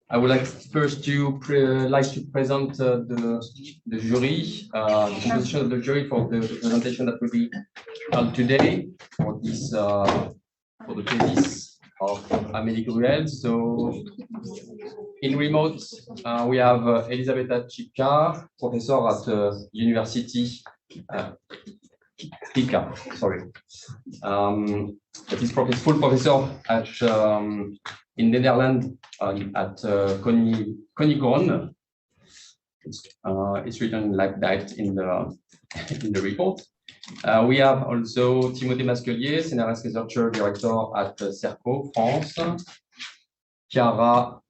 I would like first to present the jury, the composition of the jury for the presentation that will be held today for this for the thesis of Amélie Gruel. So in remote, we have Elisabetta Chicca, professor at University. Chicca, sorry. That is full professor at in Netherlands at CogniGron. It's written like that in the report. We have also Timothée Masquelier, CNRS researcher director at CerCo, France. Chiara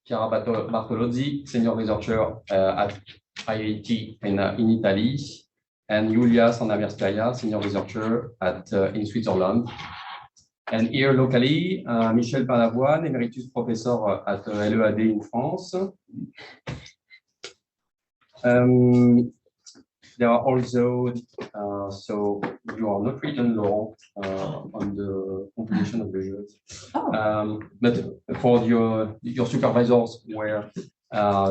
Bartolozzi, senior researcher at IIT in Italy. And Yulia, senior researcher in Switzerland. And here locally, Michel Paindavoine, Emeritus professor at LEAT in France. There are also, so you are not written, Laurent, on the composition of the jury. But for your supervisors were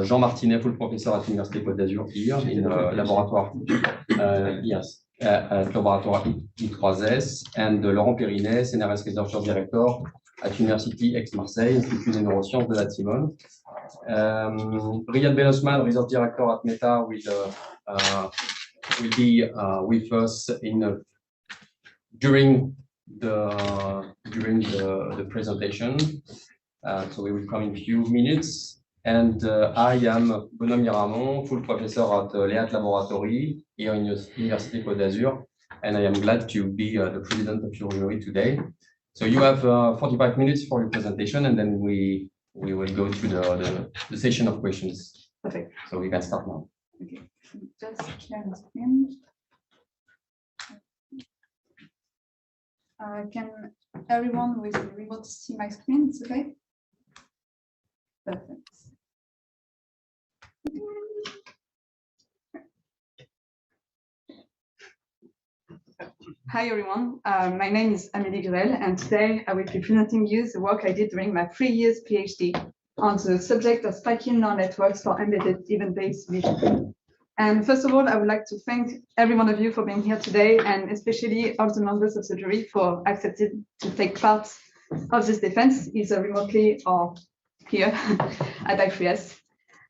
Jean Martinet, full professor at Université Côte d'Azur here in Laboratoire. Yes. Laboratoire I3S, and Laurent Périnet, CNRS Researcher Director at Université Aix-Marseille, Institut des Neurosciences de la Timone. Riyad Benosman, Research Director at Meta, will be with us during the presentation. So we will come in a few minutes. And I am Benoit Miramond, full professor at LEAT Laboratoire here in Université Côte d'Azur, and I am glad to be the president of your jury today. So you have 45 minutes for your presentation, and then we will go to the session of questions. Perfect. So we can start now. Okay. Just share the screen. Can everyone with the remote see my screen? It's okay? Perfect. Hi everyone, my name is Amélie Gruel, and today I will be presenting you the work I did during my 3 years PhD on the subject of spiking neural networks for embedded event-based vision. And first of all, I would like to thank every one of you for being here today, and especially all the members of the jury for accepting to take part of this defense, either remotely or here at I3S.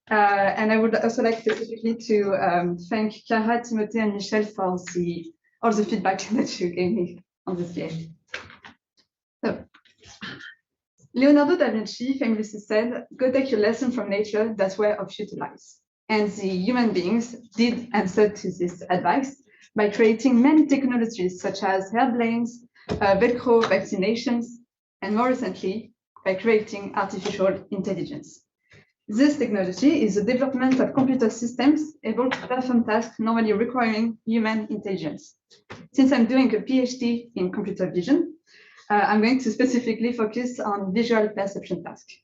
And I would also like specifically to thank Chiara, Timothée, and Michel for all the feedback that you gave me on this PhD. So, Leonardo da Vinci famously said, "Go take your lesson from nature, that's where of you to lies." And the human beings did answer to this advice by creating many technologies such as airplanes, Velcro vaccinations, and more recently, by creating artificial intelligence. This technology is the development of computer systems able to perform tasks normally requiring human intelligence. Since I'm doing a PhD in computer vision, I'm going to specifically focus on visual perception tasks.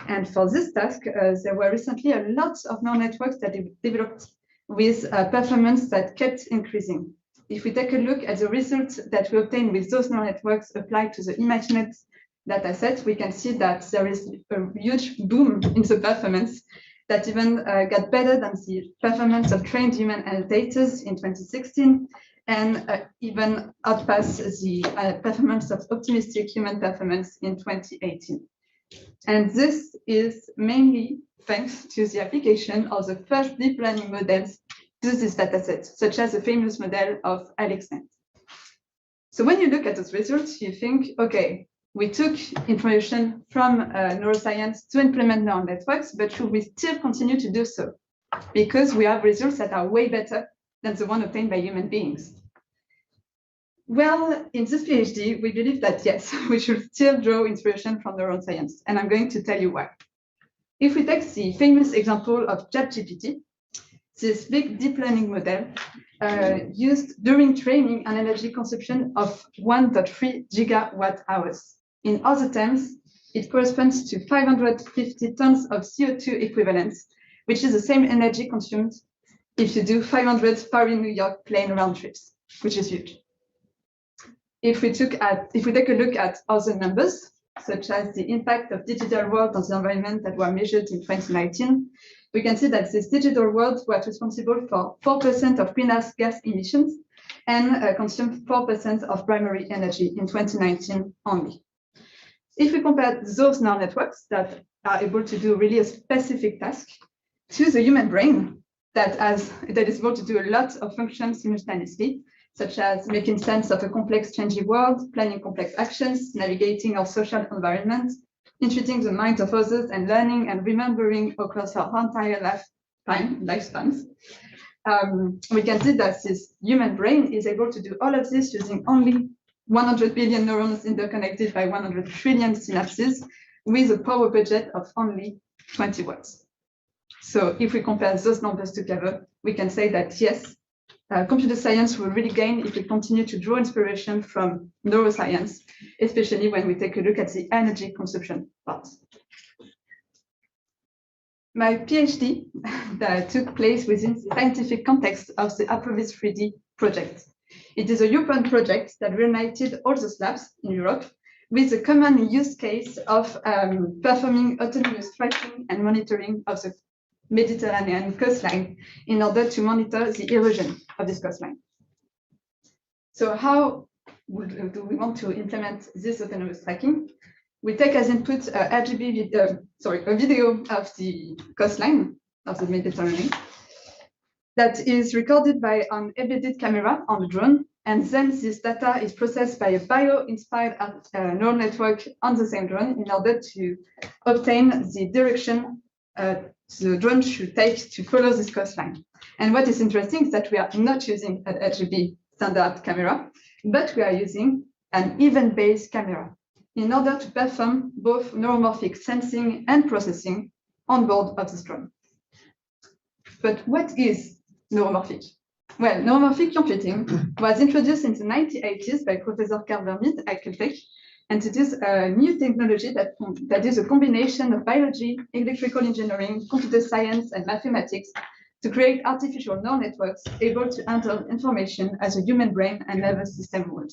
And for this task, there were recently a lot of neural networks that developed with performance that kept increasing. If we take a look at the results that we obtained with those neural networks applied to the ImageNet dataset, we can see that there is a huge boom in the performance that even got better than the performance of trained human annotators in 2016, and even outpassed the performance of optimistic human performance in 2018. And this is mainly thanks to the application of the first deep learning models to this dataset, such as the famous model of AlexNet. So when you look at those results, you think, okay, we took information from neuroscience to implement neural networks, but should we still continue to do so? Because we have results that are way better than the one obtained by human beings. Well, in this PhD, we believe that yes, we should still draw inspiration from neuroscience, and I'm going to tell you why. If we take the famous example of ChatGPT, this big deep learning model used during training an energy consumption of 1.3 gigawatt hours. In other terms, it corresponds to 550 tons of CO2 equivalents, which is the same energy consumed if you do 500 Paris-New York plane round trips, which is huge. If we take a look at other numbers, such as the impact of digital world on the environment that were measured in 2019, we can see that these digital worlds were responsible for 4% of greenhouse gas emissions and consumed 4% of primary energy in 2019 only. If we compare those neural networks that are able to do really a specific task to the human brain that is able to do a lot of functions simultaneously, such as making sense of a complex changing world, planning complex actions, navigating our social environment, entreating the minds of others, and learning and remembering across our entire lifespans. We can see that this human brain is able to do all of this using only 100 billion neurons interconnected by 100 trillion synapses with a power budget of only 20 watts. So if we compare those numbers together, we can say that yes, computer science will really gain if we continue to draw inspiration from neuroscience, especially when we take a look at the energy consumption part. My PhD that took place within the scientific context of the Aprovis 3D project. It is a European project that reunited all the labs in Europe with a common use case of performing autonomous tracking and monitoring of the Mediterranean coastline in order to monitor the erosion of this coastline. So how do we want to implement this autonomous tracking? We take as input a video of the coastline of the Mediterranean that is recorded by an embedded camera on the drone, and then this data is processed by a bio-inspired neural network on the same drone in order to obtain the direction the drone should take to follow this coastline. And what is interesting is that we are not using an RGB standard camera, but we are using an event-based camera in order to perform both neuromorphic sensing and processing on board of this drone. But what is neuromorphic? Well, neuromorphic computing was introduced in the 1980s by Professor Carver-Mead at Caltech, and it is a new technology that is a combination of biology, electrical engineering, computer science, and mathematics to create artificial neural networks able to handle information as a human brain and nervous system would.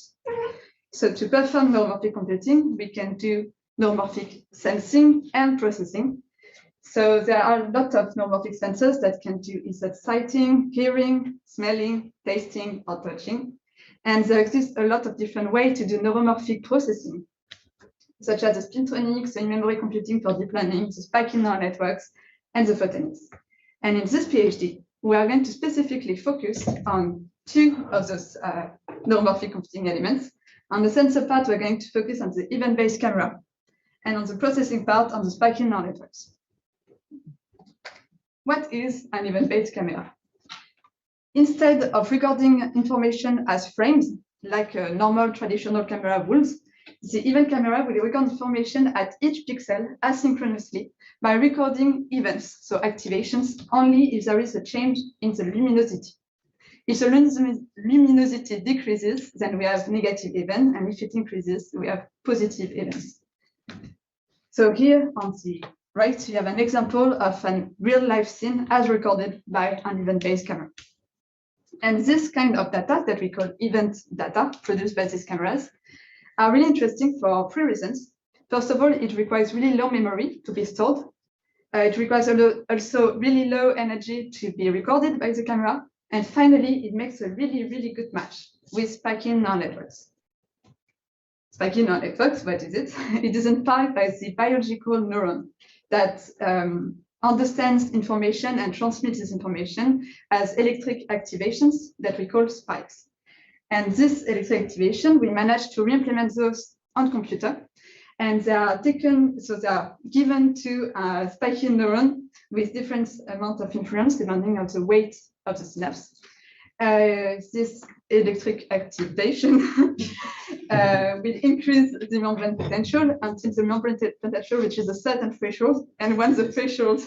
So to perform neuromorphic computing, we can do neuromorphic sensing and processing. So there are a lot of neuromorphic sensors that can do either sighting, hearing, smelling, tasting, or touching. And there exists a lot of different ways to do neuromorphic processing, such as the spintronics, the in-memory computing for deep learning, the spiking neural networks, and the photonics. And in this PhD, we are going to specifically focus on two of those neuromorphic computing elements. On the sensor part, we're going to focus on the event-based camera, and on the processing part, on the spiking neural networks. What is an event-based camera? Instead of recording information as frames, like a normal traditional camera would, the event camera will record information at each pixel asynchronously by recording events, so activations, only if there is a change in the luminosity. If the luminosity decreases, then we have negative event, and if it increases, we have positive events. So here on the right, you have an example of a real-life scene as recorded by an event-based camera. And this kind of data that we call event data produced by these cameras are really interesting for three reasons. First of all, it requires really low memory to be stored. It requires also really low energy to be recorded by the camera. And finally, it makes a really, really good match with spiking neural networks. Spiking neural networks, what is it? It is inspired by the biological neuron that understands information and transmits this information as electric activations that we call spikes. And this electric activation, we managed to re-implement those on computer. And they are taken, so they are given to a spiking neuron with different amount of influence depending on the weight of the synapse. This electric activation will increase the membrane potential until the membrane potential reaches a certain threshold. And once the threshold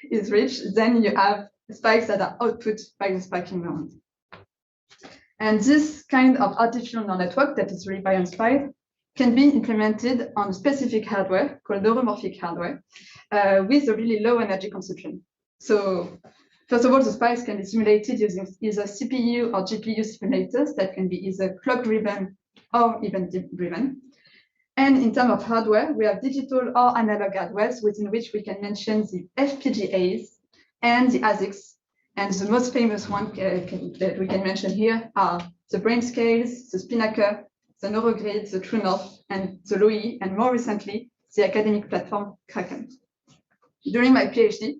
is reached, then you have spikes that are output by the spiking neuron. And this kind of artificial neural network that is really bio-inspired can be implemented on specific hardware called neuromorphic hardware with a really low energy consumption. So first of all, the spikes can be simulated using either CPU or GPU simulators that can be either clock-driven or event-driven. And in terms of hardware, we have digital or analog hardwares within which we can mention the FPGAs and the ASICs. And the most famous one that we can mention here are the brain scales, the Spinnaker, the Neurogrid, the True North, and the LEAT, and more recently, the academic platform Kraken. During my PhD,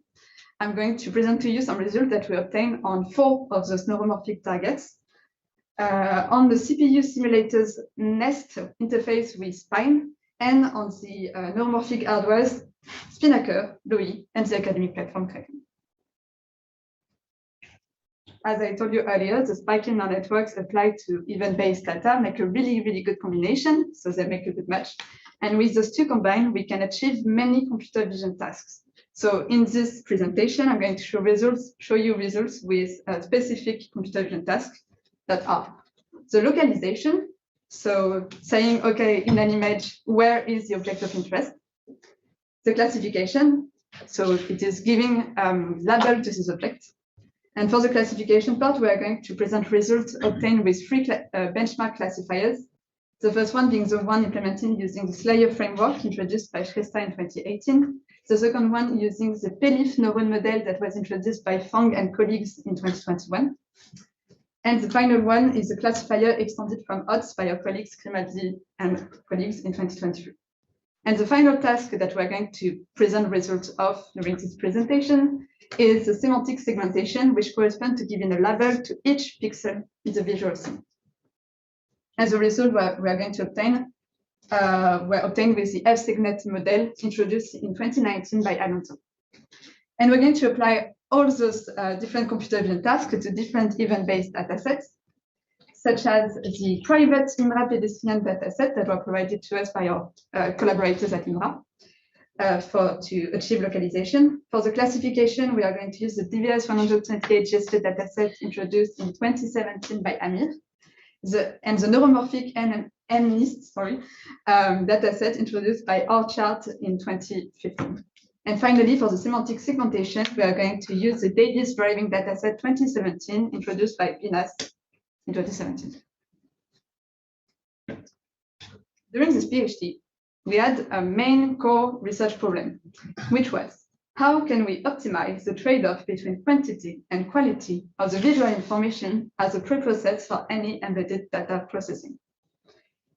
I'm going to present to you some results that we obtained on 4 of those neuromorphic targets. On the CPU simulator's Nest interface with Spine, and on the neuromorphic hardwares, Spinnaker, LEAT, and the academic platform Kraken. As I told you earlier, the spiking neural networks applied to event-based data make a really, really good combination, so they make a good match. And with those two combined, we can achieve many computer vision tasks. So in this presentation, I'm going to show you results with specific computer vision tasks that are the localization, so saying, okay, in an image, where is the object of interest? The classification, so it is giving label to this object. And for the classification part, we are going to present results obtained with 3 benchmark classifiers. The first one being the one implemented using the Slayer framework introduced by Shrestha in 2018. The second one using the PELIF neuron model that was introduced by Fang and colleagues in 2021. And the final one is a classifier extended from odds by our colleagues Grimaldi and colleagues in 2023. And the final task that we're going to present results of during this presentation is the semantic segmentation, which corresponds to giving a label to each pixel in the visual scene. As a result, we are going to obtain were obtained with the FSegnet model introduced in 2019 by Alonso. And we're going to apply all those different computer vision tasks to different event-based datasets, such as the private IMRA pedestrian dataset that were provided to us by our collaborators at IMRA to achieve localization. For the classification, we are going to use the DVS 128 GSV dataset introduced in 2017 by Amir, and the neuromorphic NNIST dataset introduced by R-Chart in 2015. And finally, for the semantic segmentation, we are going to use the Davis driving dataset 2017 introduced by Vinas in 2017. During this PhD, we had a main core research problem, which was how can we optimize the trade-off between quantity and quality of the visual information as a preprocess for any embedded data processing?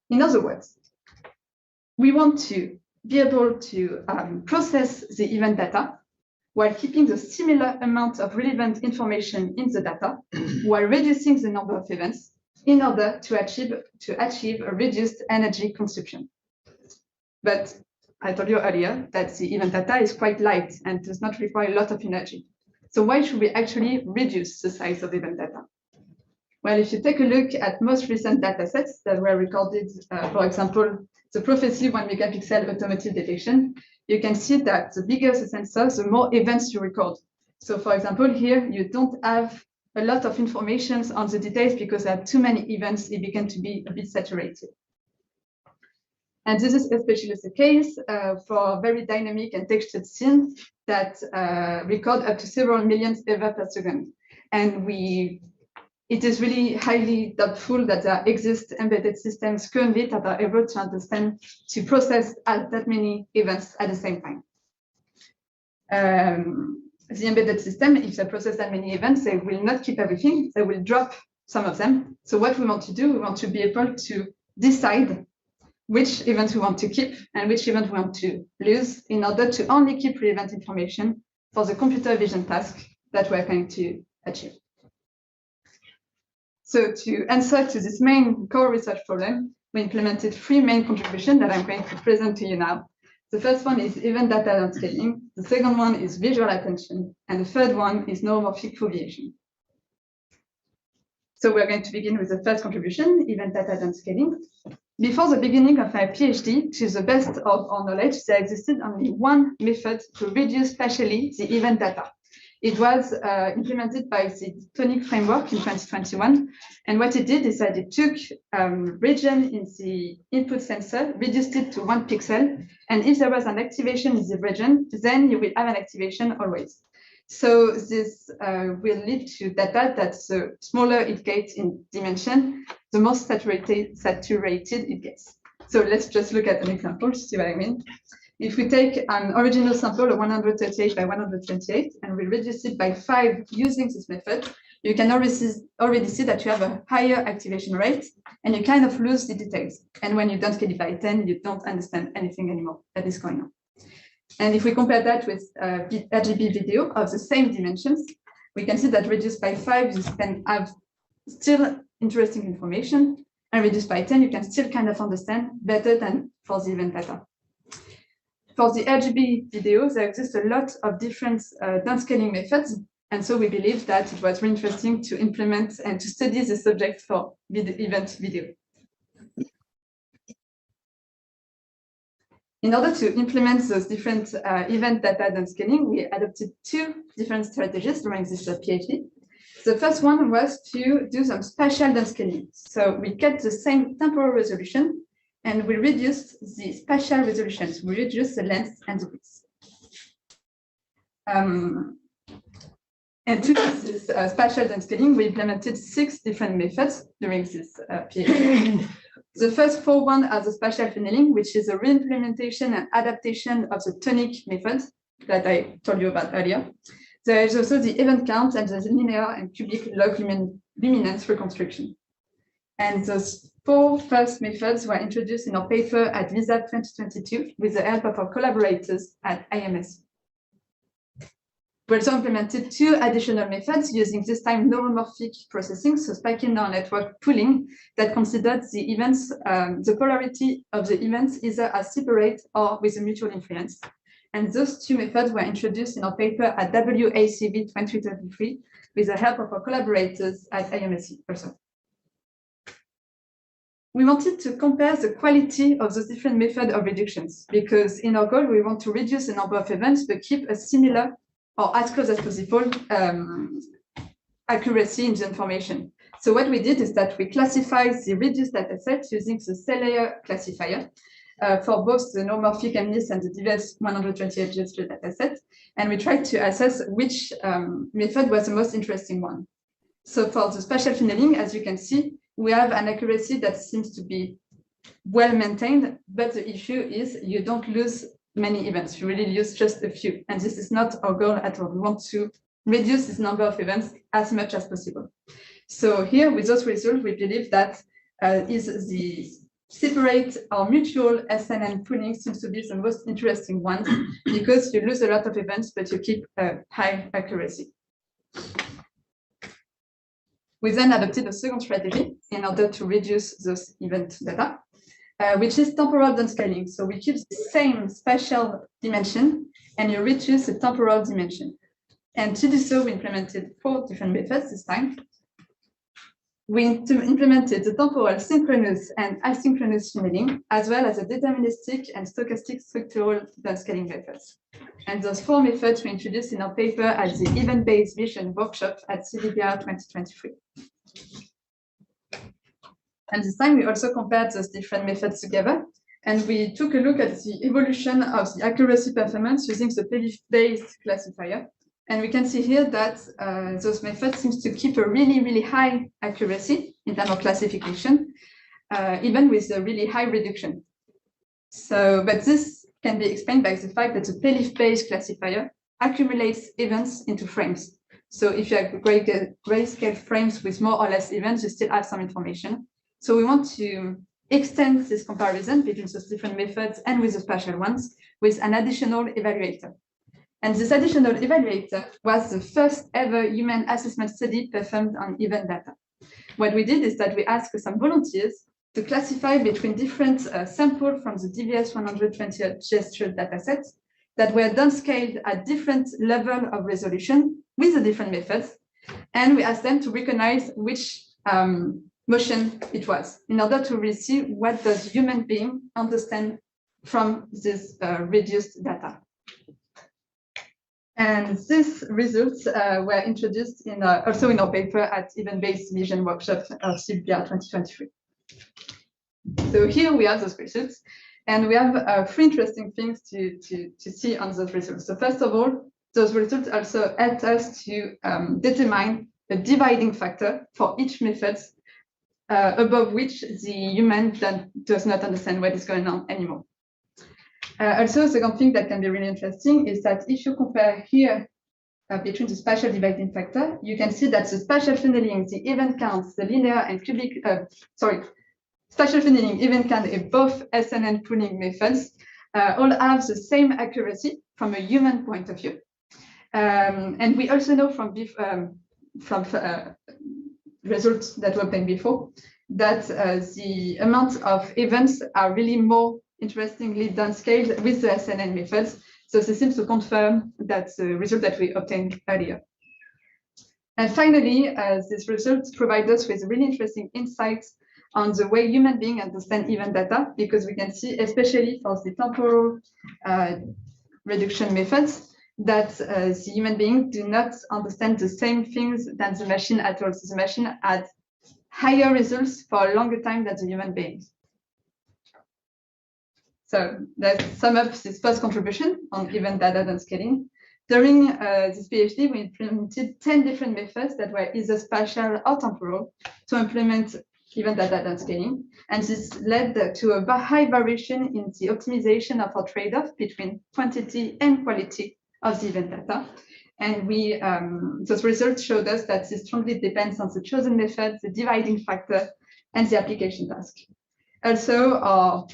In other words, we want to be able to process the event data while keeping the similar amount of relevant information in the data while reducing the number of events in order to achieve a reduced energy consumption. But I told you earlier that the event data is quite light and does not require a lot of energy. So why should we actually reduce the size of event data? Well, if you take a look at most recent data sets that were recorded, for example, the Prophecy 1 megapixel automotive detection, you can see that the bigger the sensor, the more events you record. So for example, here, you don't have a lot of information on the details because there are too many events, it began to be a bit saturated. And this is especially the case for very dynamic and textured scenes that record up to several million events per second. And it is really highly doubtful that there exist embedded systems currently that are able to understand, to process that many events at the same time. The embedded system, if they process that many events, they will not keep everything, they will drop some of them. So what we want to do, we want to be able to decide which events we want to keep and which event we want to lose in order to only keep relevant information for the computer vision task that we're going to achieve. So to answer to this main core research problem, we implemented 3 main contributions that I'm going to present to you now. The first one is event data downscaling. The second one is visual attention. And the third one is neuromorphic foveation. So we're going to begin with the first contribution, event data downscaling. Before the beginning of my PhD, to the best of our knowledge, there existed only one method to reduce spatially the event data. It was implemented by the Tonic framework in 2021. And what it did is that it took region in the input sensor, reduced it to 1 pixel. And if there was an activation in the region, then you will have an activation always. So this will lead to data that the smaller it gets in dimension, the more saturated it gets. So let's just look at an example to see what I mean. If we take an original sample of 138 by 128 and we reduce it by 5 using this method, you can already see that you have a higher activation rate and you kind of lose the details. And when you don't scale it by 10, you don't understand anything anymore that is going on. And if we compare that with RGB video of the same dimensions, we can see that reduced by 5, you can have still interesting information, and reduced by 10, you can still kind of understand better than for the event data. For the RGB video, there exists a lot of different downscaling methods, and so we believe that it was really interesting to implement and to study the subject for event video. In order to implement those different event data downscaling, we adopted 2 different strategies during this PhD. The first one was to do some spatial downscaling. So we kept the same temporal resolution and we reduced the spatial resolutions. We reduced the length and the width. And to do this spatial downscaling, we implemented 6 different methods during this PhD. The first 4 are the spatial funneling, which is a re-implementation and adaptation of the tonic method that I told you about earlier. There is also the event count and the linear and cubic log luminance reconstruction. And those 4 first methods were introduced in our paper at LEAT 2022 with the help of our collaborators at IMS. We also implemented 2 additional methods using this time neuromorphic processing, so spiking neural network pooling that considered the events, the polarity of the events either as separate or with a mutual influence. And those 2 methods were introduced in our paper at WACV 2023 with the help of our collaborators at IMS also. We wanted to compare the quality of those different methods of reductions because in our goal, we want to reduce the number of events but keep a similar or as close as possible accuracy in the information. So what we did is that we classified the reduced dataset using the cell layer classifier for both the neuromorphic MNIST and the diverse 128 gesture dataset, and we tried to assess which method was the most interesting one. So for the spatial funneling, as you can see, we have an accuracy that seems to be well maintained, but the issue is you don't lose many events, you really use just a few. And this is not our goal at all. We want to reduce this number of events as much as possible. So here with those results, we believe that is the separate or mutual SNN pooling seems to be the most interesting one because you lose a lot of events, but you keep a high accuracy. We then adopted a second strategy in order to reduce those event data, which is temporal downscaling. So we keep the same spatial dimension and you reduce the temporal dimension. And to do so, we implemented 4 different methods this time. We implemented the temporal synchronous and asynchronous funneling, as well as the deterministic and stochastic structural downscaling methods. And those 4 methods we introduced in our paper at the event-based vision workshop at CDPR 2023. And this time we also compared those different methods together, and we took a look at the evolution of the accuracy performance using the belief-based classifier. And we can see here that those methods seem to keep a really, really high accuracy in terms of classification, even with a really high reduction. So, but this can be explained by the fact that the belief-based classifier accumulates events into frames. So if you have grayscale frames with more or less events, you still have some information. So we want to extend this comparison between those different methods and with the spatial ones with an additional evaluator. And this additional evaluator was the first ever human assessment study performed on event data. What we did is that we asked some volunteers to classify between different samples from the DVS 120 gesture datasets that were downscaled at different level of resolution with the different methods. And we asked them to recognize which motion it was in order to receive what does human being understand from this reduced data. And these results were introduced in also in our paper at event-based vision workshop of CDPR 2023. So here we have those results, and we have 3 interesting things to see on those results. So first of all, those results also helped us to determine the dividing factor for each method above which the human does not understand what is going on anymore. Also, the second thing that can be really interesting is that if you compare here between the spatial dividing factor, you can see that the spatial funneling, the event counts, the linear and cubic, spatial funneling, event count, and both SNN pooling methods all have the same accuracy from a human point of view. And we also know from results that were obtained before that the amount of events are really more interestingly downscaled with the SNN methods. So this seems to confirm that the result that we obtained earlier. And finally, these results provide us with really interesting insights on the way human beings understand event data, because we can see, especially for the temporal reduction methods, that the human beings do not understand the same things than the machine at all. So the machine had higher results for a longer time than the human beings. So let's sum up this first contribution on event data downscaling. During this PhD, we implemented 10 different methods that were either spatial or temporal to implement event data downscaling. And this led to a high variation in the optimization of our trade-off between quantity and quality of the event data. And those results showed us that this strongly depends on the chosen method, the dividing factor, and the application task. Also, our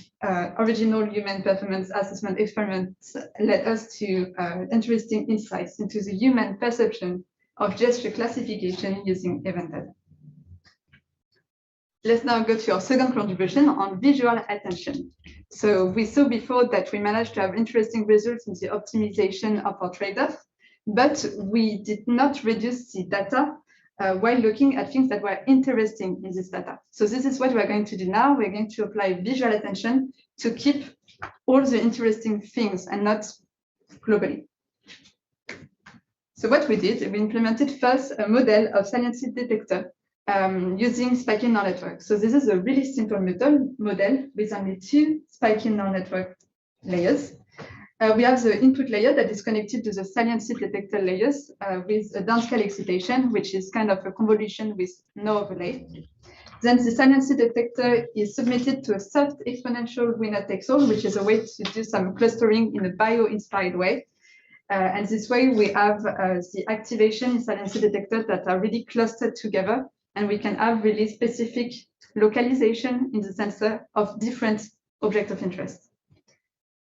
original human performance assessment experiments led us to interesting insights into the human perception of gesture classification using event data. Let's now go to our second contribution on visual attention. So we saw before that we managed to have interesting results in the optimization of our trade-off, but we did not reduce the data while looking at things that were interesting in this data. So this is what we're going to do now. We're going to apply visual attention to keep all the interesting things and not globally. So what we did, we implemented first a model of saliency detector using spiking neural network. So this is a really simple model with only 2 spiking neural network layers. We have the input layer that is connected to the saliency detector layers with a downscale excitation, which is kind of a convolution with no overlay. Then the saliency detector is submitted to a soft exponential winner-takes-all, which is a way to do some clustering in a bio-inspired way. And this way we have the activation in saliency detector that are really clustered together, and we can have really specific localization in the sensor of different objects of interest.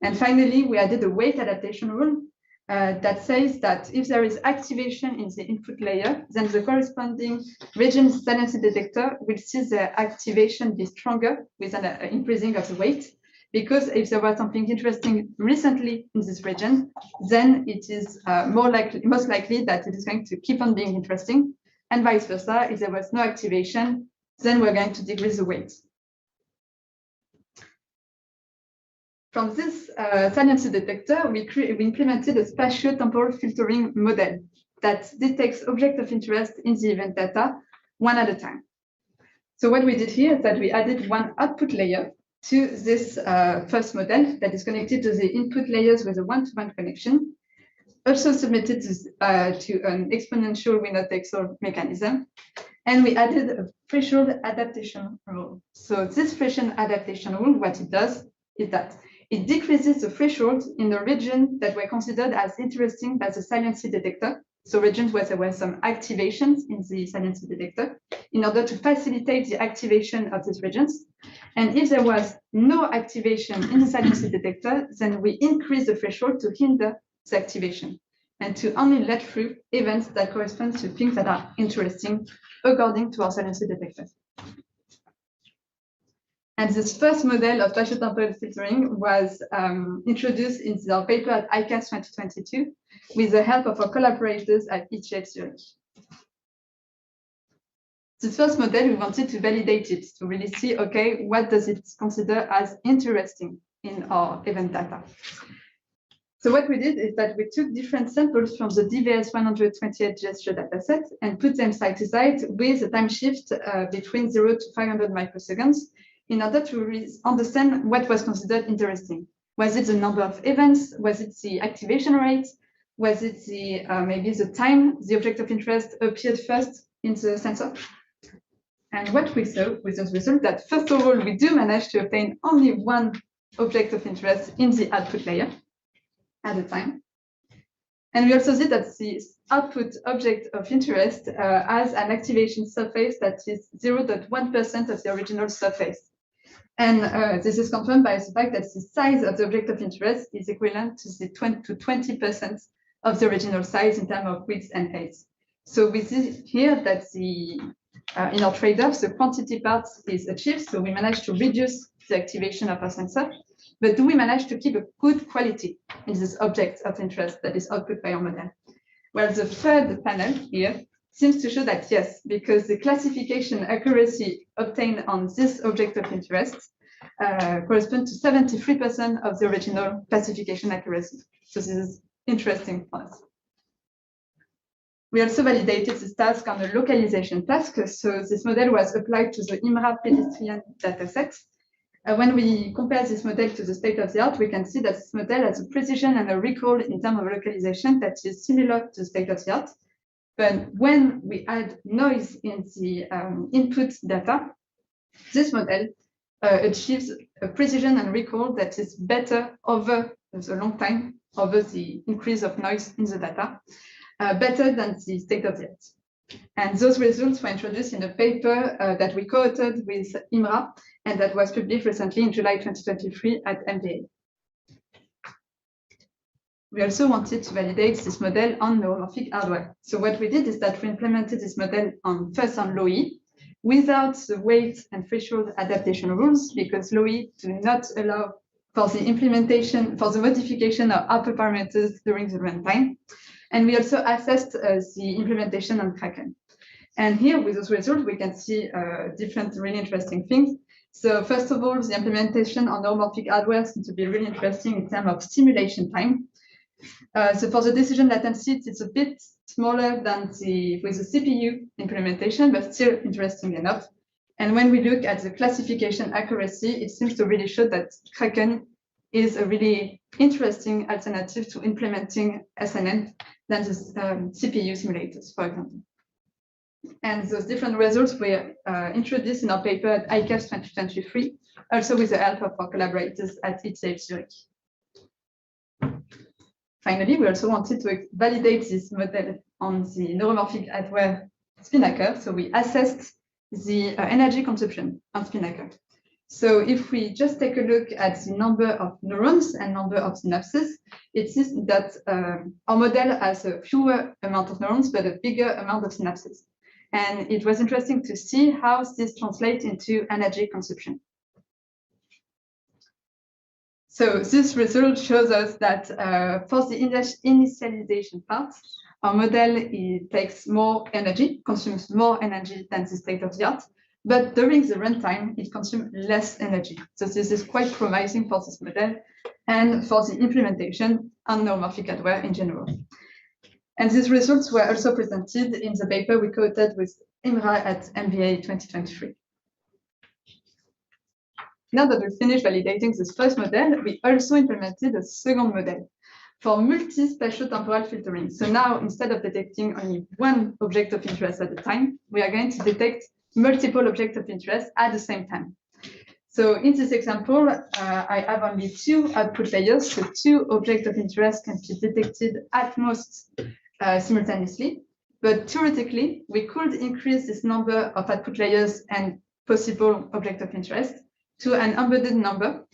And finally, we added a weight adaptation rule that says that if there is activation in the input layer, then the corresponding region saliency detector will see the activation be stronger with an increasing of the weight. Because if there was something interesting recently in this region, then it is most likely that it is going to keep on being interesting, and vice versa. If there was no activation, then we're going to decrease the weight. From this saliency detector, we implemented a spatio-temporal filtering model that detects objects of interest in the event data one at a time. So what we did here is that we added one output layer to this first model that is connected to the input layers with a one-to-one connection, also submitted to an exponential winner-takes-all mechanism. And we added a threshold adaptation rule. So this threshold adaptation rule, what it does is that it decreases the threshold in the region that were considered as interesting by the saliency detector. So regions where there were some activations in the saliency detector in order to facilitate the activation of these regions. And if there was no activation in the saliency detector, then we increase the threshold to hinder the activation and to only let through events that correspond to things that are interesting according to our saliency detector. And this first model of spatio-temporal filtering was introduced in our paper at ICAS 2022 with the help of our collaborators at ETH Zurich. This first model, we wanted to validate it, to really see, okay, what does it consider as interesting in our event data? So what we did is that we took different samples from the DVS 128 gesture dataset and put them side to side with a time shift between 0 to 500 microseconds in order to understand what was considered interesting. Was it the number of events? Was it the activation rate? Was it the maybe the time the object of interest appeared first in the sensor? And what we saw with this result that, first of all, we do manage to obtain only one object of interest in the output layer at a time. And we also see that the output object of interest has an activation surface that is 0.1% of the original surface. And this is confirmed by the fact that the size of the object of interest is equivalent to the 20% of the original size in terms of width and height. So we see here that in our trade-offs, the quantity part is achieved. So we managed to reduce the activation of our sensor. But do we manage to keep a good quality in this object of interest that is output by our model? Well, the third panel here seems to show that yes, because the classification accuracy obtained on this object of interest corresponds to 73% of the original classification accuracy. So this is interesting for us. We also validated this task on the localization task. So this model was applied to the IMRA pedestrian dataset. When we compare this model to the state of the art, we can see that this model has a precision and a recall in terms of localization that is similar to the state of the art. But when we add noise in the input data, this model achieves a precision and recall that is better over the long time, over the increase of noise in the data, better than the state of the art. And those results were introduced in a paper that we co-authored with IMRA, and that was published recently in July 2023 at MBA. We also wanted to validate this model on neuromorphic hardware. So what we did is that we implemented this model first on LOE without the weight and threshold adaptation rules, because LOE do not allow for the implementation, for the modification of upper parameters during the runtime. And we also assessed the implementation on Kraken. And here with those results, we can see different really interesting things. So first of all, the implementation on neuromorphic hardware seems to be really interesting in terms of simulation time. So for the decision latency, it's a bit smaller than with the CPU implementation, but still interesting enough. And when we look at the classification accuracy, it seems to really show that Kraken is a really interesting alternative to implementing SNN than the CPU simulators, for example. And those different results were introduced in our paper at ICAPS 2023, also with the help of our collaborators at ETH Zurich. Finally, we also wanted to validate this model on the neuromorphic hardware Spinnaker. So we assessed the energy consumption on Spinnaker. So if we just take a look at the number of neurons and number of synapses, it seems that our model has a fewer amount of neurons, but a bigger amount of synapses. And it was interesting to see how this translates into energy consumption. So this result shows us that for the initialization part, our model takes more energy, consumes more energy than the state of the art, but during the runtime, it consumes less energy. So this is quite promising for this model and for the implementation on neuromorphic hardware in general. And these results were also presented in the paper we co-authored with IMRA at MBA 2023. Now that we've finished validating this first model, we also implemented a second model for multi-spatio-temporal filtering. So now, instead of detecting only one object of interest at a time, we are going to detect multiple objects of interest at the same time. So in this example, I have only two output layers, so two objects of interest can be detected at most simultaneously. But theoretically, we could increase this number of output layers and possible object of interest to an embedded number,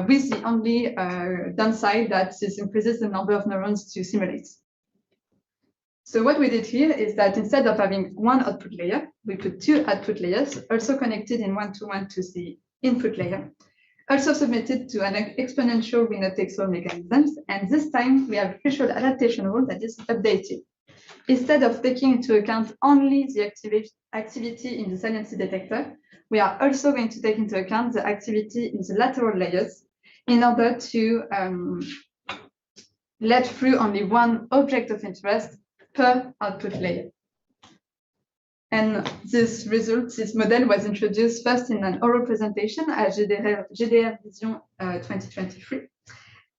with the only downside that this increases the number of neurons to simulate. So what we did here is that instead of having one output layer, we put two output layers, also connected in one-to-one to the input layer, also submitted to an exponential winner-takes-all mechanisms. And this time we have a threshold adaptation rule that is updated. Instead of taking into account only the activity in the saliency detector, we are also going to take into account the activity in the lateral layers in order to let through only one object of interest per output layer. And this model was introduced first in an oral presentation at GDR Vision 2023,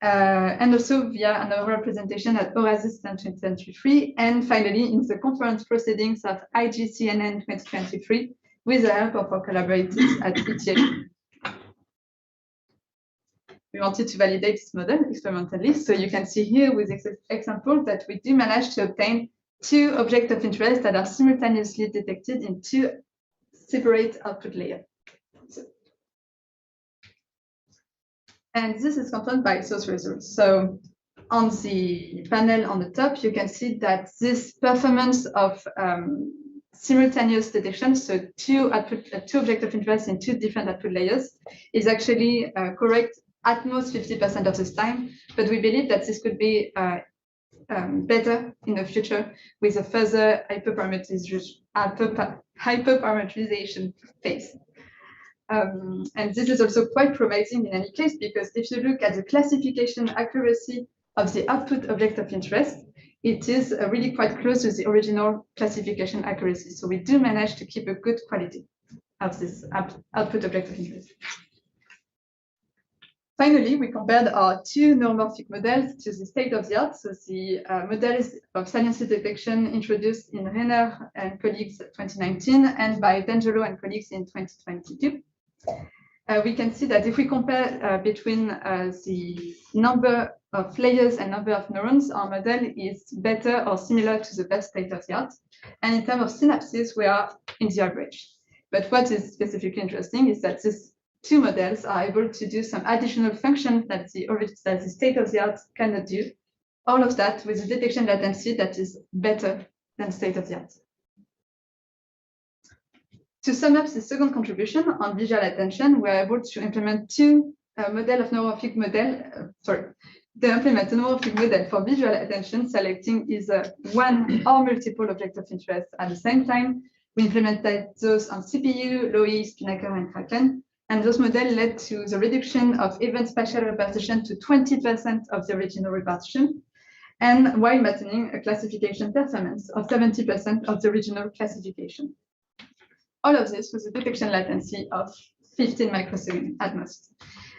and also via an oral presentation at Oasis 2023, and finally in the conference proceedings of IGCNN 2023 with the help of our collaborators at ETH. We wanted to validate this model experimentally. So you can see here with this example that we do manage to obtain two objects of interest that are simultaneously detected in two separate output layers. And this is confirmed by source results. So on the panel on the top, you can see that this performance of simultaneous detection, so two objects of interest in two different output layers, is actually correct at most 50% of this time, but we believe that this could be better in the future with a further hyperparameterization phase. And this is also quite promising in any case, because if you look at the classification accuracy of the output object of interest, it is really quite close to the original classification accuracy. So we do manage to keep a good quality of this output object of interest. Finally, we compared our two neuromorphic models to the state of the art. So the models of saliency detection introduced in Renner and colleagues 2019 and by D'Angelo and colleagues in 2022. We can see that if we compare between the number of layers and number of neurons, our model is better or similar to the best state of the art. And in terms of synapses, we are in the average. But what is specifically interesting is that these two models are able to do some additional functions that the state of the art cannot do. All of that with a detection latency that is better than state of the art. To sum up the second contribution on visual attention, we are able to implement two model of neuromorphic model. Implement a neuromorphic model for visual attention, selecting either one or multiple objects of interest at the same time. We implemented those on CPU, Lowy, Spinnaker, and Kraken. And those models led to the reduction of event spatial repartition to 20% of the original repartition, and while maintaining a classification performance of 70% of the original classification. All of this with a detection latency of 15 microseconds at most.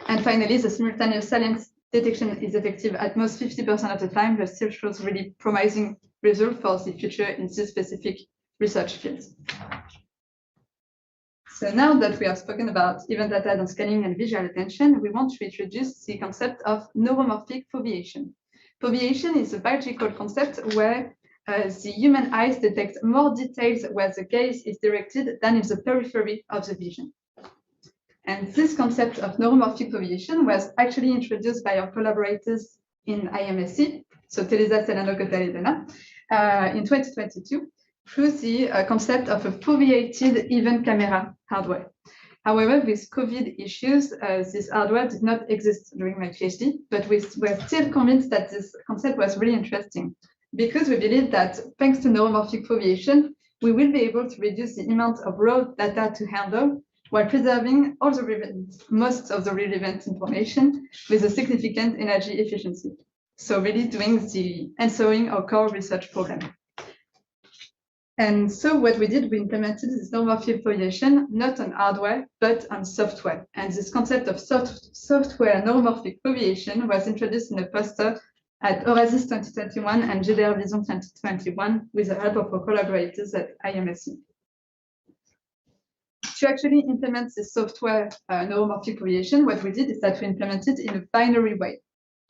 And finally, the simultaneous salience detection is effective at most 50% of the time, but still shows really promising results for the future in this specific research field. So now that we have spoken about event data on scanning and visual attention, we want to introduce the concept of neuromorphic foveation. Foveation is a biological concept where the human eyes detect more details where the gaze is directed than in the periphery of the vision. And this concept of neuromorphic foveation was actually introduced by our collaborators in IMSC, so Teresa Celano Cotalidana, in 2022. Through the concept of a foveated event camera hardware. However, with COVID issues, this hardware did not exist during my PhD, but we were still convinced that this concept was really interesting because we believe that thanks to neuromorphic foveation, we will be able to reduce the amount of raw data to handle while preserving all the most of the relevant information with a significant energy efficiency. So really doing the answering our core research problem. And so what we did, we implemented this neuromorphic foveation not on hardware, but on software. And this concept of software neuromorphic foveation was introduced in a poster at Oasis 2021 and GDR Vision 2021 with the help of our collaborators at IMSC. To actually implement this software neuromorphic foveation, what we did is that we implemented in a binary way.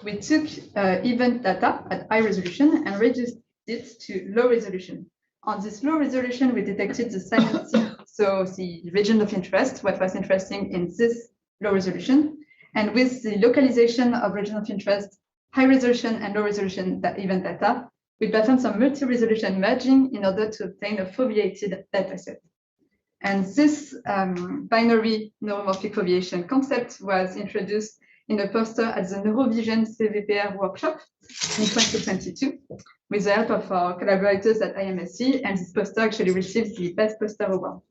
We took event data at high resolution and reduced it to low resolution. On this low resolution, we detected the saliency, so the region of interest, what was interesting in this low resolution. And with the localization of region of interest, high resolution and low resolution event data, we performed some multi-resolution merging in order to obtain a foveated dataset. And this binary neuromorphic foveation concept was introduced in a poster at the Neurovision CVPR workshop in 2022 with the help of our collaborators at IMSC, and this poster actually received the Best Poster Award.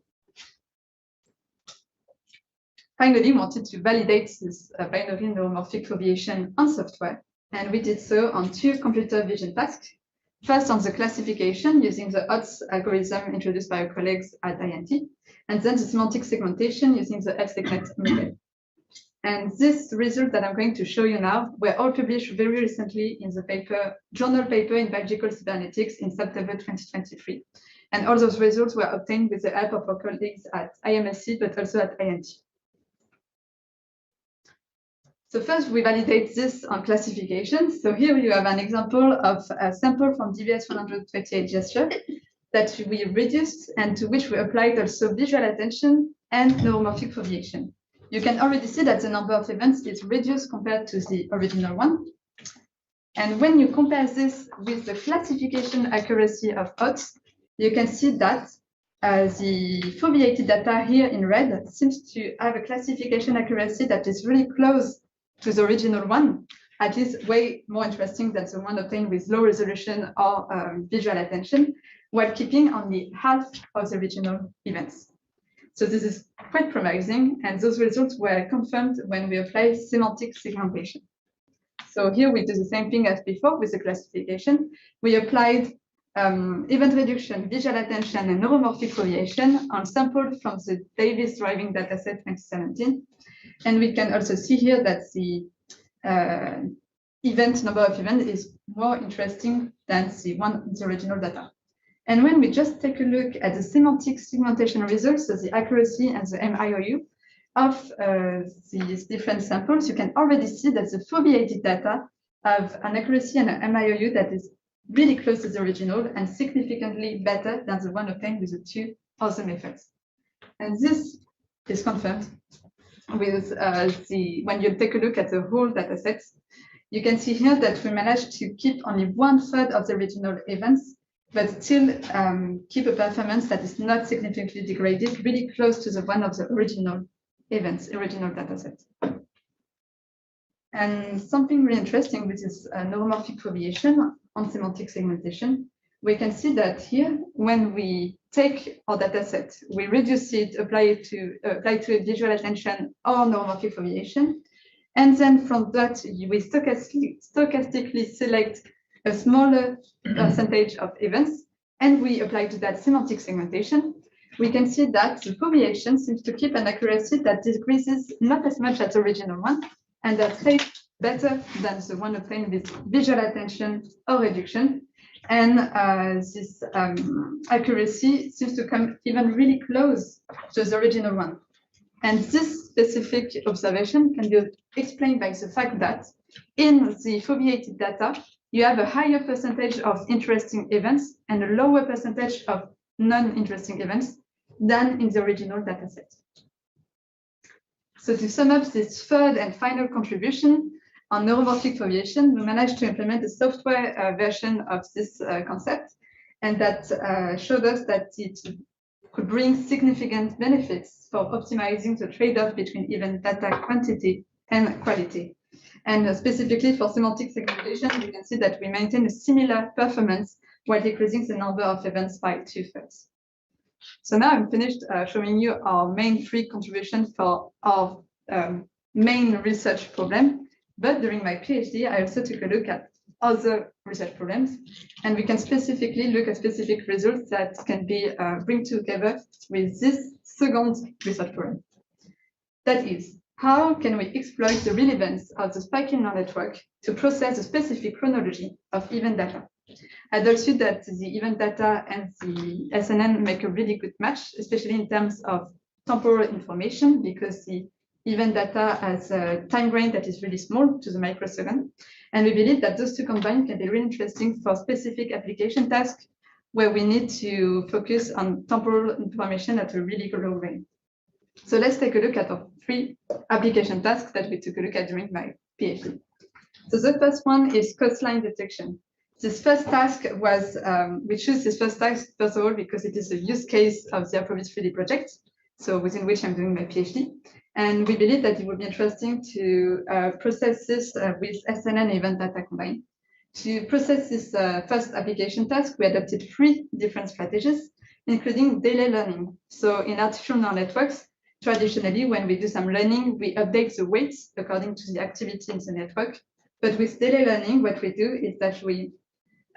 Finally, we wanted to validate this binary neuromorphic foveation on software, and we did so on two computer vision tasks. First, on the classification using the odds algorithm introduced by our colleagues at INT, and then the semantic segmentation using the FSegNet model. And this result that I'm going to show you now were all published very recently in the journal paper in biological cybernetics in September 2023. And all those results were obtained with the help of our colleagues at IMSC, but also at INT. So first, we validate this on classification. So here you have an example of a sample from DBS 128 gesture that we reduced and to which we applied also visual attention and neuromorphic foveation. You can already see that the number of events is reduced compared to the original one. And when you compare this with the classification accuracy of odds, you can see that the foveated data here in red seems to have a classification accuracy that is really close to the original one, at least way more interesting than the one obtained with low resolution or visual attention, while keeping only half of the original events. So this is quite promising, and those results were confirmed when we applied semantic segmentation. So here we do the same thing as before with the classification. We applied event reduction, visual attention, and neuromorphic foveation on samples from the Davis driving dataset 2017. And we can also see here that the number of events is more interesting than the one in the original data. And when we just take a look at the semantic segmentation results, so the accuracy and the MIOU of these different samples, you can already see that the foveated data have an accuracy and an MIOU that is really close to the original and significantly better than the one obtained with the two other methods. And this is confirmed with when you take a look at the whole data sets. You can see here that we managed to keep only 1/3 of the original events, but still keep a performance that is not significantly degraded, really close to the one of the original events, original dataset. And something really interesting with this neuromorphic foveation on semantic segmentation, we can see that here, when we take our dataset, we reduce it, apply to visual attention or neuromorphic foveation, and then from that, we stochastically select a smaller percentage of events, and we apply to that semantic segmentation. We can see that the foveation seems to keep an accuracy that decreases not as much as the original one, and that stays better than the one obtained with visual attention or reduction. And this accuracy seems to come even really close to the original one. And this specific observation can be explained by the fact that in the foveated data, you have a higher percentage of interesting events and a lower percentage of non-interesting events than in the original dataset. So to sum up this third and final contribution on neuromorphic foveation, we managed to implement a software version of this concept, and that showed us that it could bring significant benefits for optimizing the trade-off between event data quantity and quality. And specifically for semantic segmentation, you can see that we maintain a similar performance while decreasing the number of events by 2/3. So now I'm finished showing you our main three contributions for our main research problem. But during my PhD, I also took a look at other research problems, and we can specifically look at specific results that can be bring together with this second research problem. That is, how can we exploit the relevance of the spiking neural network to process the specific chronology of event data? I told you that the event data and the SNN make a really good match, especially in terms of temporal information, because the event data has a time grain that is really small, to the microsecond. And we believe that those two combined can be really interesting for specific application tasks where we need to focus on temporal information at a really low grain. So let's take a look at our three application tasks that we took a look at during my PhD. So the first one is coastline detection. This first task was, we choose this first task, first of all, because it is a use case of the Approvis 3D project, so within which I'm doing my PhD. And we believe that it would be interesting to process this with SNN event data combined. To process this first application task, we adopted 3 different strategies, including delay learning. So in artificial neural networks, traditionally, when we do some learning, we update the weights according to the activity in the network. But with delay learning, what we do is that we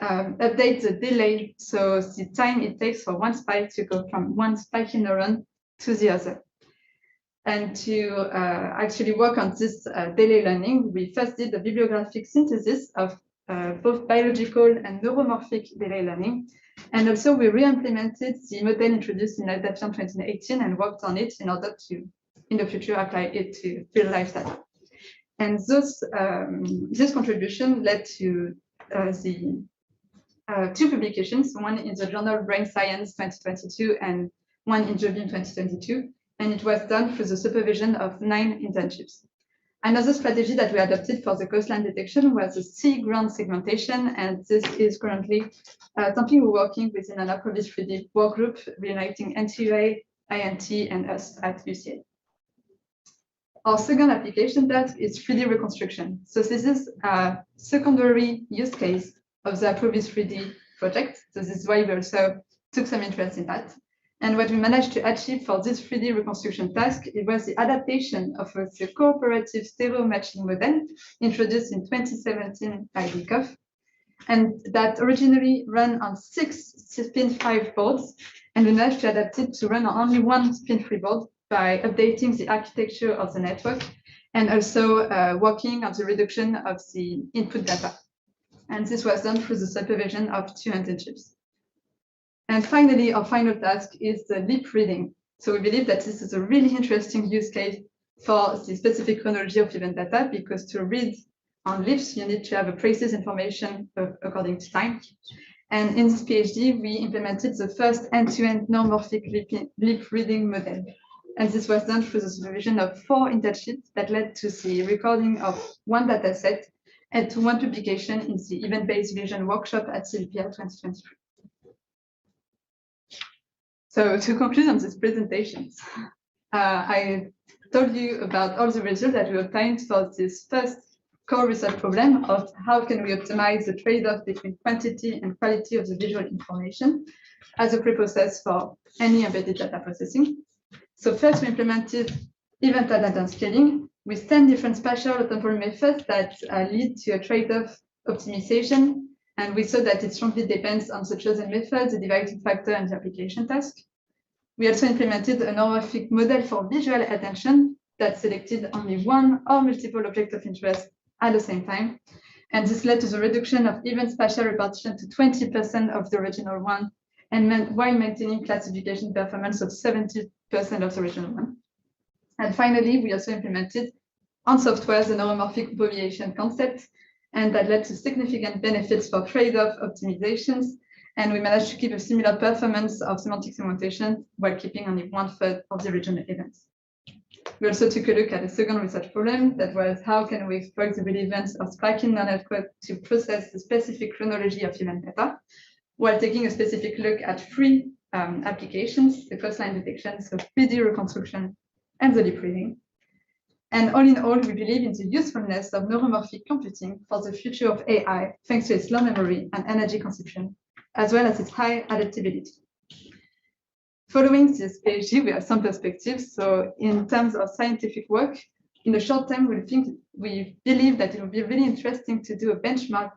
update the delay, so the time it takes for one spike to go from one spiking neuron to the other. And to actually work on this delay learning, we first did the bibliographic synthesis of both biological and neuromorphic delay learning. And also we re-implemented the model introduced in Adaptation 2018 and worked on it in order to, in the future, apply it to real-life data. And this contribution led to the two publications, one in the journal Brain Science 2022 and one in JOBIM 2022. And it was done through the supervision of 9 internships. Another strategy that we adopted for the coastline detection was the sea ground segmentation, and this is currently something we're working with in an Acrovis 3D work group, reuniting NTUA, INT, and us at UCL. Our second application task is 3D reconstruction. So this is a secondary use case of the Acrovis 3D project. So this is why we also took some interest in that. And what we managed to achieve for this 3D reconstruction task, it was the adaptation of a cooperative stereo matching model introduced in 2017 by Likov, and that originally ran on 6 spin-5 boards, and we managed to adapt it to run on only 1 spin-3 board by updating the architecture of the network and also working on the reduction of the input data. And this was done through the supervision of 2 internships. And finally, our final task is the leap reading. So we believe that this is a really interesting use case for the specific chronology of event data, because to read on leaps, you need to have a precise information according to time. And in this PhD, we implemented the first end-to-end neuromorphic leap reading model. And this was done through the supervision of 4 internships that led to the recording of 1 data set and to 1 publication in the event-based vision workshop at CLPR 2023. So to conclude on these presentations, I told you about all the results that we obtained for this first core research problem of how can we optimize the trade-off between quantity and quality of the visual information as a preprocess for any embedded data processing. So first we implemented event data scaling with 10 different spatial or temporal methods that lead to a trade-off optimization. And we saw that it strongly depends on the chosen method, the dividing factor, and the application task. We also implemented a neuromorphic model for visual attention that selected only 1 or multiple objects of interest at the same time. And this led to the reduction of event spatial repartition to 20% of the original one, and while maintaining classification performance of 70% of the original one. And finally, we also implemented on software the neuromorphic foveation concept, and that led to significant benefits for trade-off optimizations. And we managed to keep a similar performance of semantic segmentation while keeping only 1/3 of the original events. We also took a look at a second research problem that was how can we exploit the relevance of spiking neural network to process the specific chronology of event data, while taking a specific look at 3 applications, the coastline detection, so 3D reconstruction, and the leap reading. And all in all, we believe in the usefulness of neuromorphic computing for the future of AI, thanks to its low memory and energy consumption, as well as its high adaptability. Following this PhD, we have some perspectives. So in terms of scientific work, in the short term, we believe that it would be really interesting to do a benchmark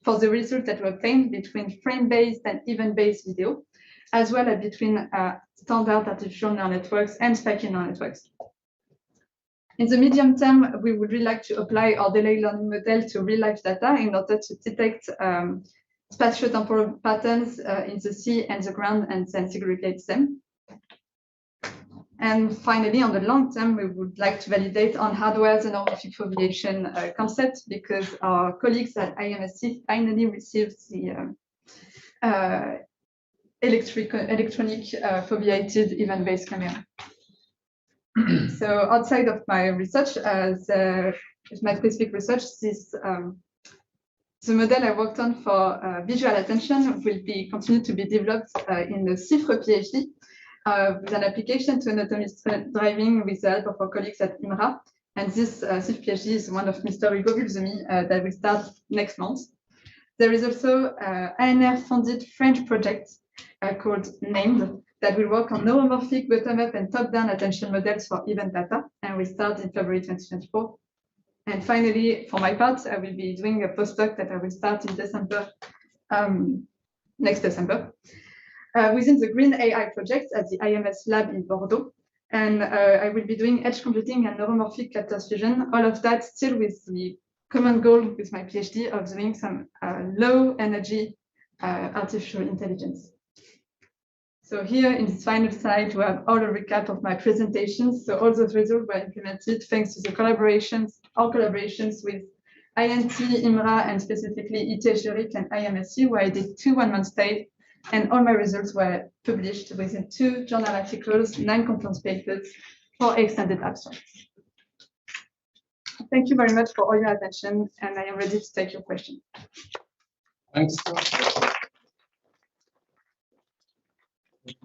for the results that were obtained between frame-based and event-based video, as well as between standard artificial neural networks and spiking neural networks. In the medium term, we would really like to apply our delay learning model to real-life data in order to detect spatio-temporal patterns in the sea and the ground and then segregate them. And finally, on the long term, we would like to validate on hardware the neuromorphic foveation concept, because our colleagues at IMSC finally received the electronic foveated event-based camera. So outside of my research, my specific research, the model I worked on for visual attention will continue to be developed in the CIFRE PhD with an application to autonomous driving with the help of our colleagues at IMRA. And this CIFRE PhD is one of Mr. Hugo Bulzemi that will start next month. There is also an ANR-funded French project called NAMED that will work on neuromorphic bottom-up and top-down attention models for event data, and will start in February 2024. And finally, for my part, I will be doing a postdoc that I will start in December, next December, within the Green AI project at the IMS lab in Bordeaux. And I will be doing edge computing and neuromorphic captors fusion, all of that still with the common goal with my PhD of doing some low energy artificial intelligence. So here in this final slide, we have all a recap of my presentations. So all those results were implemented thanks to the collaborations with INT, IMRA, and specifically ETH Zurich and IMSU, where I did 2 one-month stays, and all my results were published within 2 journal articles, 9 conference papers, 4 extended abstracts. Thank you very much for all your attention, and I am ready to take your questions. Thanks.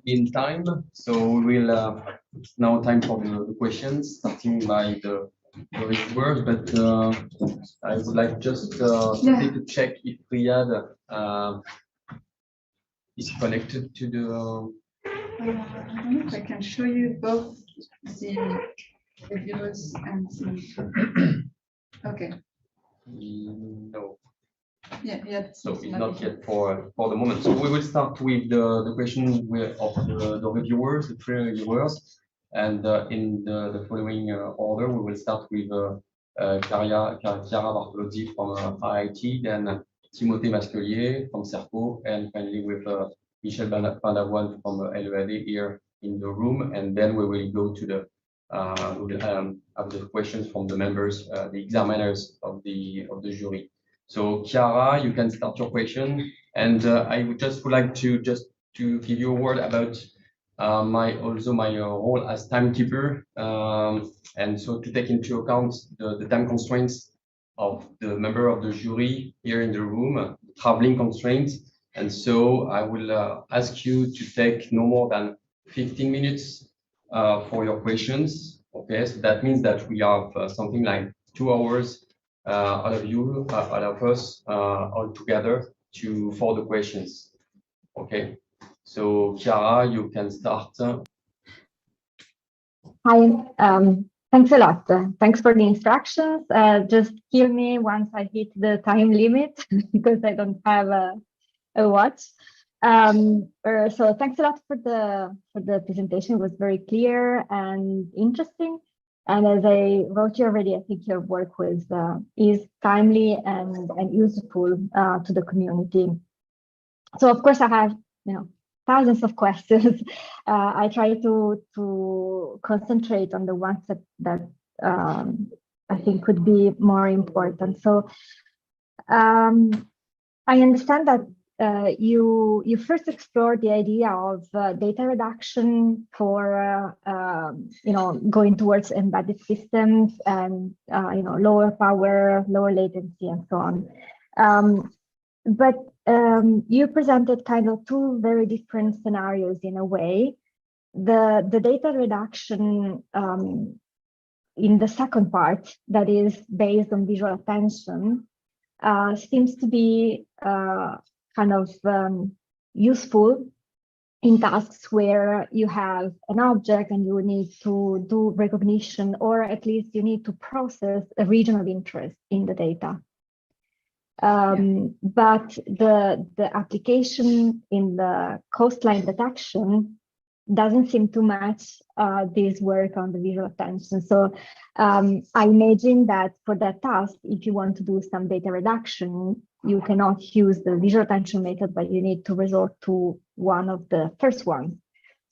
In time, so we will it's now time for the questions, starting by the reviewers, but I would like just to check if Riyad is connected to the. I don't know if I can show you both the reviewers and the. Okay. No. Yeah. So it's not yet for the moment. So we will start with the questions of the reviewers, the 3 reviewers, and in the following order, we will start with Chiara Bartolozzi from IIT, then Timothée Masquelier from CerCo, and finally with Michel Paindavoine from LEAT here in the room, and then we will go to the have the questions from the members, the examiners of the jury. So Chiara, you can start your question, and I would like to give you a word about my role as timekeeper, and so to take into account the time constraints of the member of the jury here in the room, traveling constraints, and so I will ask you to take no more than 15 minutes for your questions. Okay, so that means that we have something like 2 hours. All of us, all together for the questions. Okay, so Chiara, you can start. Hi, thanks a lot. Thanks for the instructions. Just kill me once I hit the time limit because I don't have a watch. So thanks a lot for the presentation. It was very clear and interesting. And as I wrote you already, I think your work is timely and useful to the community. So of course I have thousands of questions. I try to concentrate on the ones that I think could be more important. So I understand that you first explored the idea of data reduction for going towards embedded systems and lower power, lower latency, and so on. But you presented kind of 2 very different scenarios in a way. The data reduction in the second part, that is based on visual attention, seems to be kind of useful in tasks where you have an object and you need to do recognition, or at least you need to process a region of interest in the data. But the application in the coastline detection doesn't seem to match this work on the visual attention. So I imagine that for that task, if you want to do some data reduction, you cannot use the visual attention method, but you need to resort to one of the first ones.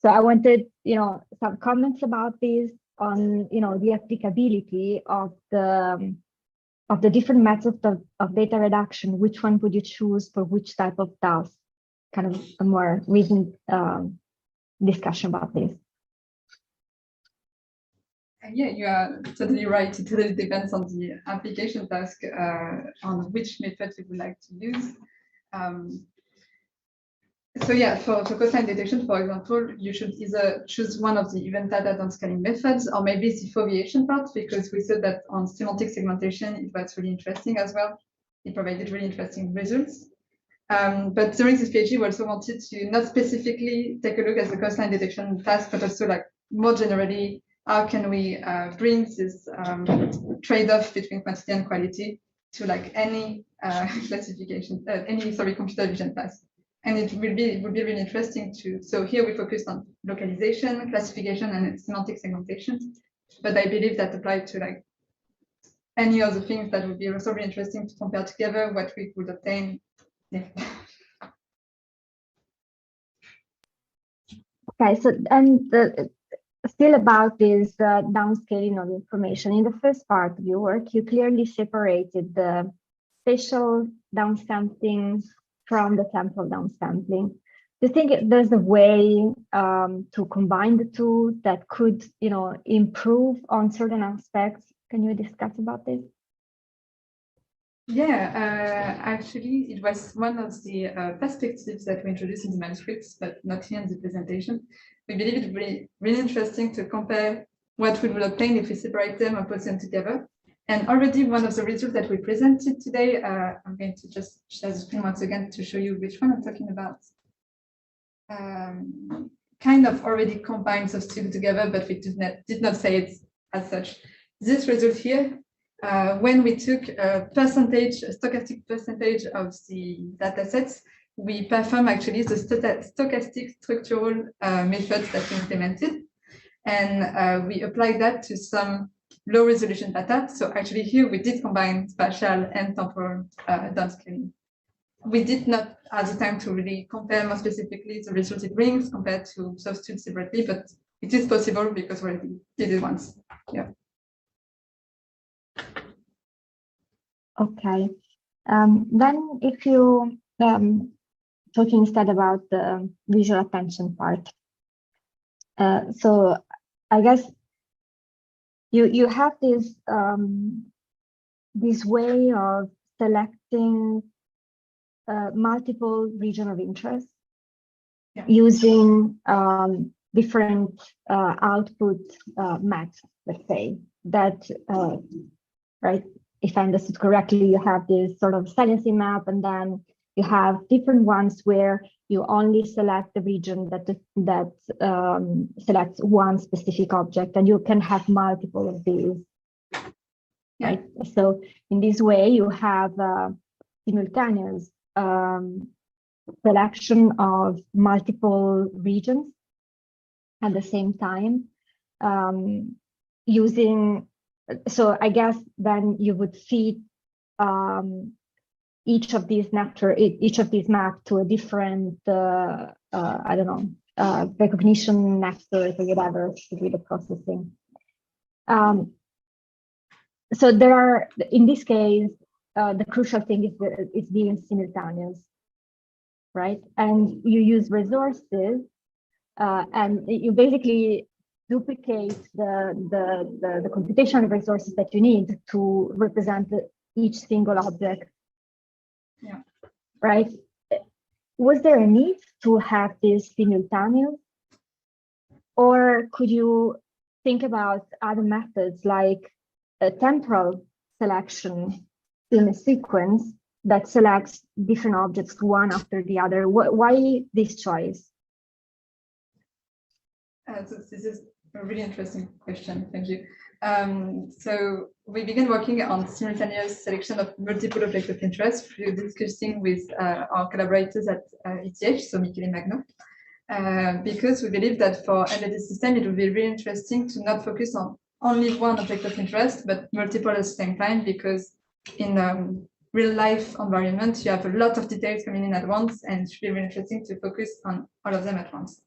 So I wanted, some comments about this on, the applicability of the different methods of data reduction. Which one would you choose for which type of task? Kind of a more recent discussion about this. Yeah, you are totally right. It totally depends on the application task, on which method you would like to use. So yeah, for coastline detection, for example, you should either choose one of the event data downscaling methods, or maybe the foveation part, because we said that on semantic segmentation, it was really interesting as well. It provided really interesting results. But during this PhD, we also wanted to not specifically take a look at the coastline detection task, but also like more generally, how can we bring this trade-off between quantity and quality to like any computer vision task. And it would be really interesting to. So here we focused on localization, classification, and semantic segmentation. But I believe that applied to like any other things that would be also really interesting to compare together, what we could obtain. Yeah. Okay, so and still about this downscaling of information. In the first part of your work, you clearly separated the spatial downsampling from the temporal downsampling. Do you think there's a way to combine the two that could, improve on certain aspects? Can you discuss about this? Yeah, actually, it was one of the perspectives that we introduced in the manuscripts, but not here in the presentation. We believe it would be really interesting to compare what we will obtain if we separate them or put them together. And already one of the results that we presented today, I'm going to just share the screen once again to show you which one I'm talking about. Kind of already combines those two together, but we did not say it as such. This result here, when we took a stochastic percentage of the data sets, we perform actually the stochastic structural methods that we implemented. And we applied that to some low resolution data. So actually here we did combine spatial and temporal downscaling. We did not have the time to really compare more specifically the results it brings compared to those two separately, but it is possible because we already did it once. Yeah. Okay. Then if you talking instead about the visual attention part. So I guess you have this this way of selecting multiple region of interest, yeah, using different output maps, let's say, that, right, if I understood correctly, you have this sort of saliency map, and then you have different ones where you only select the region that selects one specific object, and you can have multiple of these, yeah, right? So in this way, you have simultaneous selection of multiple regions at the same time, using, so I guess then you would feed each of these maps to a different, I don't know, recognition network or whatever to do the processing. So there are, in this case, the crucial thing is being simultaneous, right? And you use resources, and you basically duplicate the computational resources that you need to represent each single object. Yeah. Right? Was there a need to have this simultaneous, or could you think about other methods like a temporal selection in a sequence that selects different objects one after the other? Why this choice? So this is a really interesting question. Thank you. So we began working on simultaneous selection of multiple objects of interest through discussing with our collaborators at ETH, so Michel and Magno, because we believe that for embedded system, it would be really interesting to not focus on only one object of interest, but multiple at the same time, because in real life environment, you have a lot of details coming in at once, and it should be really interesting to focus on all of them at once.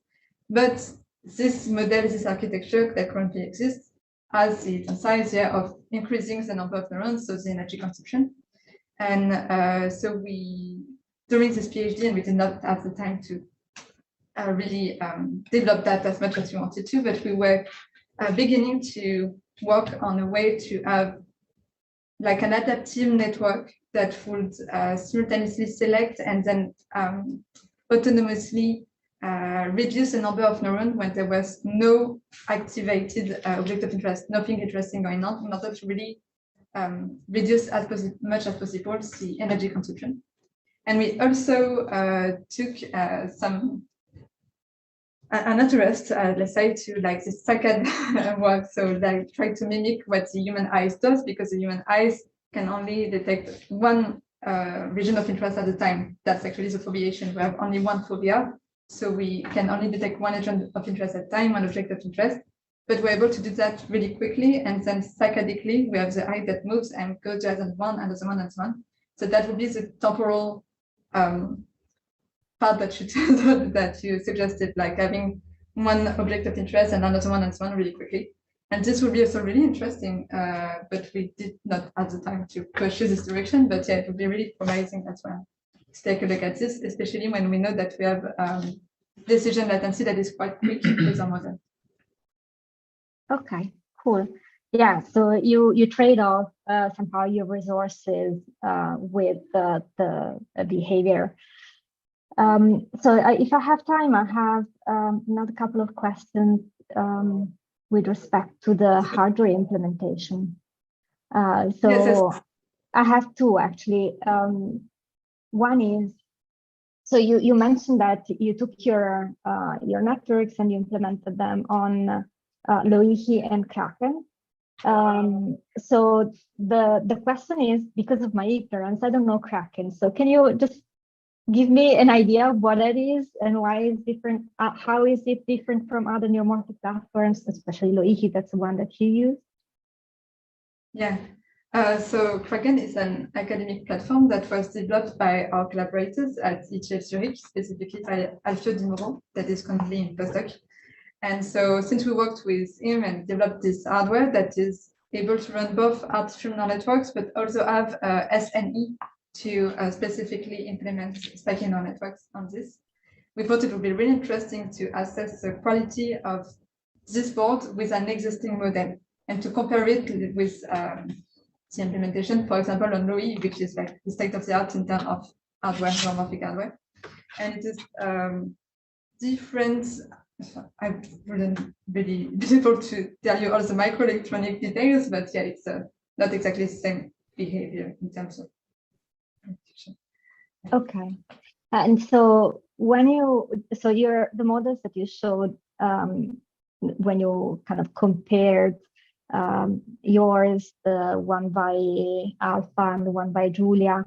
But this model, this architecture that currently exists, has the downside here of increasing the number of neurons, so the energy consumption. And so we, during this PhD, and we did not have the time to really develop that as much as we wanted to, but we were beginning to work on a way to have like an adaptive network that would simultaneously select and then autonomously reduce the number of neurons when there was no activated object of interest, nothing interesting going on, in order to really reduce as much as possible the energy consumption. And we also took an interest, let's say, to like the second work, so like try to mimic what the human eyes does, because the human eyes can only detect one region of interest at a time. That's actually the foveation. We have only one fovea. So we can only detect one region of interest at a time, one object of interest. but we're able to do that really quickly. And then cyclically, we have the eye that moves and goes to another one, and so on and so on. So that would be the temporal part that you suggested, like having one object of interest and another one and so on really quickly. And this would be also really interesting, but we did not have the time to pursue this direction. But yeah, it would be really promising as well to take a look at this, especially when we know that we have decision latency that is quite quick with our model. Okay, cool. Yeah, so you trade off somehow your resources with the behavior. So if I have time, I have another couple of questions with respect to the hardware implementation. Yes. I have two actually. One is, so you mentioned that you took your networks and you implemented them on LEAT and Kraken. So the question is, because of my ignorance, I don't know Kraken. So can you just give me an idea of what it is and why it's different? How is it different from other neuromorphic platforms, especially LEAT? That's the one that you use. Yeah. So Kraken is an academic platform that was developed by our collaborators at ETH Zurich, specifically by Alfio Di Moro, that is currently in postdoc. And so since we worked with him and developed this hardware that is able to run both artificial neural networks, but also have SNE to specifically implement spiking neural networks on this, we thought it would be really interesting to assess the quality of this board with an existing model and to compare it with the implementation, for example, on LEAT, which is like the state of the art in terms of hardware, neuromorphic hardware. And it is different. I wouldn't really be able to tell you all the microelectronic details, but yeah, it's not exactly the same behavior in terms of competition. Okay. And so when the models that you showed when you kind of compared yours, the one by Alpha and the one by Yulia,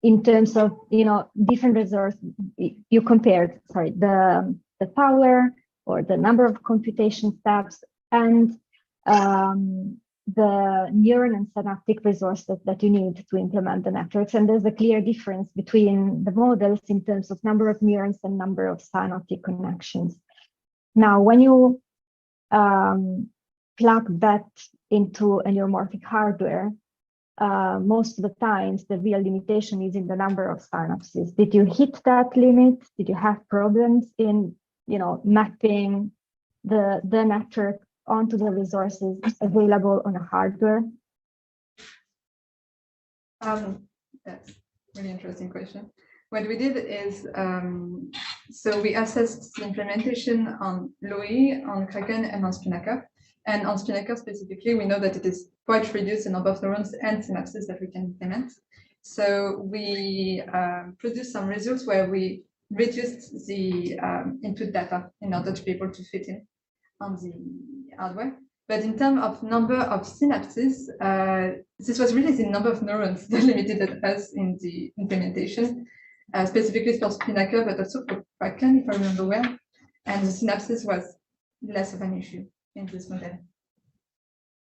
in terms of different resources, you compared the power or the number of computation steps and the neuron and synaptic resources that you need to implement the networks. And there's a clear difference between the models in terms of number of neurons and number of synaptic connections. Now, when you plug that into a neuromorphic hardware, most of the times the real limitation is in the number of synapses. Did you hit that limit? Did you have problems in mapping the network onto the resources available on a hardware? That's a really interesting question. What we did is, so we assessed the implementation on LEAT, on Kraken, and on Spinnaker. And on Spinnaker specifically, we know that it is quite reduced in number of neurons and synapses that we can implement. So we produced some results where we reduced the input data in order to be able to fit in on the hardware. But in terms of number of synapses, this was really the number of neurons that limited us in the implementation, specifically for Spinnaker, but also for Kraken, if I remember well. And the synapses was less of an issue in this model.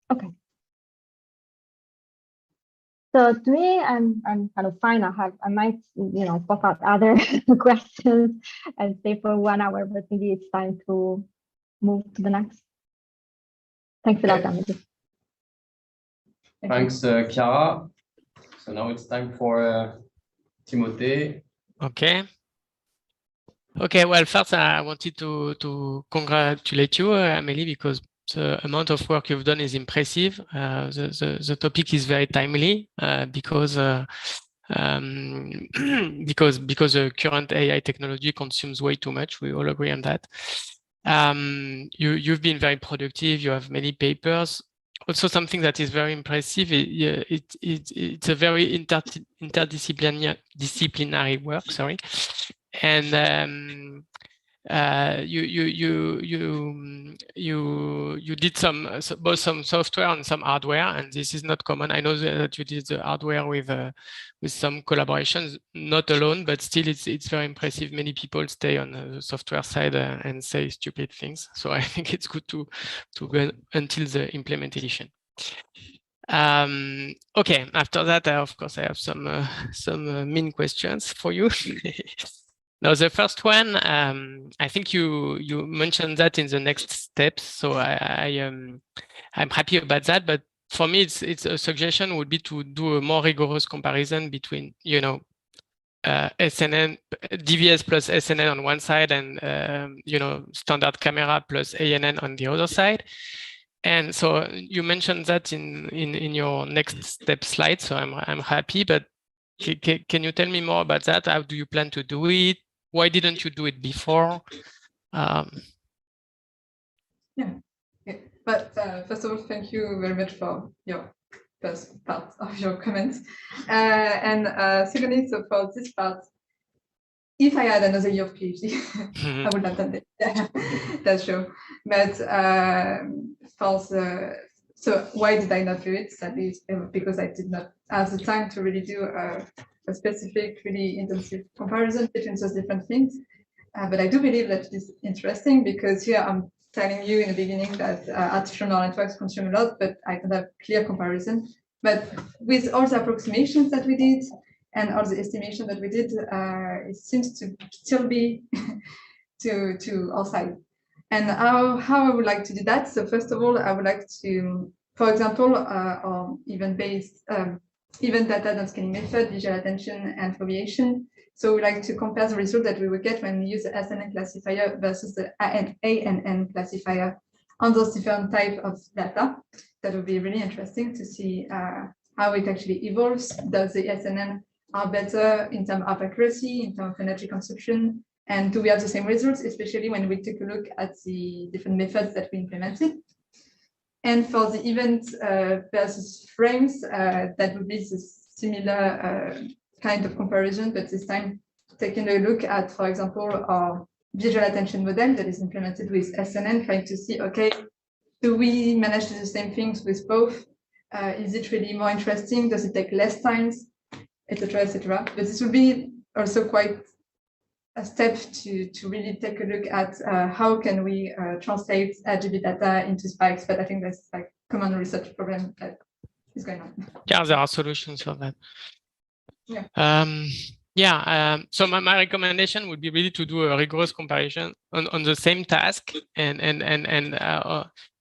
Okay. So to me, I'm kind of fine. I might pop out other questions and stay for 1 hour, but maybe it's time to move to the next. Thanks a lot, Amélie. Thanks, Chiara. So now it's time for Timothée. Okay. Okay, well, first I wanted to congratulate you, Amélie, because the amount of work you've done is impressive. The topic is very timely because the current AI technology consumes way too much. We all agree on that. You've been very productive. You have many papers. Also, something that is very impressive. It's a very interdisciplinary work. Sorry. And you did both some software and some hardware, and this is not common. I know that you did the hardware with some collaborations, not alone, but still it's very impressive. Many people stay on the software side and say stupid things. So I think it's good to go until the implementation. Okay, after that, of course, I have some mean questions for you. Now, the first one, I think you mentioned that in the next steps, so I'm happy about that. But for me, it's a suggestion would be to do a more rigorous comparison between, you know, SNN, DVS plus SNN on one side, and you know, standard camera plus ANN on the other side. And so you mentioned that in your next step slide, so I'm happy. But can you tell me more about that? How do you plan to do it? Why didn't you do it before? Yeah. Okay. But first of all, thank you very much for your first part of your comments. And secondly, so for this part, if I had another year of PhD, I would have done it. That's true. But so why did I not do it? Sadly, because I did not have the time to really do a specific, really intensive comparison between those different things. But I do believe that it is interesting, because here I'm telling you in the beginning that artificial neural networks consume a lot, but I don't have clear comparison. But with all the approximations that we did and all the estimation that we did, it seems to still be to our side. And how I would like to do that. So first of all, I would like to, for example, on event-based event data and scaling method, visual attention, and foveation. So we like to compare the result that we would get when we use the SNN classifier versus the ANN classifier on those different type of data. That would be really interesting to see how it actually evolves. Does the SNN are better in terms of accuracy, in terms of energy consumption, and do we have the same results, especially when we take a look at the different methods that we implemented? And for the event versus frames, that would be the similar kind of comparison, but this time taking a look at, for example, our visual attention model that is implemented with SNN, trying to see, okay, do we manage to do the same things with both? Is it really more interesting? Does it take less times, etc., etc.? But this will be also quite a step to really take a look at how can we translate RGB data into spikes. But I think that's like common research problem that is going on. Yeah, there are solutions for that. Yeah. So my recommendation would be really to do a rigorous comparison on the same task, and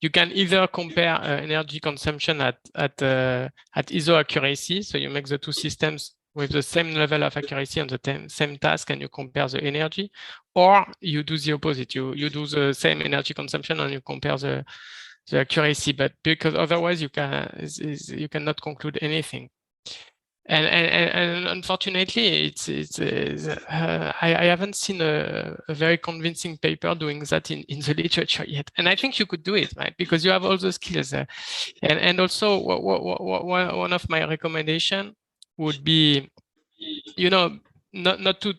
you can either compare energy consumption at ISO accuracy. So you make the two systems with the same level of accuracy on the same task, and you compare the energy, or you do the opposite. You do the same energy consumption and you compare the accuracy, but because otherwise you cannot conclude anything. And unfortunately, I haven't seen a very convincing paper doing that in the literature yet. And I think you could do it, right? Because you have all the skills. And also, one of my recommendations would be, you know, not to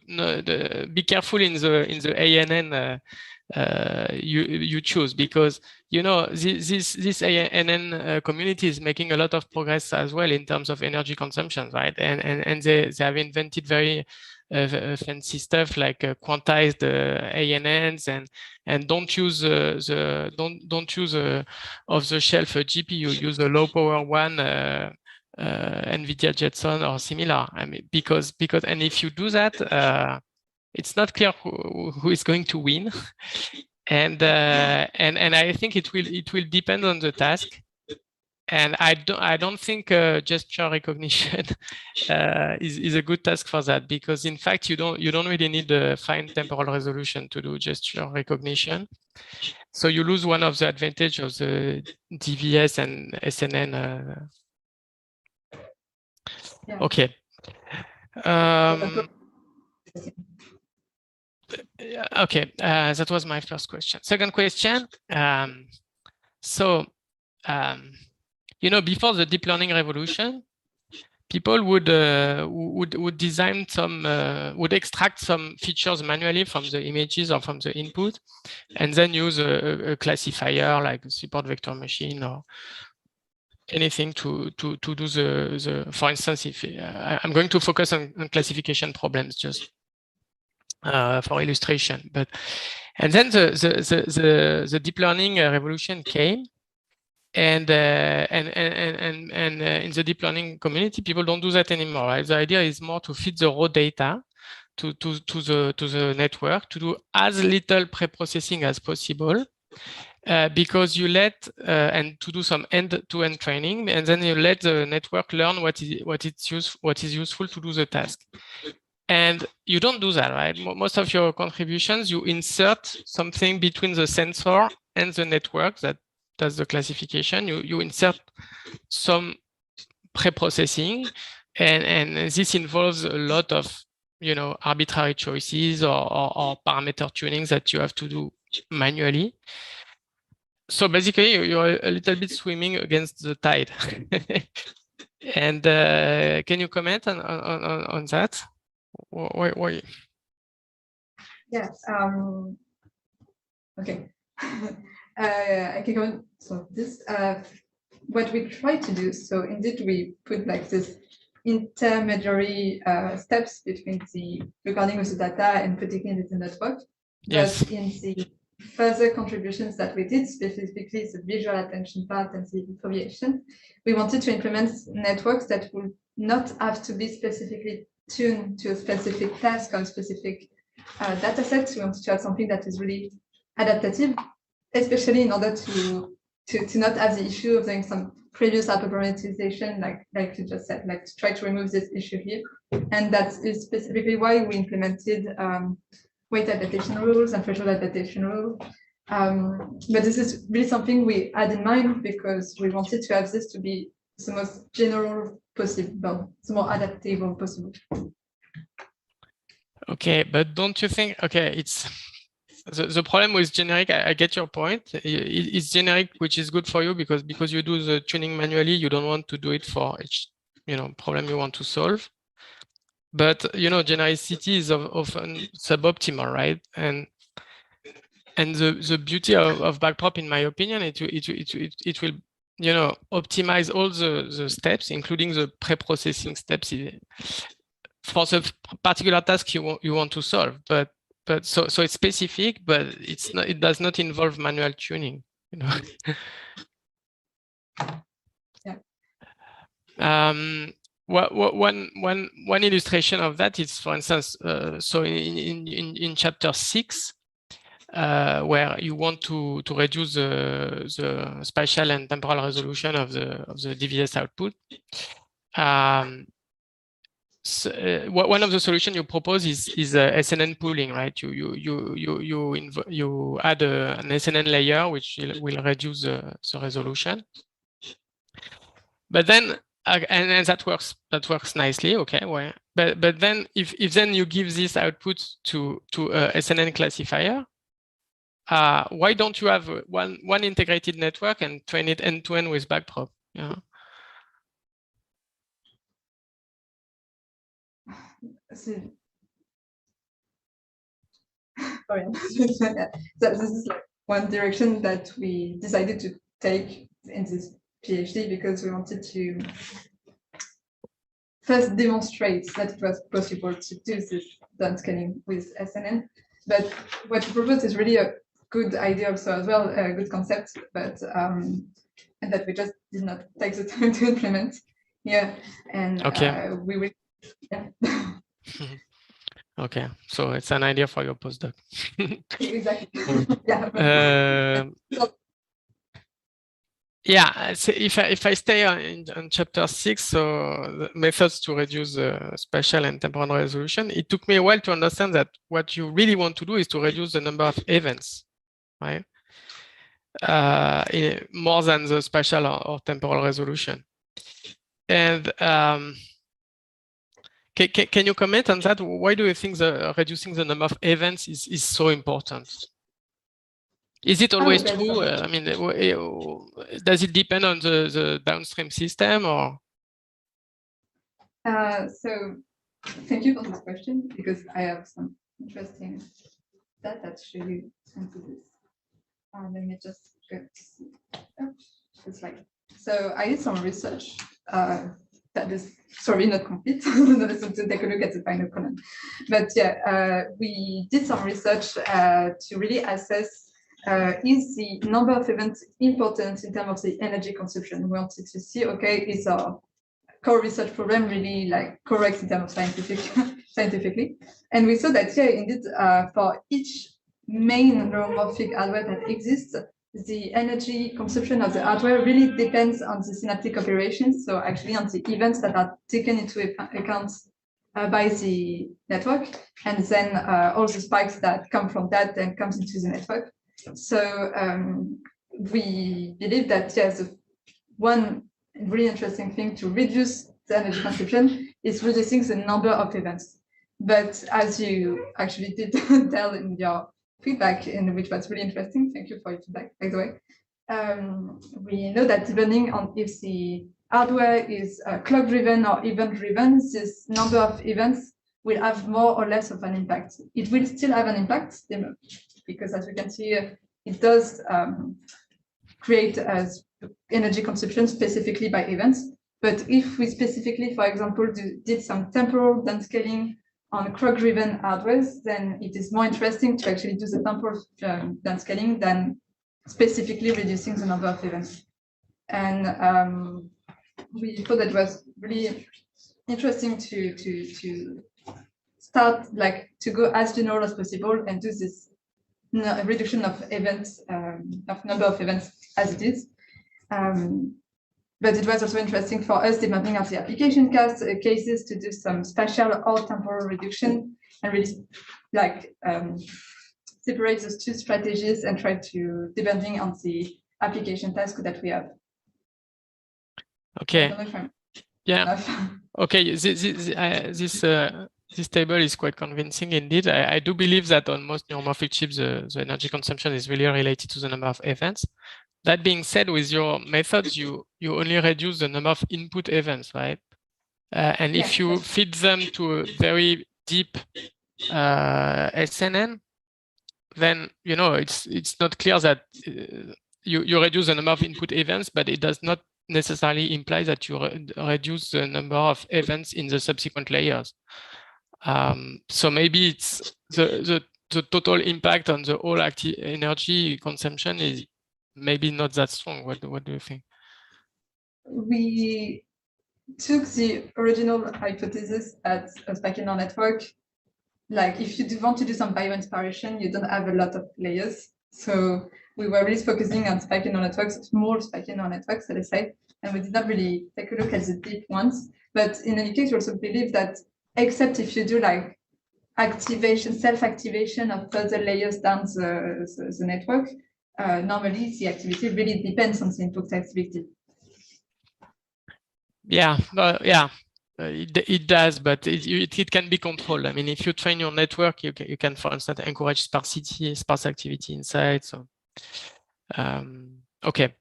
be careful in the ANN you choose, because you know this ANN community is making a lot of progress as well in terms of energy consumption, right? And they have invented very fancy stuff like quantized ANNs, and don't use don't use off the shelf GPU. Use a low power one. NVIDIA Jetson or similar. I mean, because and if you do that, it's not clear who is going to win, and I think it will depend on the task, and I don't think gesture recognition is a good task for that, because in fact you don't really need a fine temporal resolution to do gesture recognition, so you lose one of the advantage of the DVS and SNN. Yeah. Okay. Okay, that was my first question. Second question. You know, before the deep learning revolution, people would design some, would extract some features manually from the images or from the input, and then use a classifier like a support vector machine or anything to do the for instance, if I'm going to focus on classification problems just for illustration, but and then the deep learning revolution came. And in the deep learning community, people don't do that anymore. Right? The idea is more to feed the raw data to the network, to do as little pre-processing as possible, because you let and to do some end-to-end training, and then you let the network learn what is useful to do the task. And you don't do that, right? Most of your contributions, you insert something between the sensor and the network that does the classification. You insert some pre-processing, and this involves a lot of, you know, arbitrary choices or parameter tunings that you have to do manually. So basically, you're a little bit swimming against the tide. And can you comment on that? Why? Yes. Okay. I can go on. So this, what we try to do. So indeed, we put like this intermediary steps between the recording of the data and putting it in the network. Yes. But in the further contributions that we did, specifically the visual attention part and the foveation, we wanted to implement networks that would not have to be specifically tuned to a specific task or a specific data set. We wanted to have something that is really adaptative, especially in order to not have the issue of doing some previous hyperparameterization, like you just said, like to try to remove this issue here. And that is specifically why we implemented weight adaptation rules and threshold adaptation rules. But this is really something we had in mind because we wanted to have this to be the most general possible, the more adaptable possible. Okay, but don't you think, okay, it's the problem with generic, I get your point. It's generic, which is good for you because you do the tuning manually, you don't want to do it for each, you know, problem you want to solve. But, you know, genericity is often suboptimal, right? And the beauty of backprop, in my opinion, it will, you know, optimize all the steps, including the pre-processing steps for the particular task you want to solve. But so it's specific, but it's not. It does not involve manual tuning. You know. Yeah. One illustration of that is, for instance, so in chapter 6, where you want to reduce the spatial and temporal resolution of the DVS output. So, one of the solutions you propose is SNN pooling, right? You add an SNN layer which will reduce the resolution. But then and that works nicely, okay. Well, but then if then you give this output to a SNN classifier, why don't you have one integrated network and train it end to end with backprop? Yeah. Sorry. So this is like one direction that we decided to take in this PhD because we wanted to first demonstrate that it was possible to do this downscaling with SNN. But what you propose is really a good idea also as well, a good concept, but and that we just did not take the time to implement. Yeah, and okay. We will. Yeah. Okay, so it's an idea for your postdoc. Exactly. Yeah. Yeah. So if I stay on chapter 6, so the methods to reduce spatial and temporal resolution, it took me a while to understand that what you really want to do is to reduce the number of events, right? More than the spatial or temporal resolution. And can you comment on that? Why do you think reducing the number of events is so important? Is it always true? I mean, does it depend on the downstream system or? So thank you for this question, because I have some interesting data to show you into this. Let me just go to see. Oh, it's like, so I did some research that is, sorry, not complete. So to take a look at the final column. But yeah, we did some research to really assess is the number of events important in terms of the energy consumption. We wanted to see, okay, is our core research program really like correct in terms of scientifically? And we saw that, yeah, indeed, for each main neuromorphic hardware that exists, the energy consumption of the hardware really depends on the synaptic operations. So actually on the events that are taken into account by the network, and then all the spikes that come from that then comes into the network. So we believe that, yes, one really interesting thing to reduce the energy consumption is reducing the number of events. But as you actually did tell in your feedback, which was really interesting, thank you for your feedback, by the way, we know that depending on if the hardware is clock driven or event driven, this number of events will have more or less of an impact. It will still have an impact, because as we can see, it does create energy consumption specifically by events. But if we specifically, for example, did some temporal downscaling on clock-driven hardware, then it is more interesting to actually do the temporal downscaling than specifically reducing the number of events. And we thought that was really interesting to start, like, to go as general as possible and do this reduction of events, of number of events as it is. But it was also interesting for us, depending on the application cases, to do some spatial or temporal reduction and really like separate those two strategies and try to, depending on the application task that we have. Okay. Yeah. Okay. This table is quite convincing indeed. I do believe that on most neuromorphic chips, the energy consumption is really related to the number of events. That being said, with your methods, you only reduce the number of input events, right? And yeah, if you feed them to a very deep SNN, then it's not clear that you reduce the number of input events, but it does not necessarily imply that you reduce the number of events in the subsequent layers. So maybe it's the total impact on the whole energy consumption is maybe not that strong. What do you think? We took the original hypothesis that a spiking neural network, like if you want to do some bioinspiration, you don't have a lot of layers. So we were really focusing on spiking neural networks, small spiking neural networks, let's say, and we did not really take a look at the deep ones. But in any case, we also believe that except if you do like activation, self-activation of further layers down the network, normally the activity really depends on the input activity. Yeah, it does, but it can be controlled. I mean, if you train your network, you can, for instance, encourage sparse activity inside. So, okay.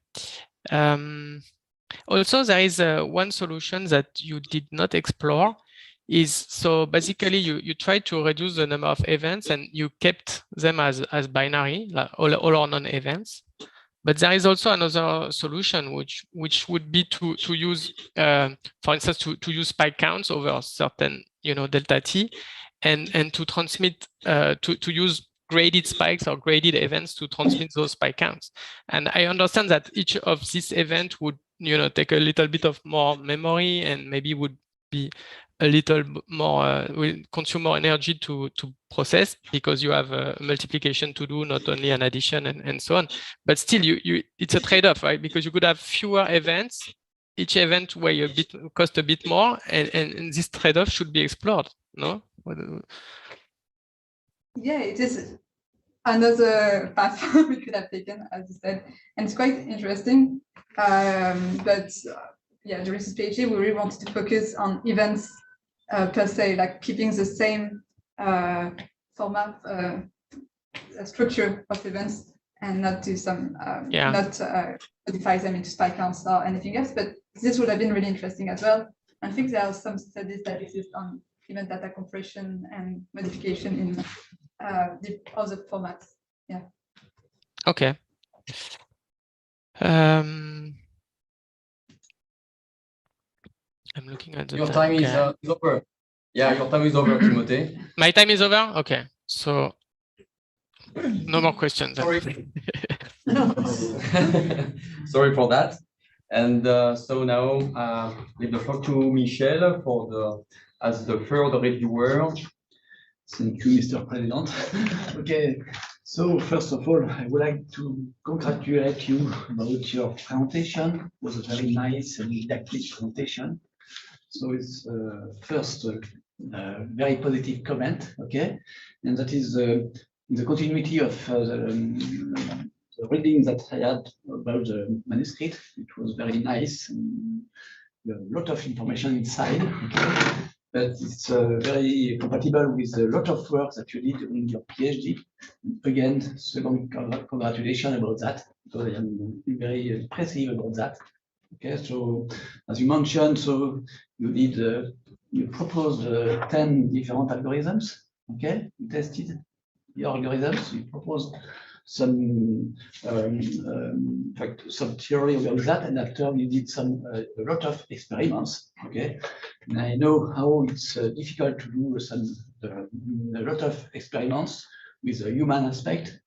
Also, there is one solution that you did not explore. So basically you try to reduce the number of events and you kept them as binary, like all or none events. But there is also another solution which would be to use, for instance, to use spike counts over certain delta t, and to transmit to use graded spikes or graded events to transmit those spike counts. And I understand that each of these events would take a little bit of more memory and maybe would be a little more will consume more energy to process, because you have a multiplication to do, not only an addition and so on. But still, it's a trade-off, right? Because you could have fewer events, each event weigh cost a bit more, and this trade-off should be explored. No? Yeah, it is another path we could have taken, as you said, and it's quite interesting. But yeah, during this PhD, we really wanted to focus on events per se, like keeping the same format, structure of events, and not do some, not modify them into spike counts or anything else. But this would have been really interesting as well. I think there are some studies that exist on event data compression and modification in the other formats. Yeah. Okay. I'm looking at the your time is over. Yeah, your time is over, Timothée. My time is over? Okay. So no more questions. Sorry. Sorry for that. And so now leave the floor to Michel for as the third reviewer. Thank you, Mr. President. Okay, so first of all, I would like to congratulate you about your presentation. It was a very nice and didactic presentation. So it's first very positive comment, okay? And that is the continuity of the reading that I had about the manuscript. It was very nice, and a lot of information inside, okay? But it's very compatible with a lot of work that you did during your PhD. Again, second congratulations about that, because I am very impressive about that. Okay, so as you mentioned, so you did you proposed 10 different algorithms. Okay, you tested your algorithms. You proposed some in fact some theory about that, and after you did a lot of experiments. Okay, and I know how it's difficult to do a lot of experiments with a human aspect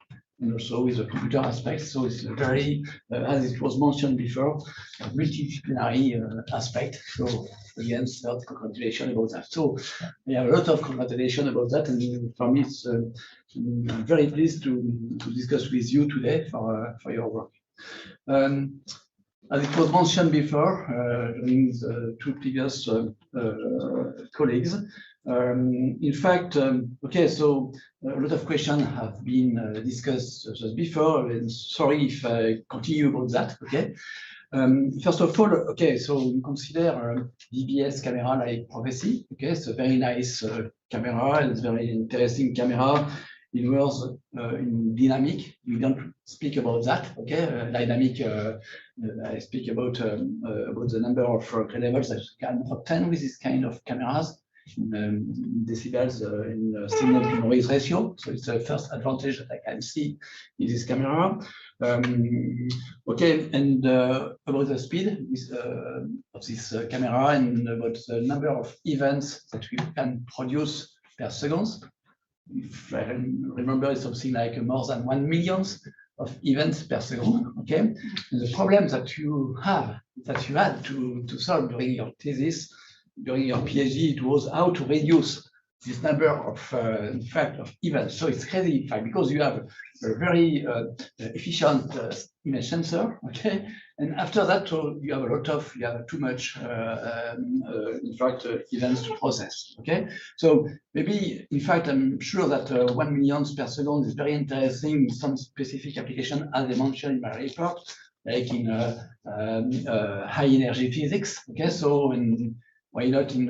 and also with a computer aspect. So it's a very, as it was mentioned before, a multidisciplinary aspect. So again, third congratulations about that. So I have a lot of congratulations about that, and for me, it's I'm very pleased to discuss with you today for your work. As it was mentioned before during the two previous colleagues, in fact, okay, so a lot of questions have been discussed just before, and sorry if I continue about that, okay? First of all, okay, so you consider DBS camera like prophecy, okay? It's a very nice camera, and it's very interesting camera. It was in dynamic. We don't speak about that, okay? Dynamic, I speak about the number of grade levels that you can obtain with this kind of cameras, in decibels in signal to noise ratio. So it's the first advantage that I can see in this camera. Okay, and about the speed of this camera, and about the number of events that we can produce per second. If I remember, it's something like more than 1 million of events per second. Okay, and the problem that you had to solve during your thesis, during your PhD, it was how to reduce this number of, in fact, of events. So it's crazy, in fact, because you have a very efficient image sensor, okay? And after that, you have too much, in fact, events to process, okay? So maybe, in fact, I'm sure that 1 million per second is very interesting in some specific application, as I mentioned in my report, like in high energy physics, okay? So why not in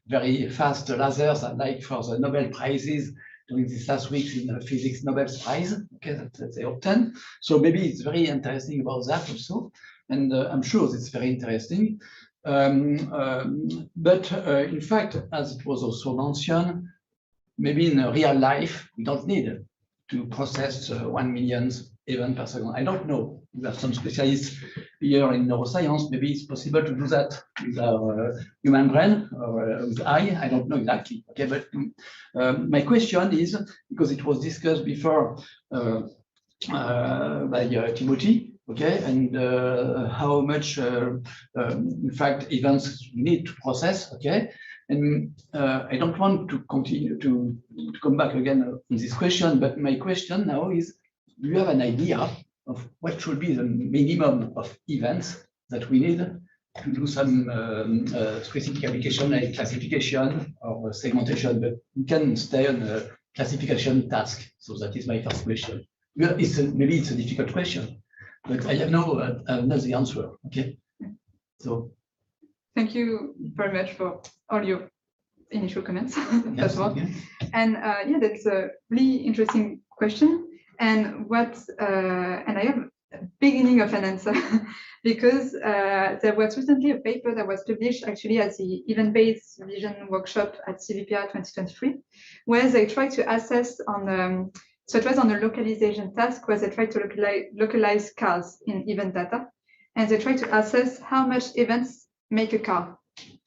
very fast lasers, like for the Nobel Prizes during these last weeks in Physics Nobel Prize, okay, that they obtain. So maybe it's very interesting about that also, and I'm sure it's very interesting. But in fact, as it was also mentioned, maybe in real life, we don't need to process 1 million events per second. I don't know. We have some specialists here in neuroscience. Maybe it's possible to do that with our human brain or with eye. I don't know exactly. Okay, but my question is, because it was discussed before by Timothée, okay, and how much, in fact, events we need to process, okay. And I don't want to continue to come back again on this question, but my question now is, do you have an idea of what should be the minimum of events that we need to do some specific application like classification or segmentation? But we can stay on a classification task. So that is my first question. Maybe it's a difficult question, but I have no the answer. Okay, so. Thank you very much for all your initial comments. That's one. Okay. And yeah, that's a really interesting question. And I have beginning of an answer because there was recently a paper that was published actually at the event-based vision workshop at CVPR 2023, where they tried to assess on, so it was on a localization task where they tried to localize cars in event data. And they tried to assess how much events make a car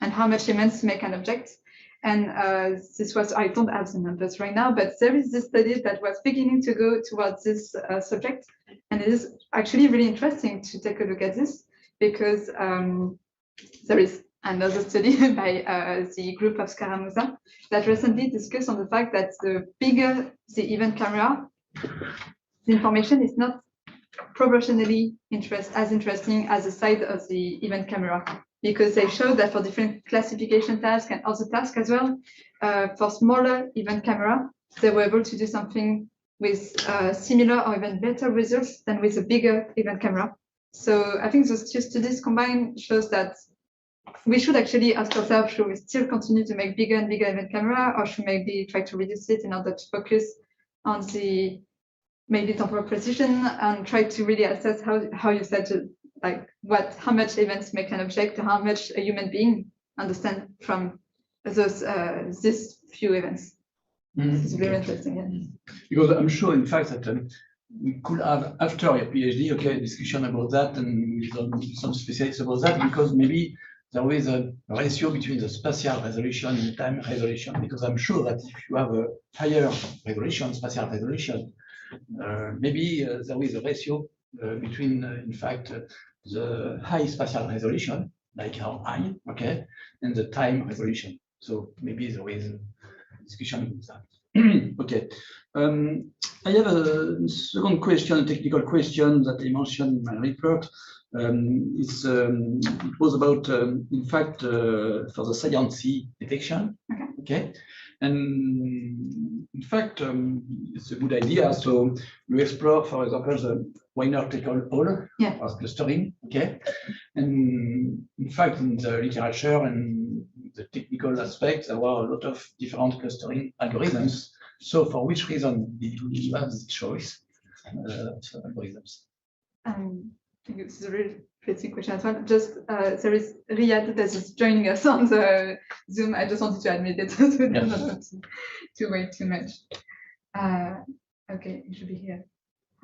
and how much events make an object. And this was, I don't have the numbers right now, but there is this study that was beginning to go towards this subject. And it is actually really interesting to take a look at this because there is another study by the group of Scaramuza that recently discussed on the fact that the bigger the event camera, the information is not proportionally as interesting as the size of the event camera, because they showed that for different classification tasks and other tasks as well, for smaller event camera, they were able to do something with similar or even better results than with a bigger event camera. So I think those two studies combined shows that we should actually ask ourselves, should we still continue to make bigger and bigger event camera, or should maybe try to reduce it in order to focus on the maybe temporal precision and try to really assess how you said, like how much events make an object, how much a human being understand from those these few events. This is very interesting. Yeah. Because I'm sure, in fact, that we could have after your PhD, okay, discussion about that and some specialists about that, because maybe there is a ratio between the spatial resolution and time resolution. Because I'm sure that if you have a higher resolution, spatial resolution, maybe there is a ratio between, in fact, the high spatial resolution, like our eye, okay, and the time resolution. So maybe there is a discussion about that. Okay. I have a second question, a technical question that I mentioned in my report. It was about, in fact, for the science detection. Okay. And in fact, it's a good idea. So you explore, for example, the winner-take-all or clustering. Okay. And in fact, in the literature and the technical aspects, there were a lot of different clustering algorithms. So for which reason did you have this choice of algorithms? I think it's a really interesting question as well. Just there is LEAT that is joining us on the Zoom. I just wanted to admit it so not to wait too much. Okay, you should be here.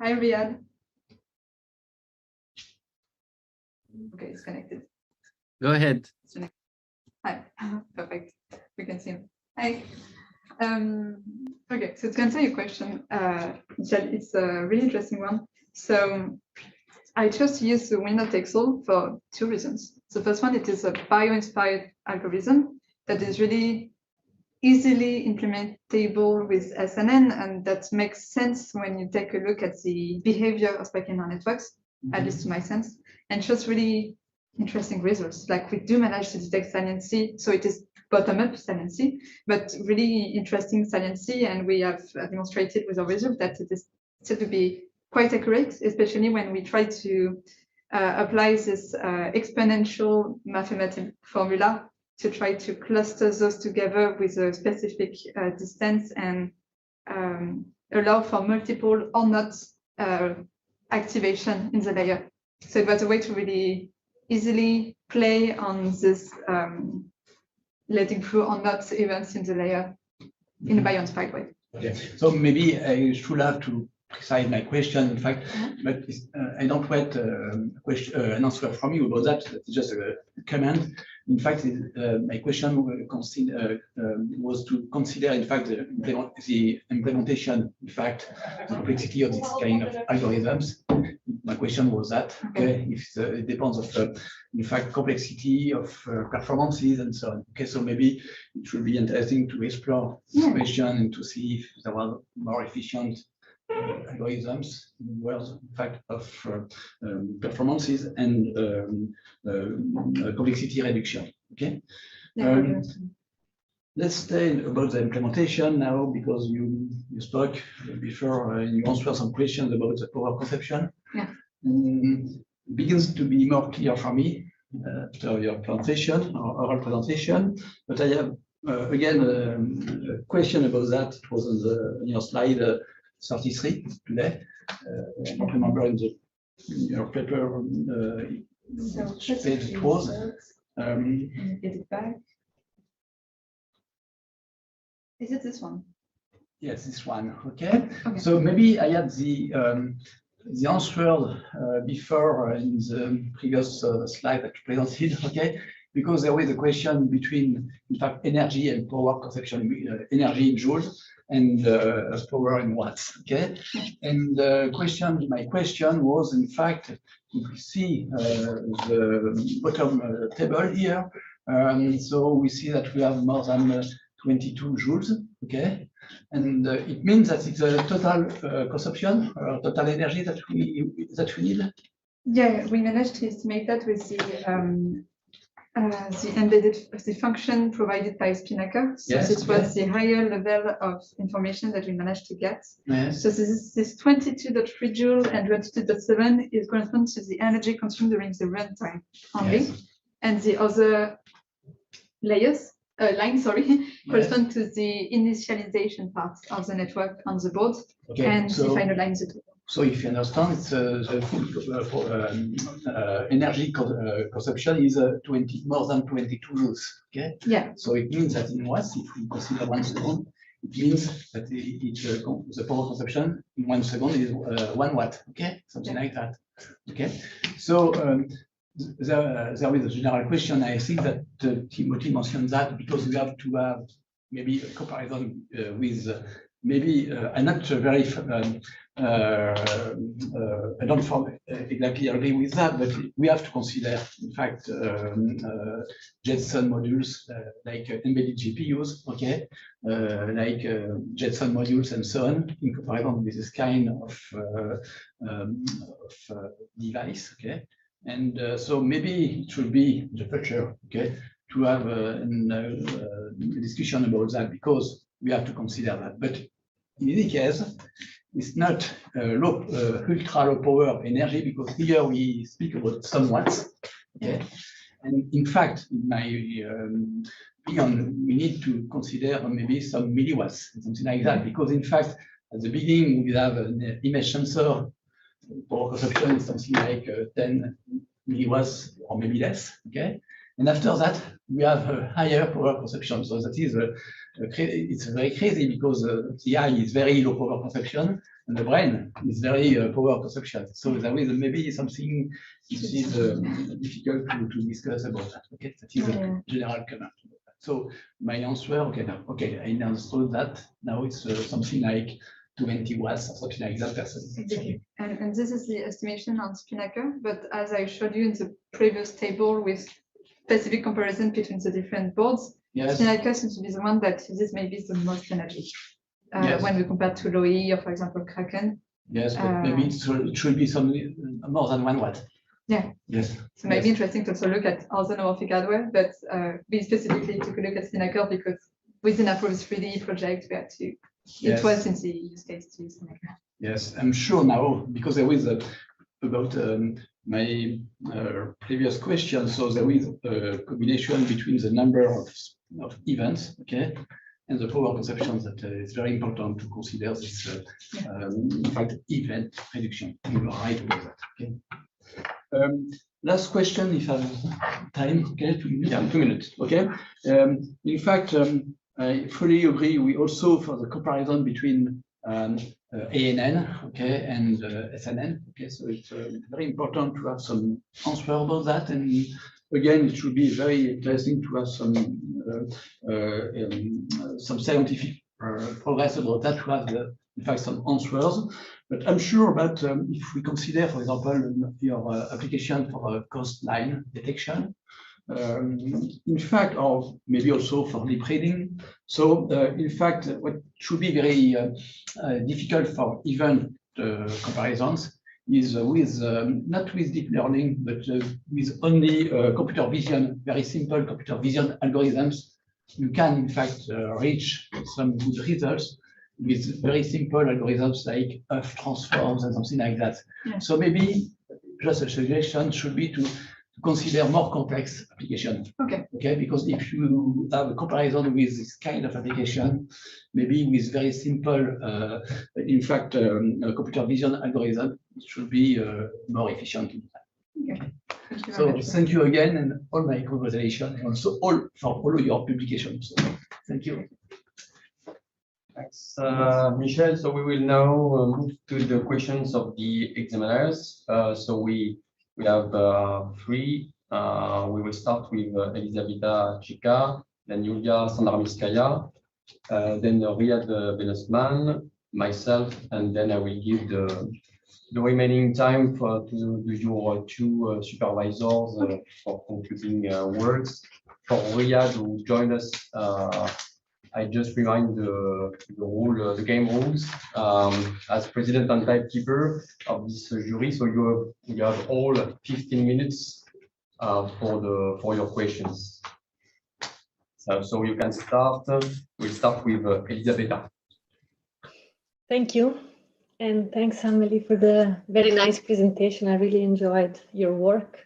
Hi, Riyadh. Okay, it's connected. Go ahead. Hi, perfect. We can see him. Hi. Okay, so to answer your question, Michel, it's a really interesting one. So I chose to use the winner-takes-all for two reasons. The first one, it is a bio-inspired algorithm that is really easily implementable with SNN, and that makes sense when you take a look at the behavior of spiking neural networks, at least to my sense, and shows really interesting results. Like we do manage to detect saliency, so it is bottom-up saliency, but really interesting saliency, and we have demonstrated with our result that it is still to be quite accurate, especially when we try to apply this exponential mathematical formula to try to cluster those together with a specific distance and allow for multiple or not activation in the layer. So it was a way to really easily play on this letting through or not events in the layer in a bio-inspired way. Okay. So maybe I should have to precise my question, in fact, but I don't wait an answer from you about that. It's just a comment. In fact, my question was to consider, in fact, the implementation, in fact, the complexity of this kind of algorithms. My question was that, okay, if it depends of, in fact, complexity of performances and so on. Okay, so maybe it should be interesting to explore this question and to see if there were more efficient algorithms in words, in fact, of performances and complexity reduction. Okay. Let's say about the implementation now, because you spoke before, you answered some questions about the power conception. Yeah. It begins to be more clear for me after your presentation or oral presentation, but I have again a question about that. It was on your slide 33 today. I don't remember in the your paper So which page it was. Get it back. Is it this one? Yes, this one. Okay. So maybe I had the answer before in the previous slide that you presented. Okay, because there was a question between, in fact, energy and power consumption, energy in joules and power in watts. Okay, and my question was, in fact, if we see the bottom table here, so we see that we have more than 22 joules. Okay. And it means that it's a total consumption, total energy that we need. Yeah, we managed to estimate that with the embedded function provided by Spinnaker. So yes, this was the higher level of information that we managed to get. Yes. So this 22.3 joule and 22.7 is corresponds to the energy consumed during the runtime only, Yes. and the other layers. Correspond to the initialization part of the network on the board, Okay, and so, the final line the total. So if you understand, it's, the full energy consumption is more than 22 joules. Okay. Yeah. So it means that in watts, if we consider 1 second, it means that the power consumption in 1 second is 1 watt. Okay, something like that. Okay. So there is a general question. I think that Timothée mentioned that because we have to have maybe a comparison with maybe I'm not very I don't exactly agree with that, but we have to consider, in fact, Jetson modules like embedded GPUs, okay, like Jetson modules and so on, in comparison with this kind of device, okay. And so maybe it should be the future, okay, to have a discussion about that, because we have to consider that. But in any case, it's not ultra low power energy, because here we speak about some watts, okay. And in fact, in my opinion, we need to consider maybe some milliwatts, something like that, because in fact, at the beginning, we have an image sensor. Power consumption is something like 10 milliwatts or maybe less, okay? And after that, we have a higher power consumption. So that is, it's very crazy, because the eye is very low power consumption and the brain is very power consumption. So there is maybe something which is difficult to discuss about that, okay? That is a general comment. So my answer, okay, I understood that. Now it's something like 20 watts or something like that. Exactly. And this is the estimation on Spinnaker, but as I showed you in the previous table with specific comparison between the different boards, yes, Spinnaker seems to be the one that uses maybe the most energy yes, when we compare to LOE or, for example, Kraken. Yes, but maybe it should be some more than 1 watt. Yeah. Yes. So maybe interesting to also look at orthonomorphic hardware, but we specifically took a look at Spinnaker because within our 3D project, we had to. Yes. It was in the use case to use Spinnaker. Yes, I'm sure now, because there was about my previous question. So there is a combination between the number of events, okay, and the power consumption that is very important to consider this, in fact, event reduction. You are right about that, okay. Last question, if I have time, okay, 2 minutes. Yeah, 2 minutes. Okay. In fact, I fully agree. We also, for the comparison between ANN, okay, and SNN, okay, so it's very important to have some answer about that. And again, it should be very interesting to have some scientific progress about that, to have, in fact, some answers. But I'm sure that if we consider, for example, your application for cost line detection, in fact, or maybe also for deep reading. So, in fact, what should be very difficult for even comparisons is with not with deep learning, but with only computer vision, very simple computer vision algorithms. You can, in fact, reach some good results with very simple algorithms like transforms and something like that. Yeah. So maybe just a suggestion should be to consider more complex application. Okay. Okay, because if you have a comparison with this kind of application, maybe with very simple, in fact, computer vision algorithm, it should be more efficient. Okay. So thank you again, and all my congratulations, and also all for all of your publications. Thank you. Thanks, Michel. So we will now move to the questions of the examiners. So we have three. We will start with Elisabetta, Chicca, then Yulia, Masquelier, then Riyad Benasman, myself, and then I will give the remaining time to your two supervisors for concluding words. For Riyad, who joined us, I just remind the game rules. As president and timekeeper of this jury, so you have all 15 minutes for your questions. So you can start. We'll start with Elisabetta. Thank you. And thanks, Amélie, for the very nice presentation. I really enjoyed your work.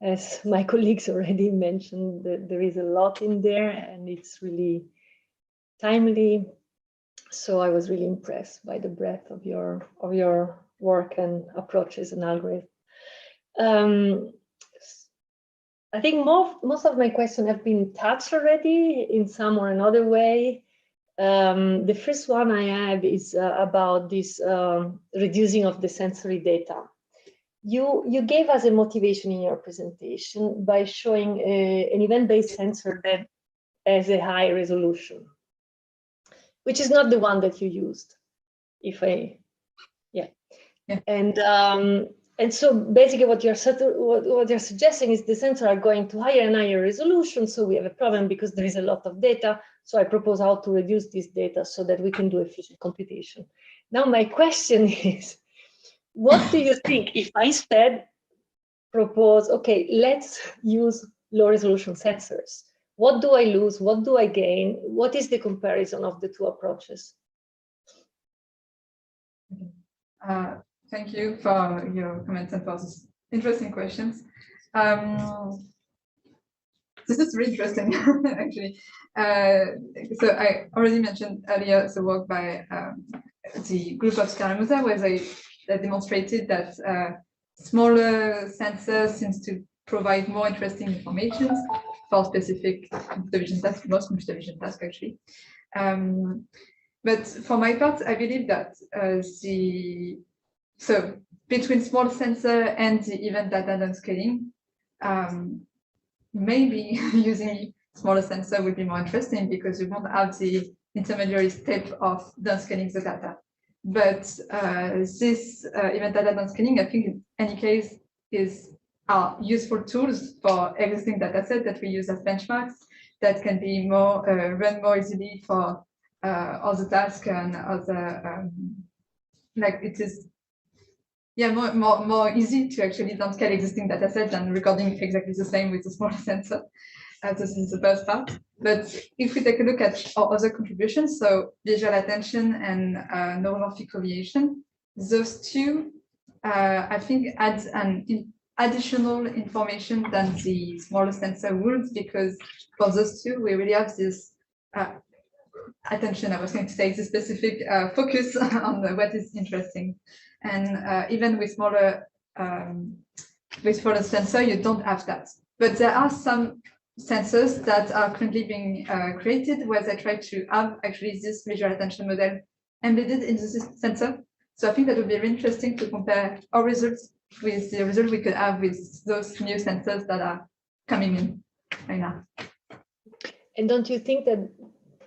As my colleagues already mentioned, there is a lot in there, and it's really timely. So I was really impressed by the breadth of your work and approaches and algorithms. I think most of my questions have been touched already in some or another way. The first one I have is about this reducing of the sensory data. You gave us a motivation in your presentation by showing an event-based sensor that has a high resolution, which is not the one that you used. And so basically what you're suggesting is the sensors are going to higher and higher resolution. So we have a problem because there is a lot of data. So I propose how to reduce this data so that we can do efficient computation. Now my question is, what do you think if I instead propose, okay, let's use low resolution sensors? What do I lose? What do I gain? What is the comparison of the two approaches? Thank you for your comments and for these interesting questions. This is really interesting, actually. So I already mentioned earlier the work by the group of Scaramuza, where they demonstrated that smaller sensors seems to provide more interesting information for specific computer vision tasks, most computer vision tasks, actually. But for my part, I believe that so between small sensor and the event data downscaling, maybe using smaller sensor would be more interesting because you won't have the intermediary step of downscaling the data. But this event data downscaling, I think in any case, are useful tools for existing dataset that we use as benchmarks that can be more run more easily for other tasks and other like it is more easy to actually downscale existing dataset than recording exactly the same with a smaller sensor. This is the first part. But if we take a look at our other contributions, so visual attention and neuromorphic covariation, those two, I think, add an additional information than the smaller sensor would, because for those two, we really have this attention, I was going to say, the specific focus on what is interesting. And even with smaller sensor, you don't have that. But there are some sensors that are currently being created where they try to have actually this visual attention model embedded in the sensor. So I think that would be really interesting to compare our results with the result we could have with those new sensors that are coming in right now. And don't you think that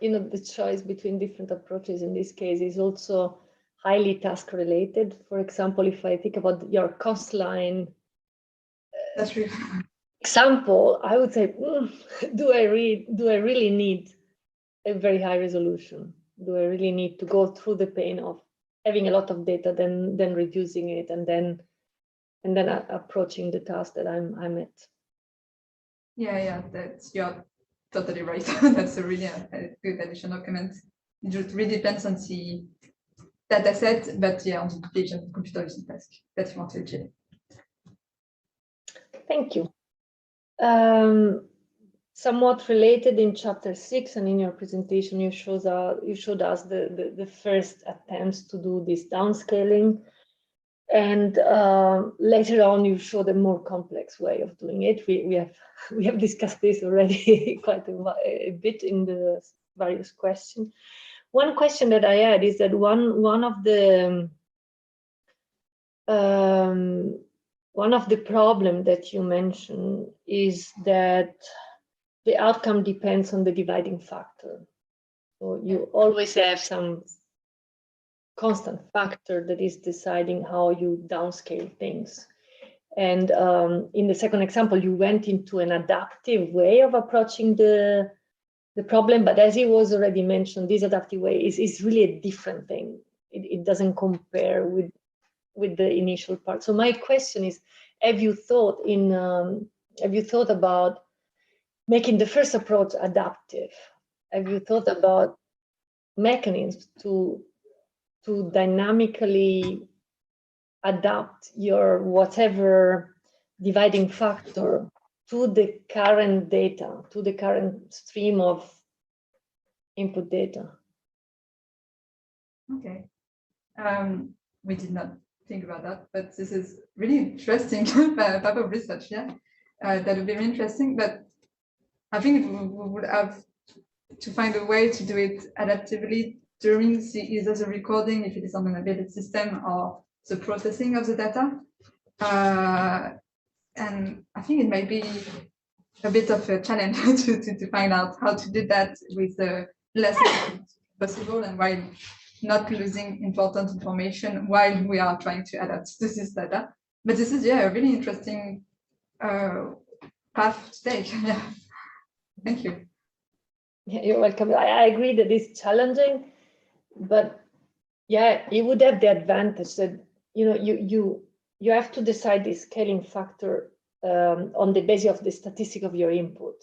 the choice between different approaches in this case is also highly task related? For example, if I think about your coastline that's true. Example, I would say, do I really need a very high resolution? Do I really need to go through the pain of having a lot of data, then reducing it, and then approaching the task that I'm at? Yeah, you're totally right. That's a really good additional comment. It really depends on the data set, but on the computer vision task that you want to achieve. Thank you. Somewhat related, in chapter 6 and in your presentation, you showed us the first attempts to do this downscaling. And later on, you showed a more complex way of doing it. We have discussed this already quite a bit in the various questions. One question that I had is that one of the problem that you mentioned is that the outcome depends on the dividing factor. So you always have some constant factor that is deciding how you downscale things. And in the second example, you went into an adaptive way of approaching the problem, but as it was already mentioned, this adaptive way is really a different thing. It doesn't compare with the initial part. So my question is, have you thought about making the first approach adaptive? Have you thought about mechanisms to dynamically adapt your whatever dividing factor to the current data, to the current stream of input data? Okay. We did not think about that, but this is really interesting type of research, yeah. That would be very interesting, but I think we would have to find a way to do it adaptively during either the recording, if it is on an embedded system, or the processing of the data. And I think it might be a bit of a challenge to find out how to do that with the less possible, and while not losing important information while we are trying to adapt to this data. But this is, yeah, a really interesting path to take. Yeah. Thank you. Yeah, you're welcome. I agree that it's challenging, but yeah, it would have the advantage that you have to decide the scaling factor on the basis of the statistic of your input,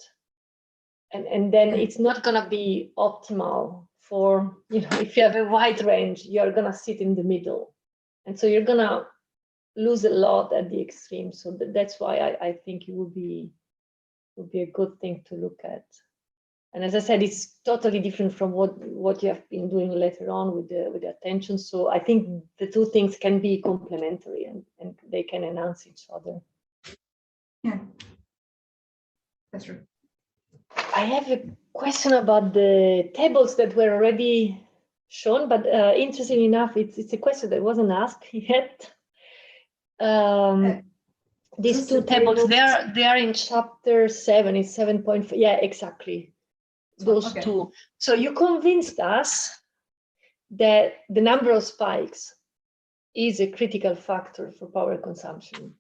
and then it's not going to be optimal for if you have a wide range, you're going to sit in the middle, and so you're going to lose a lot at the extreme. So that's why I think it would be a good thing to look at. And as I said, it's totally different from what you have been doing later on with the attention. So I think the two things can be complementary and they can enhance each other. Yeah, that's true. I have a question about the tables that were already shown, but interesting enough, it's a question that wasn't asked yet. These two tables, they are in chapter 7, it's 7.4. Yeah, exactly. Those two. So you convinced us that the number of spikes is a critical factor for power consumption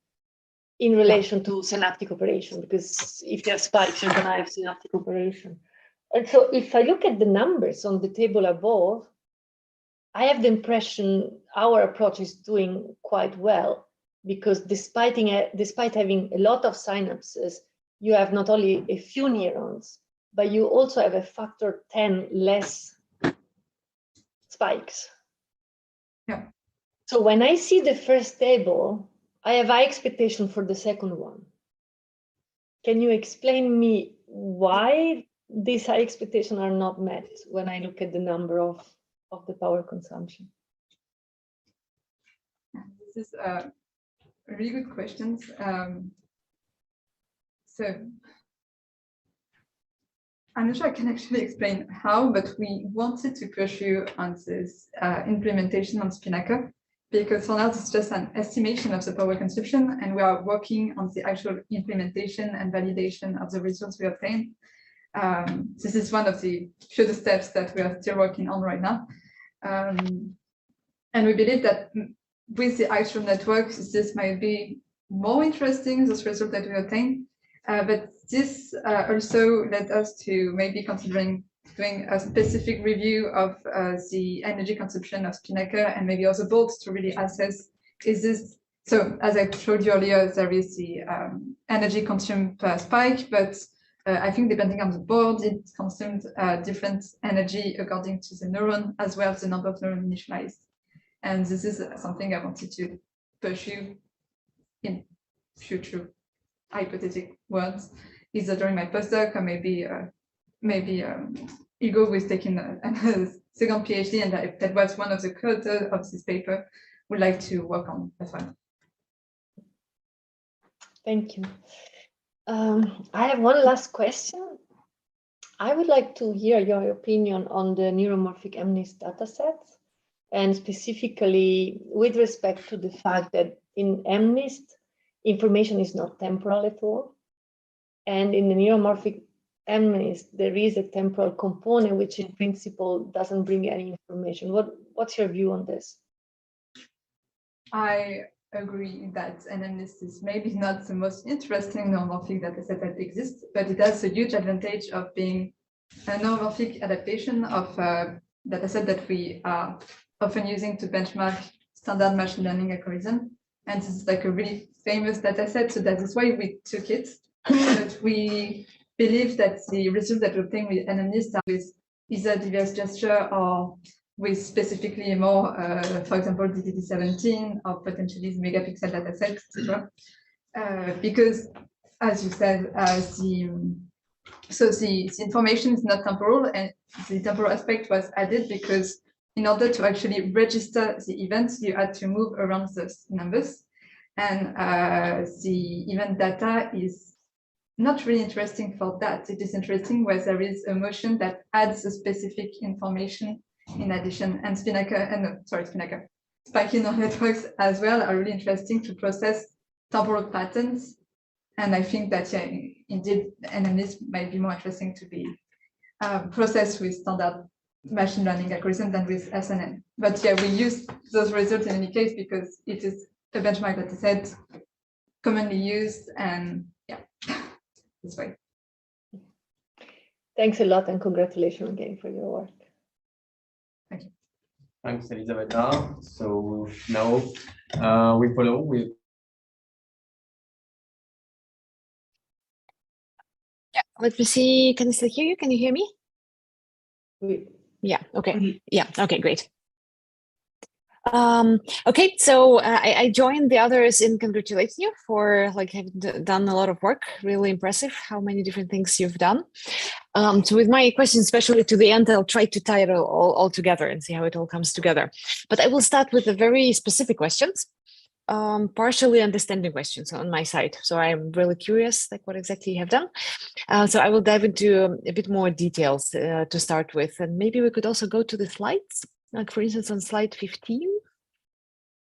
in relation to synaptic operation, because if you have spikes, you're going to have synaptic operation. And so if I look at the numbers on the table above, I have the impression our approach is doing quite well, because despite having a lot of synapses, you have not only a few neurons, but you also have a factor 10 less spikes. Yeah. So when I see the first table, I have high expectation for the second one. Can you explain me why these high expectations are not met when I look at the number of the power consumption? This is a really good question. So I'm not sure I can actually explain how, but we wanted to pursue on this implementation on Spinnaker, because for now it's just an estimation of the power consumption, and we are working on the actual implementation and validation of the results we obtain. This is one of the few steps that we are still working on right now. And we believe that with the actual network, this might be more interesting, this result that we obtain. But this also led us to maybe considering doing a specific review of the energy consumption of Spinnaker and maybe other boards to really assess, is this, so as I showed you earlier, there is the energy consumed per spike, but I think depending on the board, it consumed different energy according to the neuron, as well as the number of neurons initialized. And this is something I wanted to pursue in future hypothetic words, either during my postdoc or maybe Hugo was taking a second PhD, and that was one of the co-authors of this paper, would like to work on as well. Thank you. I have one last question. I would like to hear your opinion on the neuromorphic MNIST datasets, and specifically with respect to the fact that in MNIST, information is not temporal at all. And in the neuromorphic MNIST, there is a temporal component, which in principle doesn't bring any information. What's your view on this? I agree that an MNIST is maybe not the most interesting neuromorphic dataset that exists, but it has a huge advantage of being a neuromorphic adaptation of a dataset that we are often using to benchmark standard machine learning algorithm. And this is like a really famous dataset, so that is why we took it. But we believe that the results that we obtain with an MNIST are with either diverse gesture or with specifically more, for example, DDD17 or potentially the megapixel dataset, etc. Because, as you said, the information is not temporal, and the temporal aspect was added because in order to actually register the events, you had to move around those numbers. And the event data is not really interesting for that. It is interesting where there is a motion that adds a specific information in addition. And spiking neural networks as well are really interesting to process temporal patterns. And I think that, yeah, indeed, NMNIST might be more interesting to be processed with standard machine learning algorithm than with SNN. But yeah, we use those results in any case because it is a benchmark dataset commonly used, and yeah, this way. Thanks a lot, and congratulations again for your work. Thank you. Thanks, Elisabetta. So now we follow with. Yeah, let me see. Can I still hear you? Can you hear me? Yeah, okay. Mm-hmm. Yeah, okay, great. Okay, so I joined the others in congratulating you for having done a lot of work. Really impressive how many different things you've done. So with my questions, especially to the end, I'll try to tie it all together and see how it all comes together. But I will start with the very specific questions, partially understanding questions on my side. So I'm really curious, what exactly you have done. So I will dive into a bit more details to start with, and maybe we could also go to the slides. Like for instance, on slide 15.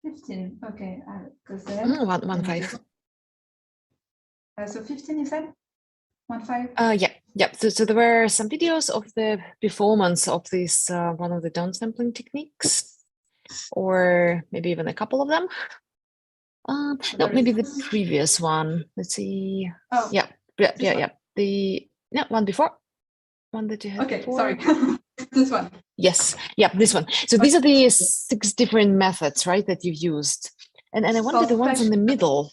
15, okay. 1.5. So 15, you said? 1.5? Yeah. So there were some videos of the performance of this one of the downsampling techniques, or maybe even a couple of them. No, maybe the previous one. Let's see. Oh, yeah. The one before. One that you had. Okay, before. sorry. This one. Yes, yeah, this one. So these are the 6 different methods, right, that you've used. And I wonder the ones in the middle.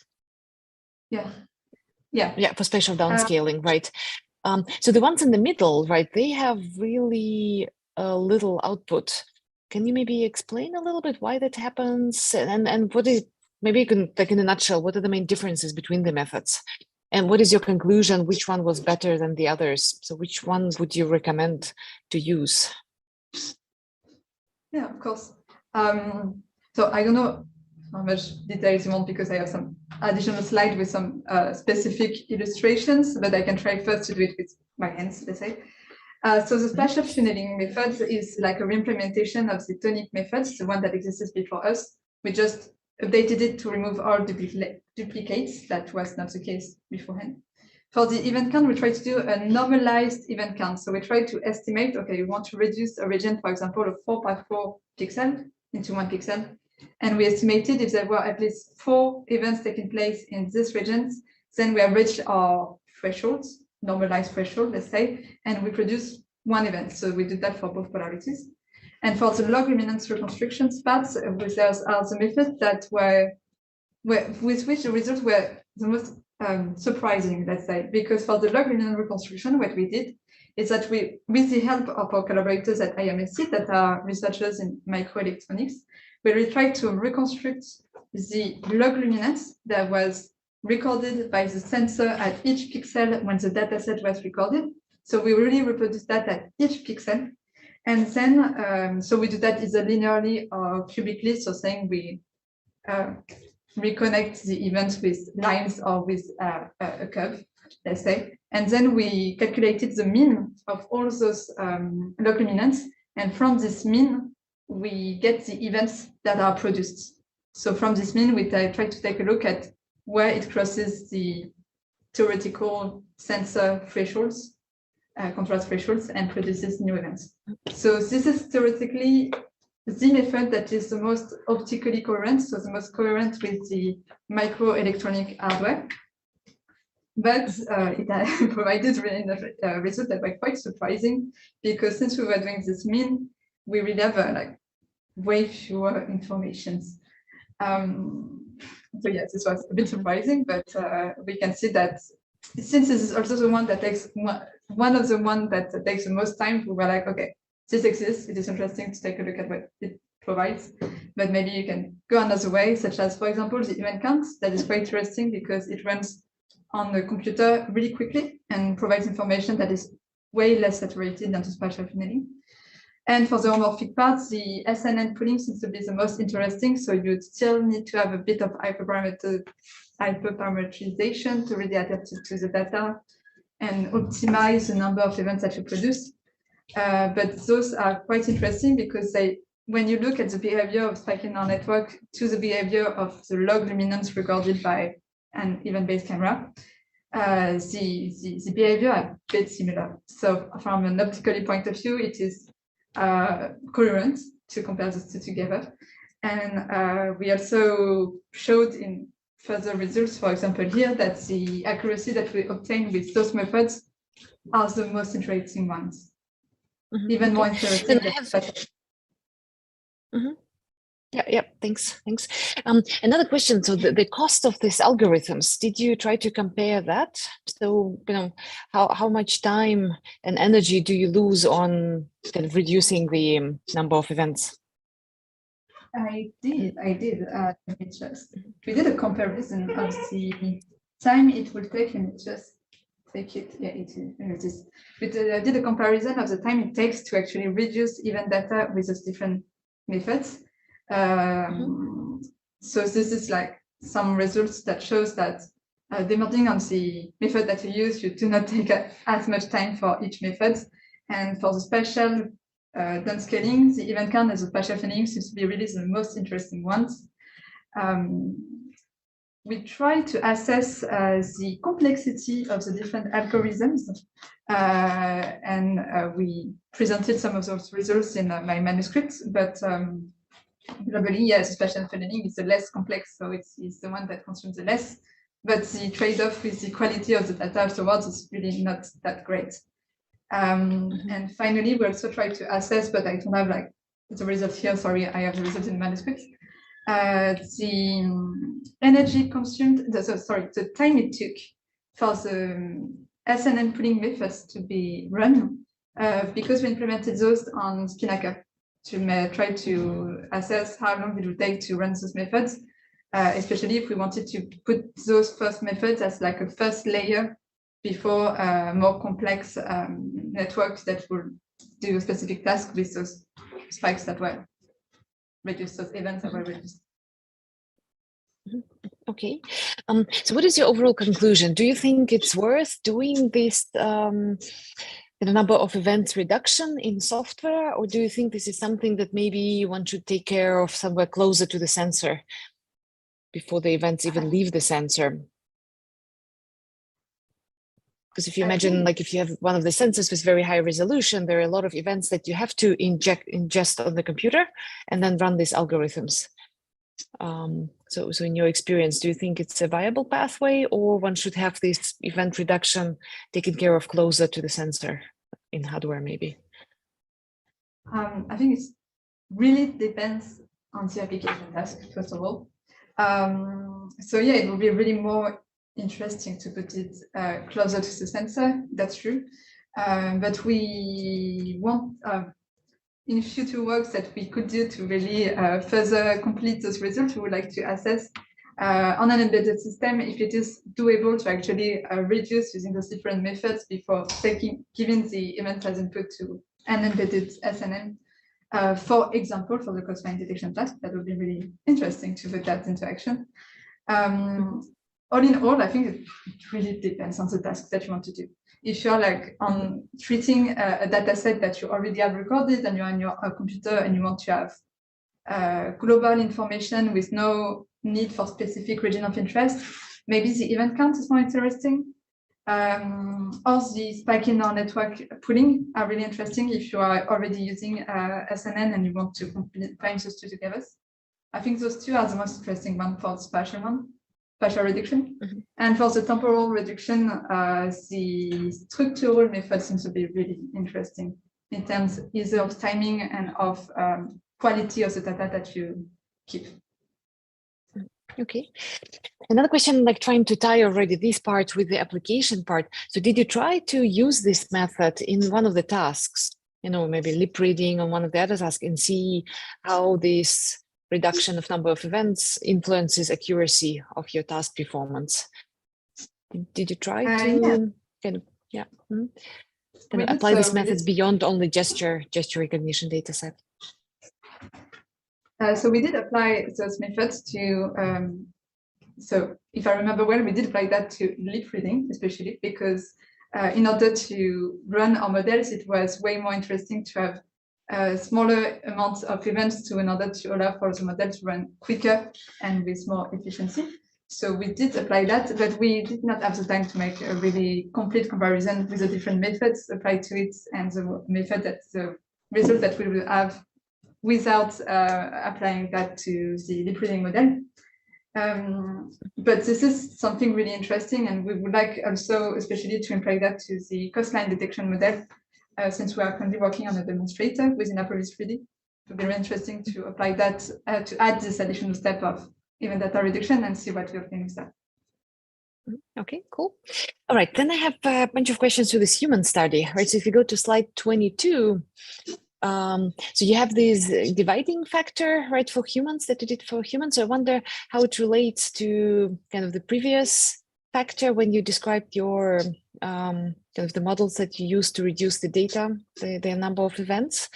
Yeah, for spatial downscaling, right? So the ones in the middle, right, they have really little output. Can you maybe explain a little bit why that happens? And what is, maybe you can, in a nutshell, what are the main differences between the methods? And what is your conclusion? Which one was better than the others? So which one would you recommend to use? Yeah, of course. So I don't know how much details you want, because I have some additional slide with some specific illustrations, but I can try first to do it with my hands, let's say. So the spatial tunneling method is like a reimplementation of the tonic methods, the one that existed before us. We just updated it to remove all duplicates. That was not the case beforehand. For the event count, we try to do a normalized event count. So we try to estimate, okay, we want to reduce a region, for example, of 4x4 pixel into 1 pixel. And we estimated if there were at least 4 events taking place in these regions, then we have reached our thresholds, normalized threshold, let's say, and we produce 1 event. So we did that for both polarities. And for the log luminance reconstructions parts, there's are the methods that were with which the results were the most surprising, let's say, because for the log luminance reconstruction, what we did is that we, with the help of our collaborators at IMSC that are researchers in microelectronics, we tried to reconstruct the log luminance that was recorded by the sensor at each pixel when the dataset was recorded. So we really reproduce that at each pixel. And then, so we do that either linearly or cubically, so saying we reconnect the events with lines or with a curve, let's say. And then we calculated the mean of all those log luminance. And from this mean, we get the events that are produced. So from this mean, we try to take a look at where it crosses the theoretical sensor thresholds, contrast thresholds, and produces new events. So this is theoretically the method that is the most optically coherent, so the most coherent with the microelectronic hardware. But it provided really results that were quite surprising, because since we were doing this mean, we really have like way fewer informations. So yes, this was a bit surprising, but we can see that since this is also the one that takes one of the ones that takes the most time, we were like, okay, this exists. It is interesting to take a look at what it provides, but maybe you can go another way, such as, for example, the event count. That is quite interesting because it runs on the computer really quickly and provides information that is way less saturated than the spatial tunneling. And for the homomorphic parts, the SNN pooling seems to be the most interesting. So you'd still need to have a bit of hyperparameterization to really adapt it to the data and optimize the number of events that you produce. But those are quite interesting because when you look at the behavior of spiking neural network to the behavior of the log luminance recorded by an event-based camera, the behavior are a bit similar. So from an optically point of view, it is coherent to compare those two together. And we also showed in further results, for example, here, that the accuracy that we obtain with those methods are the most interesting ones. Even more interesting than Yeah, thanks. Another question. So the cost of these algorithms, did you try to compare that? So, how much time and energy do you lose on kind of reducing the number of events? I did. We did a comparison of the time it will take, and just take it. Yeah, it is. We did a comparison of the time it takes to actually reduce event data with those different methods. So this is like some results that shows that depending on the method that you use, you do not take as much time for each method. And for the spatial downscaling, the event count and the spatial tunneling seems to be really the most interesting ones. We try to assess the complexity of the different algorithms, and we presented some of those results in my manuscript, but globally, yes, spatial tunneling is the less complex, so it's the one that consumes the less, but the trade-off with the quality of the data afterwards is really not that great. And finally, we also try to assess, but I don't have like the results here, sorry, I have the results in the manuscript. The energy consumed, the time it took for the SNN pooling methods to be run, because we implemented those on Spinnaker to try to assess how long it would take to run those methods, especially if we wanted to put those first methods as like a first layer before more complex networks that will do a specific task with those spikes that were reduced, those events that were reduced. Okay. So what is your overall conclusion? Do you think it's worth doing this the number of events reduction in software, or do you think this is something that maybe one should take care of somewhere closer to the sensor before the events even leave the sensor? Because if you imagine, like if you have one of the sensors with very high resolution, there are a lot of events that you have to ingest on the computer and then run these algorithms. So in your experience, do you think it's a viable pathway, or one should have this event reduction taken care of closer to the sensor in hardware maybe? I think it really depends on the application task, first of all. So yeah, it will be really more interesting to put it closer to the sensor, that's true. But we want in future works that we could do to really further complete those results, we would like to assess on an embedded system, if it is doable to actually reduce using those different methods before giving the event as input to an embedded SNN. For example, for the coastline detection task, that would be really interesting to put that into action. All in all, I think it really depends on the task that you want to do. If you're like on treating a data set that you already have recorded and you're on your computer and you want to have global information with no need for specific region of interest, maybe the event count is more interesting. Or the spiking neural network pooling are really interesting if you are already using SNN and you want to combine those two together. I think those two are the most interesting one for the spatial reduction. And for the temporal reduction, the structural method seems to be really interesting in terms either of timing and of quality of the data that you keep. Okay. Another question, like trying to tie already this part with the application part. So did you try to use this method in one of the tasks, maybe lip reading on one of the other tasks, and see how this reduction of number of events influences accuracy of your task performance? Did you try to apply these methods beyond only gesture recognition data set? So we did apply those methods to, so if I remember well, we did apply that to lip reading, especially because in order to run our models, it was way more interesting to have smaller amounts of events in order to allow for the model to run quicker and with more efficiency. So we did apply that, but we did not have the time to make a really complete comparison with the different methods applied to it and the method that the result that we will have without applying that to the lip reading model. But this is something really interesting, and we would like also especially to apply that to the coastline detection model, since we are currently working on a demonstrator within Apolis 3D. It would be really interesting to apply that, to add this additional step of event data reduction and see what we obtain with that. Okay, cool. All right, then I have a bunch of questions to this human study, right? So if you go to slide 22, so you have this dividing factor, right, for humans that you did for humans. So I wonder how it relates to kind of the previous factor when you described your kind of the models that you used to reduce the data, the number of events.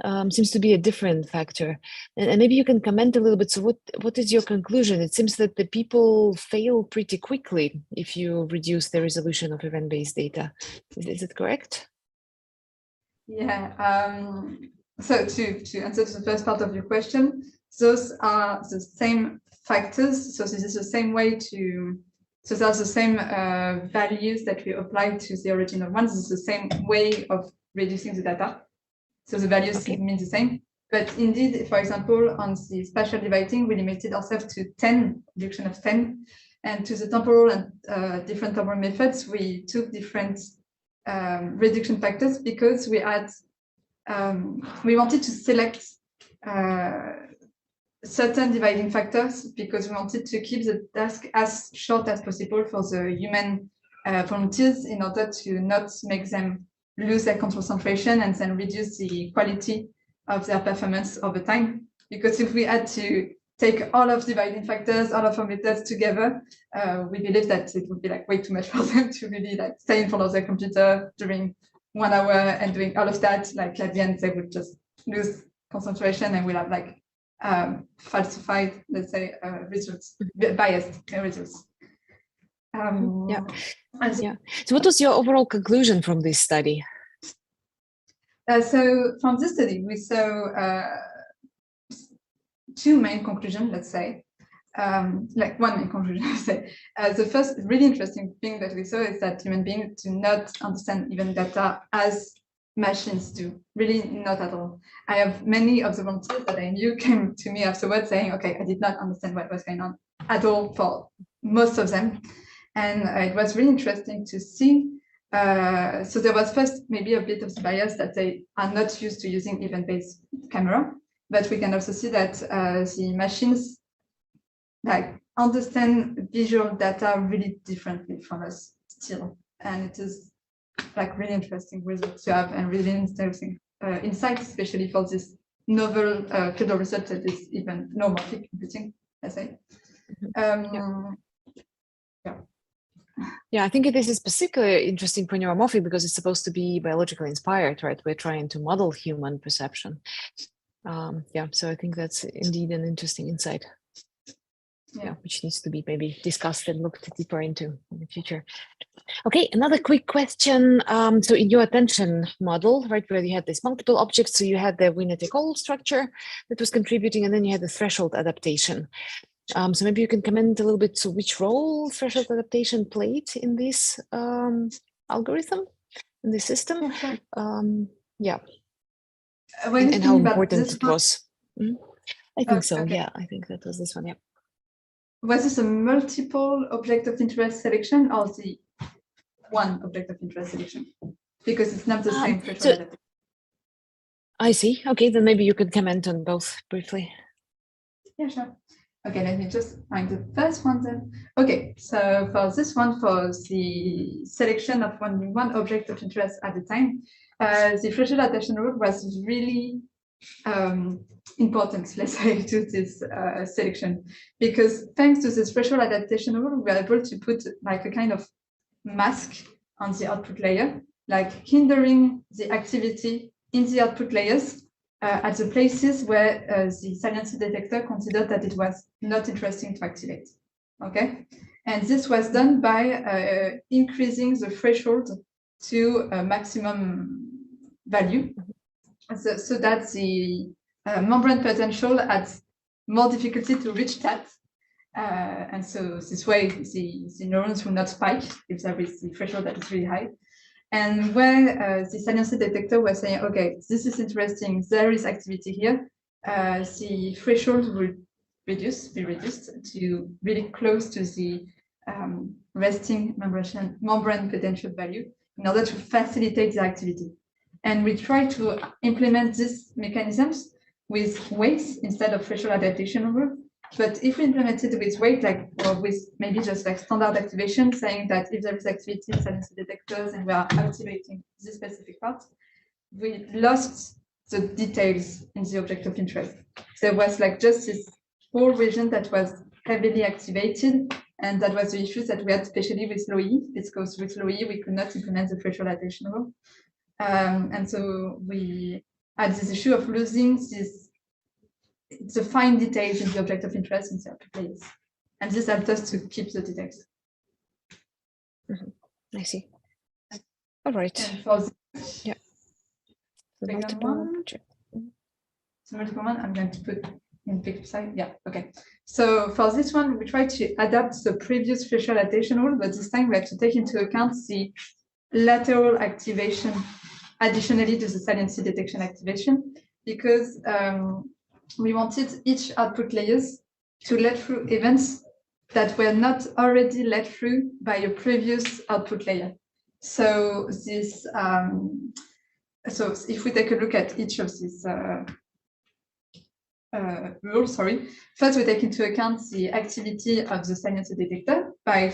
Seems to be a different factor, and maybe you can comment a little bit. So what is your conclusion? It seems that the people fail pretty quickly if you reduce the resolution of event-based data. Is it correct? Yeah, so to answer the first part of your question, those are the same factors. So this is the same way so that's the same values that we apply to the original ones. It's the same way of reducing the data. So the values mean the same. But indeed, for example, on the spatial dividing, we limited ourselves to 10, reduction of 10. And to the temporal and different temporal methods, we took different reduction factors because we had we wanted to select certain dividing factors because we wanted to keep the task as short as possible for the human volunteers in order to not make them lose their concentration and then reduce the quality of their performance over time. Because if we had to take all of dividing factors, all of our methods together, we believe that it would be like way too much for them to really like stay in front of their computer during 1 hour and doing all of that. Like at the end, they would just lose concentration and we'll have like falsified, let's say, results, biased results. So what was your overall conclusion from this study? So from this study, we saw two main conclusions, let's say. Like one main conclusion, I say. The first really interesting thing that we saw is that human beings do not understand event data as machines do, really not at all. I have many of the volunteers that I knew came to me afterwards saying, okay, I did not understand what was going on at all for most of them. And it was really interesting to see. So there was first maybe a bit of the bias that they are not used to using event-based camera, but we can also see that the machines like understand visual data really differently from us still. And it is like really interesting results to have and really interesting insights, especially for this novel field of research that is even no morphic computing, I say. Yeah, I think this is particularly interesting for neuromorphic because it's supposed to be biologically inspired, right? We're trying to model human perception. Yeah, so I think that's indeed an interesting insight. Yeah, which needs to be maybe discussed and looked deeper into in the future. Okay, another quick question. So in your attention model, right, where you had these multiple objects, so you had the winner-take-all structure that was contributing, and then you had the threshold adaptation. So maybe you can comment a little bit to which role threshold adaptation played in this algorithm, in this system. Yeah. And how important it was. I think so, okay. Yeah, I think that was this one, yeah. Was this a multiple object of interest selection or the one object of interest selection? Because it's not the same threshold adaptation. I see. Okay, then maybe you could comment on both briefly. Yeah, sure. Okay, let me just find the first one then. Okay, so for this one, for the selection of only one object of interest at a time, the threshold adaptation rule was really important, let's say, to this selection, because thanks to this threshold adaptation rule, we are able to put like a kind of mask on the output layer, like hindering the activity in the output layers at the places where the saliency detector considered that it was not interesting to activate. Okay, and this was done by increasing the threshold to a maximum value, so that the membrane potential had more difficulty to reach that. And so this way, the neurons will not spike if there is the threshold that is really high. And where the saliency detector was saying, okay, this is interesting, there is activity here, the threshold will be reduced to really close to the resting membrane potential value in order to facilitate the activity. And we try to implement these mechanisms with weights instead of threshold adaptation rule. But if we implement it with weight, like with maybe just like standard activation, saying that if there is activity in saliency detectors and we are activating this specific part, we lost the details in the object of interest. There was like just this whole region that was heavily activated, and that was the issue that we had, especially with low E, because with low E we could not implement the threshold adaptation rule. And so we had this issue of losing the fine details in the object of interest in the output layers. And this helped us to keep the details. I see. All right. Yeah. The multiple one, I'm going to put in big side. Yeah, okay. So for this one, we tried to adapt the previous threshold adaptation rule, but this time we had to take into account the lateral activation additionally to the saliency detection activation, because we wanted each output layers to let through events that were not already let through by a previous output layer. So this, so if we take a look at each of these rules, first we take into account the activity of the saliency detector by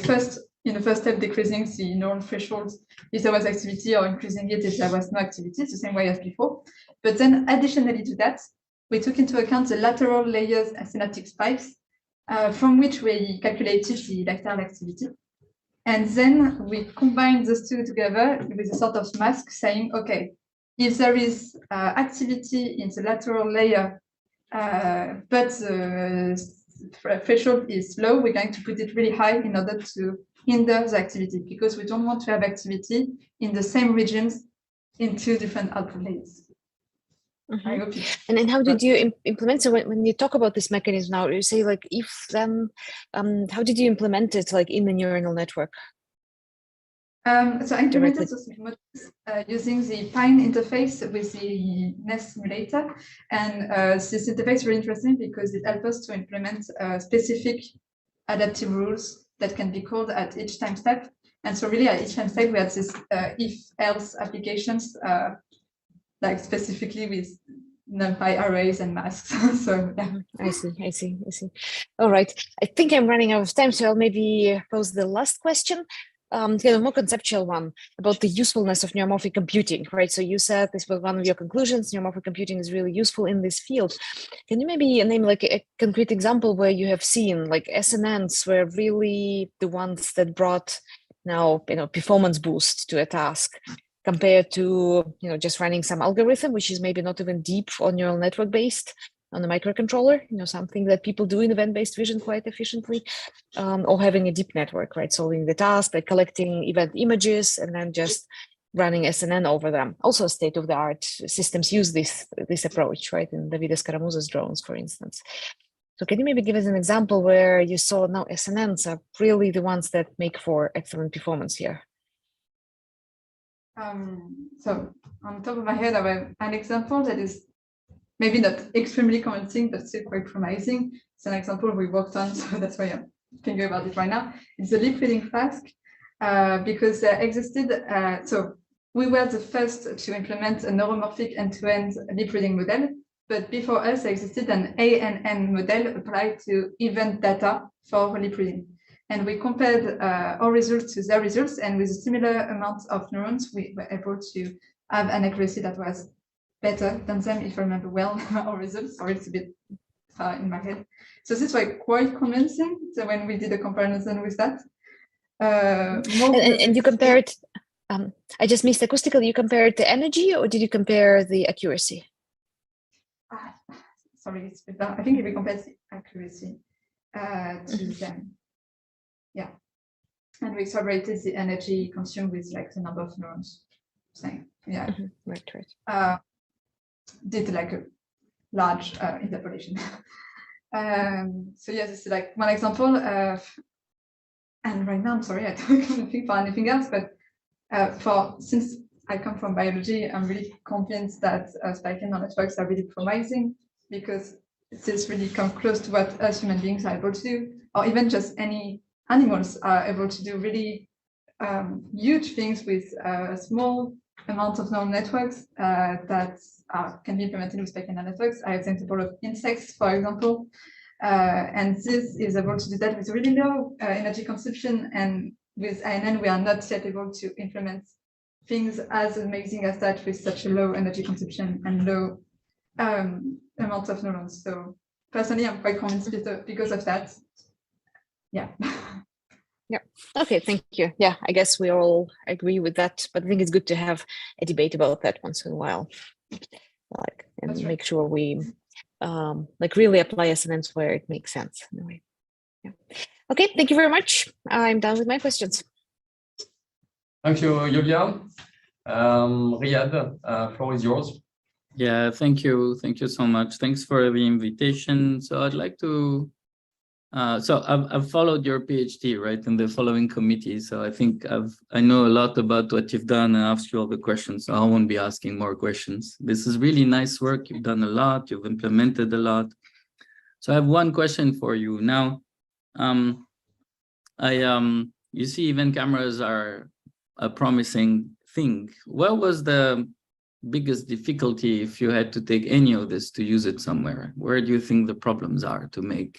in the first step decreasing the neuron thresholds if there was activity, or increasing it if there was no activity, it's the same way as before. But then additionally to that, we took into account the lateral layers and synaptic spikes, from which we calculated the lateral activity. And then we combined those two together with a sort of mask saying, okay, if there is activity in the lateral layer, but the threshold is low, we're going to put it really high in order to hinder the activity, because we don't want to have activity in the same regions in two different output layers. I hope and then how did you implement? So when you talk about this mechanism now, you say like if then, how did you implement it like in the neuronal network? So I implemented those models using the Pine interface with the NES simulator, and this interface is really interesting because it helps us to implement specific adaptive rules that can be called at each time step. And so really at each time step we had this if-else applications, like specifically with NumPy arrays and masks. So yeah. I see. All right. I think I'm running out of time, so I'll maybe pose the last question. kind of more conceptual one about the usefulness of neuromorphic computing, right? So you said this was one of your conclusions, neuromorphic computing is really useful in this field. Can you maybe name like a concrete example where you have seen like SNNs were really the ones that brought now, performance boost to a task compared to, just running some algorithm, which is maybe not even deep or neural network based on a microcontroller, something that people do in event-based vision quite efficiently, or having a deep network, right? Solving the task by collecting event images and then just running SNN over them. Also state-of-the-art systems use this approach, right? In Davide Scaramuza's drones, for instance. So can you maybe give us an example where you saw now SNNs are really the ones that make for excellent performance here? So on top of my head, I have an example that is maybe not extremely convincing, but still quite promising. It's an example we worked on, so that's why I'm thinking about it right now. It's a lip reading task because there existed, so we were the first to implement a neuromorphic end-to-end lip reading model, but before us existed an ANN model applied to event data for lip reading. And we compared our results to their results, and with a similar amount of neurons, we were able to have an accuracy that was better than them, if I remember well, our results. Sorry, it's a bit far in my head. So this was quite convincing. So when we did a comparison with that. And you compared, I just missed acoustically, you compared the energy or did you compare the accuracy? Sorry, it's a bit far. I think we compared the accuracy to them. Yeah. And we separated the energy consumed with like the number of neurons. Saying, yeah. Right. Did like a large interpolation. So yes, this is like one example. And right now, I'm sorry, I don't think for anything else, but since I come from biology, I'm really convinced that spiking neural networks are really promising because this really comes close to what us human beings are able to do, or even just any animals are able to do really huge things with small amounts of neural networks that can be implemented with spiking neural networks. I have the example of insects, for example, and this is able to do that with really low energy consumption. And with ANN, we are not yet able to implement things as amazing as that with such a low energy consumption and low amounts of neurons. So personally, I'm quite convinced because of that. Yeah. Yeah. Okay. Thank you. Yeah, I guess we all agree with that, but I think it's good to have a debate about that once in a while, and make sure we really apply SNNs where it makes sense. Anyway. Yeah. Okay. Thank you very much. I'm done with my questions. Thank you, Yulia. Riyad, floor is yours. Yeah. Thank you. Thank you so much. Thanks for the invitation. So I'd like to. So I've followed your PhD, right, in the following committee. So I think I know a lot about what you've done and asked you all the questions. So I won't be asking more questions. This is really nice work. You've done a lot. You've implemented a lot. So I have one question for you now. You see, event cameras are a promising thing. What was the biggest difficulty if you had to take any of this to use it somewhere? Where do you think the problems are to make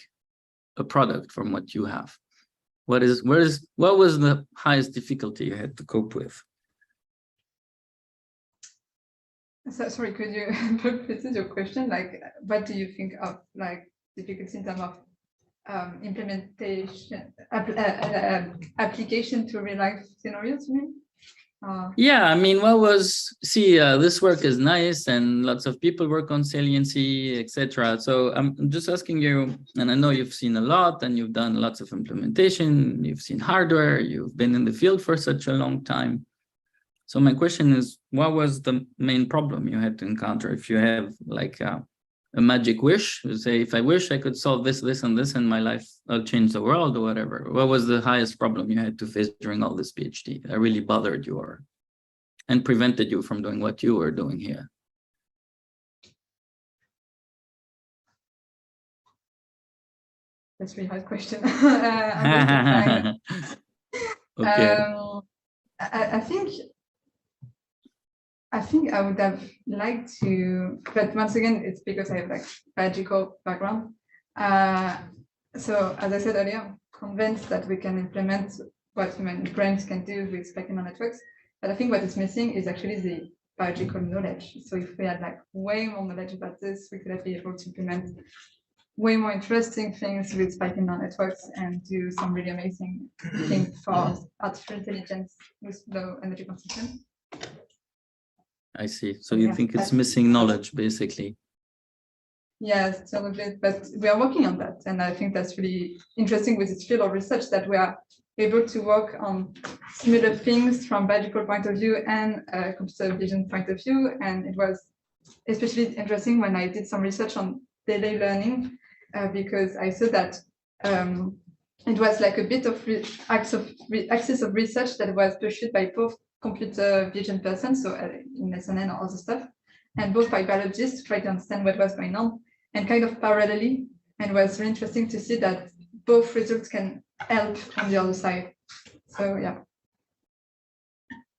a product from what you have? What was the highest difficulty you had to cope with? So, sorry, could you repeat your question? Like, what do you think of like difficulty in terms of implementation, application to real life scenarios? You mean? Yeah, I mean, this work is nice and lots of people work on saliency, etc. So I'm just asking you, and I know you've seen a lot and you've done lots of implementation, you've seen hardware, you've been in the field for such a long time. So my question is, what was the main problem you had to encounter? If you have like a magic wish, say, if I wish I could solve this, this, and this in my life, I'll change the world or whatever. What was the highest problem you had to face during all this PhD that really bothered you and prevented you from doing what you were doing here? That's a really hard question. Okay. I think I would have liked to, but once again, it's because I have like biological background. So as I said earlier, I'm convinced that we can implement what human brains can do with spiking neural networks. But I think what is missing is actually the biological knowledge. So if we had like way more knowledge about this, we could be able to implement way more interesting things with spiking neural networks and do some really amazing things for artificial intelligence with low energy consumption. I see. So you think it's missing knowledge, basically? Yes, some of it, but we are working on that. And I think that's really interesting with this field of research, that we are able to work on similar things from biological point of view and computer vision point of view. And it was especially interesting when I did some research on delay learning, because I saw that it was like a bit of axis of research that was pursued by both computer vision persons, so in SNN or other stuff, and both by biologists to try to understand what was going on, and kind of parallelly. And it was really interesting to see that both results can help on the other side. So yeah.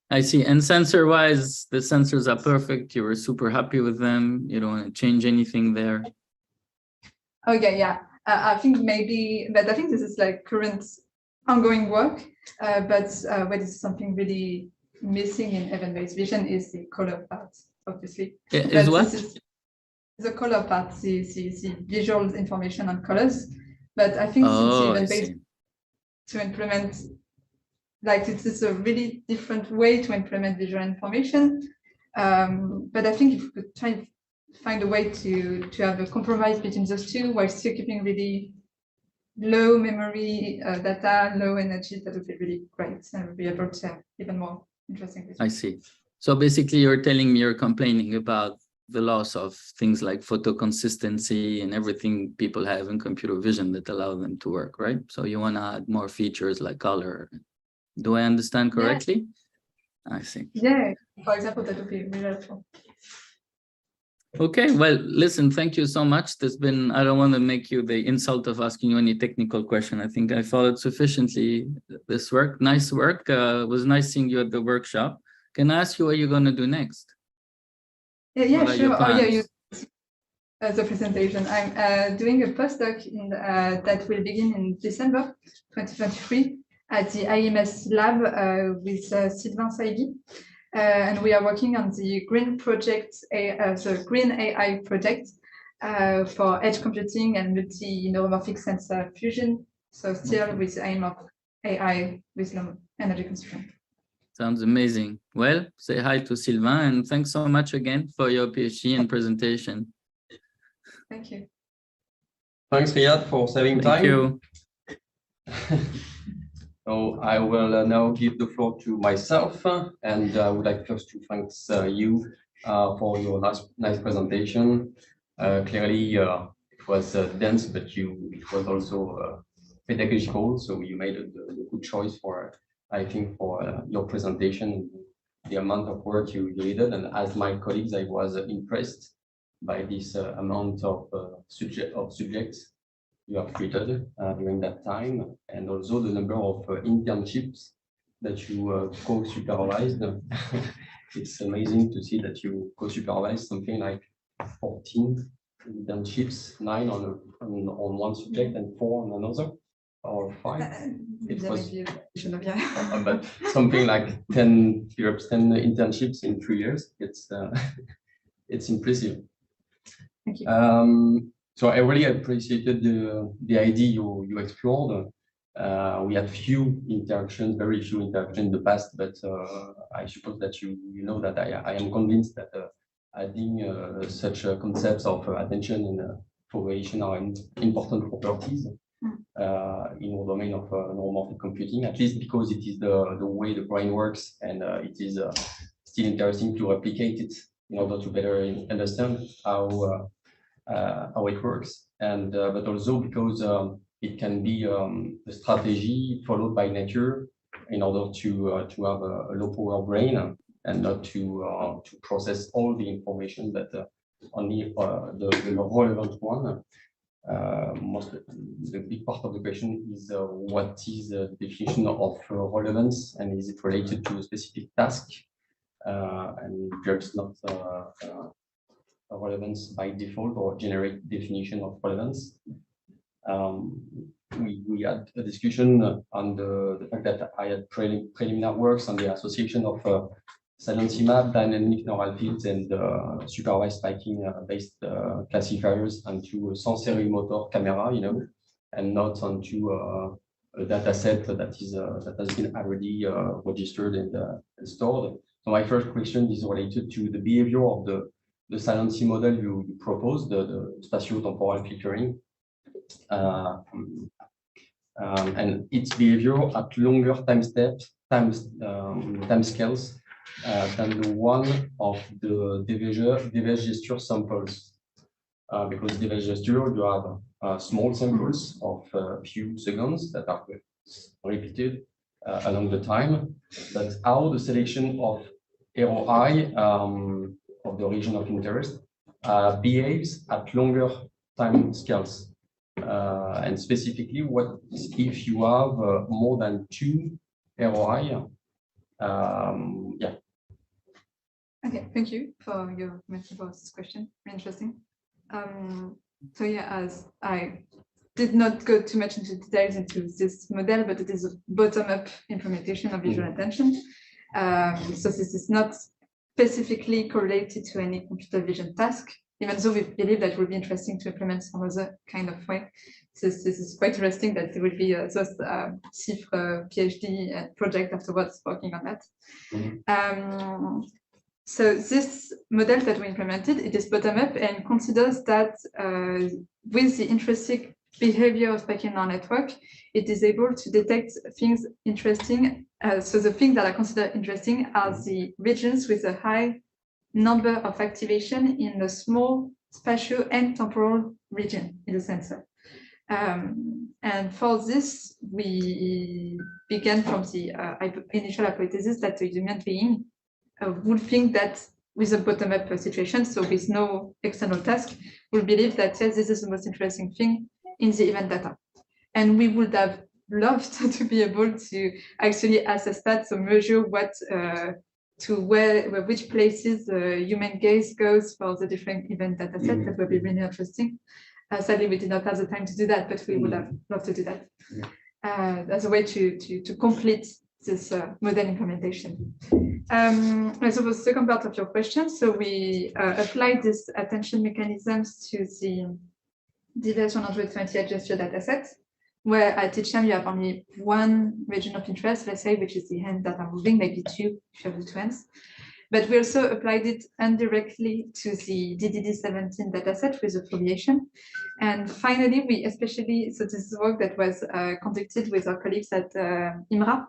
I see. And sensor-wise, the sensors are perfect. You were super happy with them. You don't want to change anything there. Okay, yeah. I think maybe, but I think this is like current ongoing work. But what is something really missing in event-based vision is the color part, obviously. Is what? The color part, the visual information on colors. But I think since event-based to implement, like it is a really different way to implement visual information. But I think if we could try and find a way to have a compromise between those two while still keeping really low memory data, low energy, that would be really great, and we'll be able to have even more interesting results. I see. So basically you're telling me you're complaining about the loss of things like photo consistency and everything people have in computer vision that allow them to work, right? So you want to add more features like color. Do I understand correctly? Yeah. I see. Yeah, for example, that would be really helpful. Okay, well, listen, thank you so much. There's been, I don't want to make you the insult of asking you any technical question. I think I followed sufficiently this work. Nice work. It was nice seeing you at the workshop. Can I ask you what you're going to do next? Yeah, sure. Oh, yeah, the presentation. I'm doing a postdoc that will begin in December 2023 at the IMS lab with Sylvain Saïbi. And we are working on the Green project, the Green AI project for edge computing and multi-neuromorphic sensor fusion. So still with the aim of AI with low energy consumption. Sounds amazing. Well, say hi to Sylvain, and thanks so much again for your PhD and presentation. Thank you. Thanks, Riyad, for saving time. Thank you. So I will now give the floor to myself, and I would like first to thank you for your nice presentation. Clearly, it was dense, but it was also pedagogical, so you made a good choice for, I think, for your presentation, the amount of work you did. And as my colleagues, I was impressed by this amount of subjects you have treated during that time, and also the number of internships that you co-supervised. It's amazing to see that you co-supervised something like 14 internships, 9 on one subject and 4 on another, or 5. It was but something like 10 internships in 3 years. It's impressive. Thank you. So I really appreciated the idea you explored. We had very few interactions in the past, but I suppose that you know that I am convinced that adding such concepts of attention and progression are important properties in the domain of neuromorphic computing, at least because it is the way the brain works, and it is still interesting to replicate it in order to better understand how it works, and but also because it can be a strategy followed by nature in order to have a low power brain and not to process all the information, but only the relevant one. The big part of the question is what is the definition of relevance, and is it related to a specific task, and there's not relevance by default or generate definition of relevance. We had a discussion on the fact that I had preliminary works on the association of silency map, dynamic neural fields, and supervised spiking based classifiers onto sensory motor camera, and not onto a data set that has been already registered and stored. So my first question is related to the behavior of the silency model you proposed, the spatio-temporal filtering, and its behavior at longer time scales than the one of the device gesture samples. Because device gesture, you have small samples of a few seconds that are repeated along the time. But how the selection of ROI of the region of interest behaves at longer time scales. And specifically, what if you have more than 2 ROI? Yeah. Okay, thank you for your question. Very interesting. So yeah, as I did not go too much into details into this model, but it is a bottom-up implementation of visual attention. So this is not specifically correlated to any computer vision task, even though we believe that it would be interesting to implement some other kind of way. This is quite interesting that there will be those CIFRE PhD project afterwards working on that. So this model that we implemented, it is bottom-up and considers that with the intrinsic behavior of spiking neural network, it is able to detect things interesting. So the things that are considered interesting are the regions with a high number of activation in the small spatial and temporal region in the sensor. And for this, we began from the initial hypothesis that the human being would think that with a bottom-up situation, so with no external task, we believe that yes, this is the most interesting thing in the event data. And we would have loved to be able to actually assess that, so measure what which places human gaze goes for the different event data set. That would be really interesting. Sadly, we did not have the time to do that, but we would have loved to do that as a way to complete this model implementation. So the second part of your question, so we applied these attention mechanisms to the device 128 gesture dataset, where at each time you have only one region of interest, let's say, which is the hand that are moving, maybe 2 if you have the 2 hands. But we also applied it indirectly to the DDD17 dataset with a foliation. And finally, we especially, so this is work that was conducted with our colleagues at IMRA.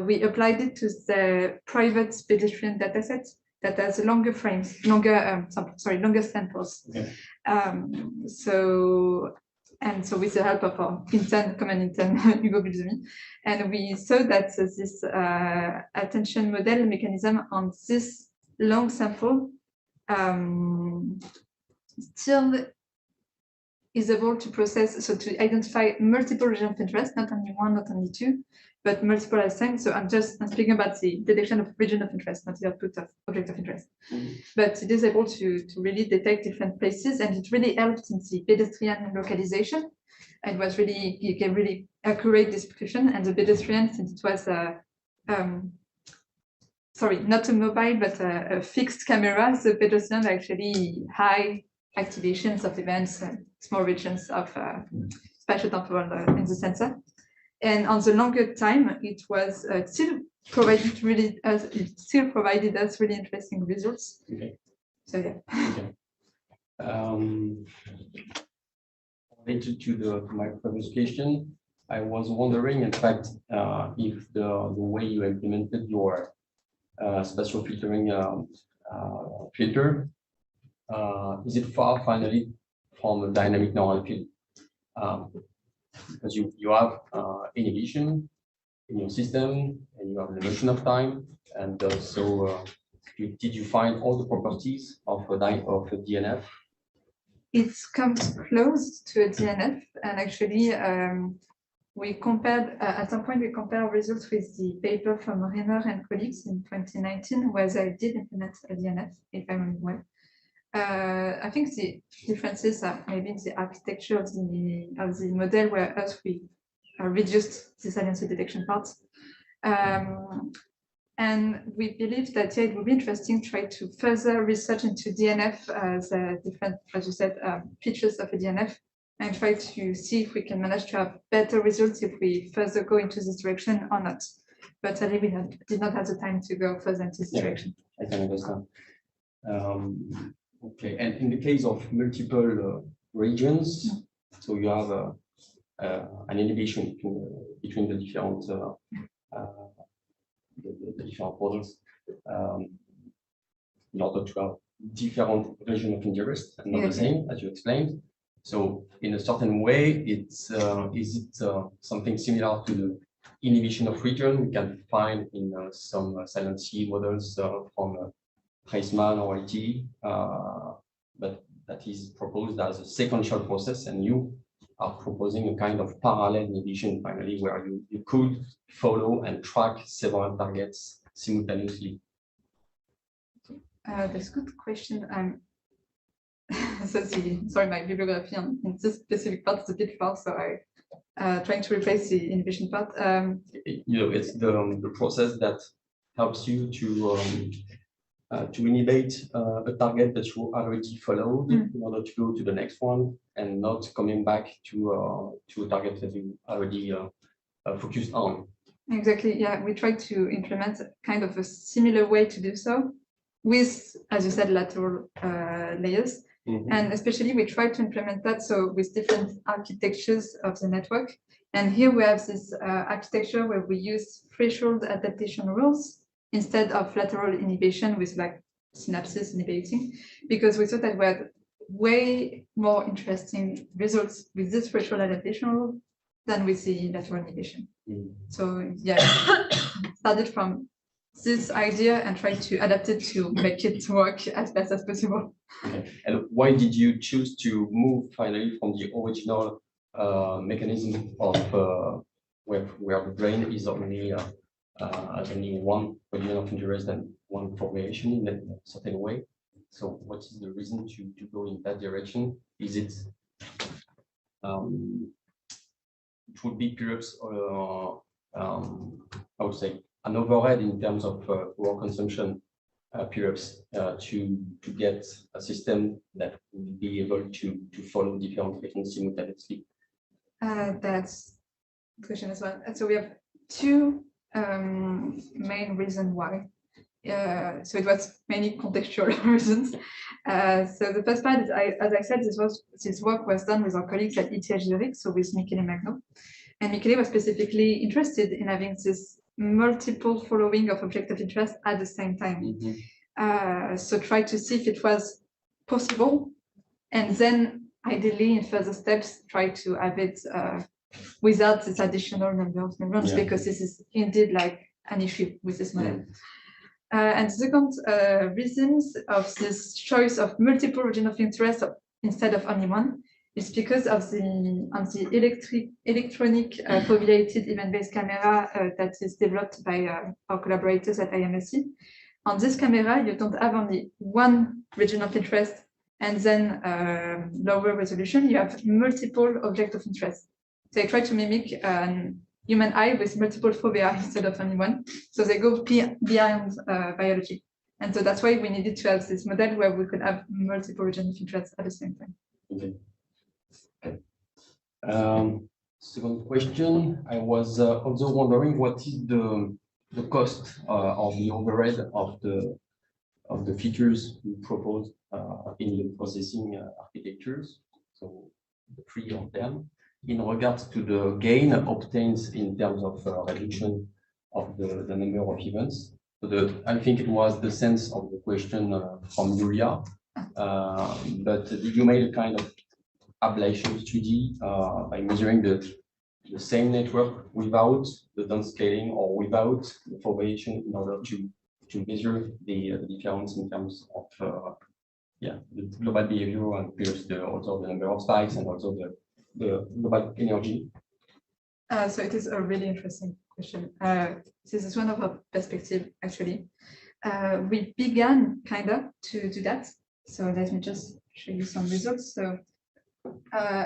We applied it to the private pedestrian dataset that has longer frames, longer samples. Okay. So with the help of our common intern, Hugo Bulzumi, and we saw that this attention model mechanism on this long sample still is able to process, so to identify multiple regions of interest, not only one, not only 2, but multiple at the time. So I'm speaking about the detection of region of interest, not the output of object of interest. But it is able to really detect different places, and it really helped in the pedestrian localization. It was really, you get really accurate description, and the pedestrian, since it was sorry, not a mobile, but a fixed camera, the pedestrian actually high activations of events, small regions of spatial temporal in the sensor. And on the longer time, it was still provided us really interesting results. Okay. So yeah. Okay. Related to my previous question, I was wondering, in fact, if the way you implemented your spatial filtering filter, is it far finally from a dynamic neural field? Because you have inhibition in your system, and you have the notion of time, and so did you find all the properties of a DNF? It comes close to a DNF, and actually we compared, at some point we compared results with the paper from Reiner and colleagues in 2019, where they did implement a DNF, if I remember well. I think the differences are maybe in the architecture of the model, where us we reduced the saliency detection part. And we believe that it would be interesting to try to further research into DNF, the different, as you said, features of a DNF, and try to see if we can manage to have better results if we further go into this direction or not. But sadly, we did not have the time to go further into this direction. I can understand. Okay, and in the case of multiple regions, so you have an inhibition between the different the different models in order to have different regions of interest and not the same, as you explained. So in a certain way, it's is it something similar to the inhibition of region we can find in some saliency models from Treisman or IT, but that is proposed as a sequential process, and you are proposing a kind of parallel inhibition finally, where you could follow and track several targets simultaneously. That's a good question. Sorry, my bibliography on this specific part is a bit far, so I trying to replace the inhibition part. You know, it's the process that helps you to inhibit a target that you already followed in order to go to the next one, and not coming back to a target that you already focused on. Exactly. Yeah, we try to implement kind of a similar way to do so, with, as you said, lateral layers. And especially we try to implement that so with different architectures of the network. And here we have this architecture where we use threshold adaptation rules instead of lateral inhibition with like synapses inhibiting, because we thought that we had way more interesting results with this threshold adaptation rule than with the lateral inhibition. So yeah, started from this idea and try to adapt it to make it work as best as possible. Okay. And why did you choose to move finally from the original mechanism of where the brain is only has only one region of interest and one formation in a certain way? So what is the reason to go in that direction? Is it it would be perhaps I would say an overhead in terms of power consumption, perhaps to get a system that will be able to follow different regions simultaneously? That's the question as well. So we have two main reasons why. So it was many contextual reasons. So the first part is, as I said, this work was done with our colleagues at ETH, so with Michel and Magno. And Michel was specifically interested in having this multiple following of object of interest at the same time. So try to see if it was possible, and then ideally in further steps try to have it without this additional number of neurons, because this is indeed like an issue with this model. And the second reasons of this choice of multiple regions of interest instead of only one is because of the electronic foveated event-based camera that is developed by our collaborators at IMSC. On this camera, you don't have only one region of interest and then lower resolution, you have multiple objects of interest. So I try to mimic human eye with multiple fovea instead of only one. So they go beyond biology. And so that's why we needed to have this model where we could have multiple regions of interest at the same time. Okay. Second question, I was also wondering what is the cost of the overhead of the features you propose in the processing architectures, so the three of them, in regards to the gain obtained in terms of reduction of the number of events. So I think it was the sense of the question from Yulia, but you made a kind of ablation study by measuring the same network without the downscaling or without the foveation in order to measure the difference in terms of the global behavior and also the number of spikes and also the global energy. So it is a really interesting question. This is one of our perspectives, actually. We began kind of to do that. So let me just show you some results. So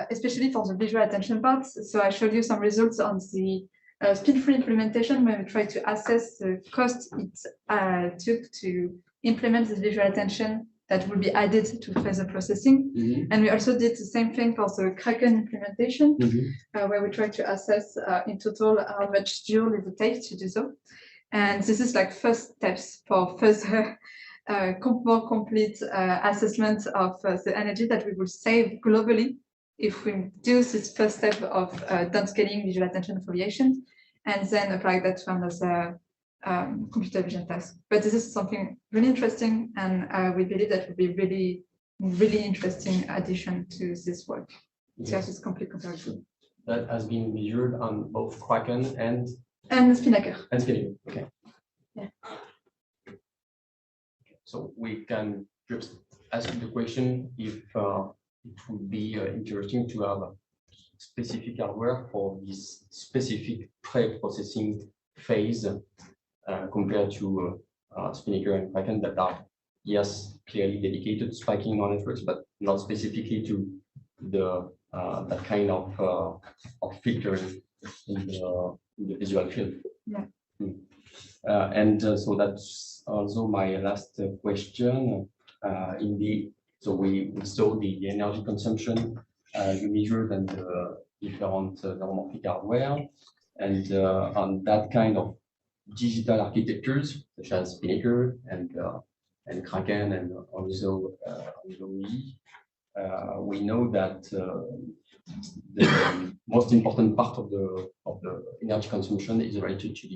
especially for the visual attention part, so I showed you some results on the speed-free implementation when we tried to assess the cost it took to implement this visual attention that will be added to further processing. And we also did the same thing for the Kraken implementation, where we tried to assess in total how much fuel it would take to do so. And this is like first steps for further more complete assessment of the energy that we will save globally if we do this first step of downscaling visual attention foliation, and then apply that to another computer vision task. But this is something really interesting, and we believe that would be really, really interesting addition to this work. So this complete comparison. That has been measured on both Kraken and Spinnaker. And Spinnaker. Okay. Yeah. So we can just ask the question if it would be interesting to have a specific hardware for this specific pre-processing phase compared to Spinnaker and Kraken that are, yes, clearly dedicated to spiking neural networks, but not specifically to the that kind of filtering in the visual field. Yeah. So that's also my last question. So we saw the energy consumption you measured and the different neuromorphic hardware, and on that kind of digital architectures such as Spinnaker and Kraken and also we know that the most important part of the energy consumption is related to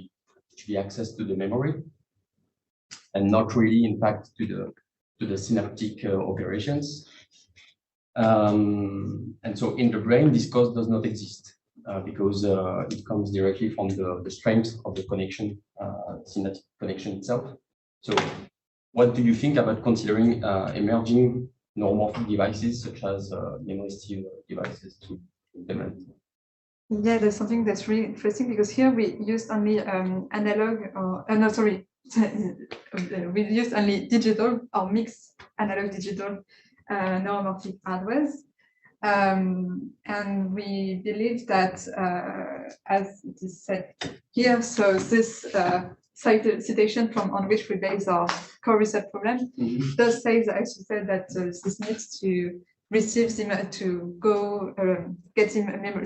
the access to the memory, and not really, in fact, to the synaptic operations. And so in the brain, this cost does not exist because it comes directly from the strength of the connection, synaptic connection itself. So what do you think about considering emerging neuromorphic devices such as memory steal devices to implement? Yeah, there's something that's really interesting because here we used only analog or no, sorry, we used only digital or mixed analog digital neuromorphic hardwares, and we believe that as it is said here, so this citation from on which we base our core research problem does say that, as you said, that this needs to receive to go get the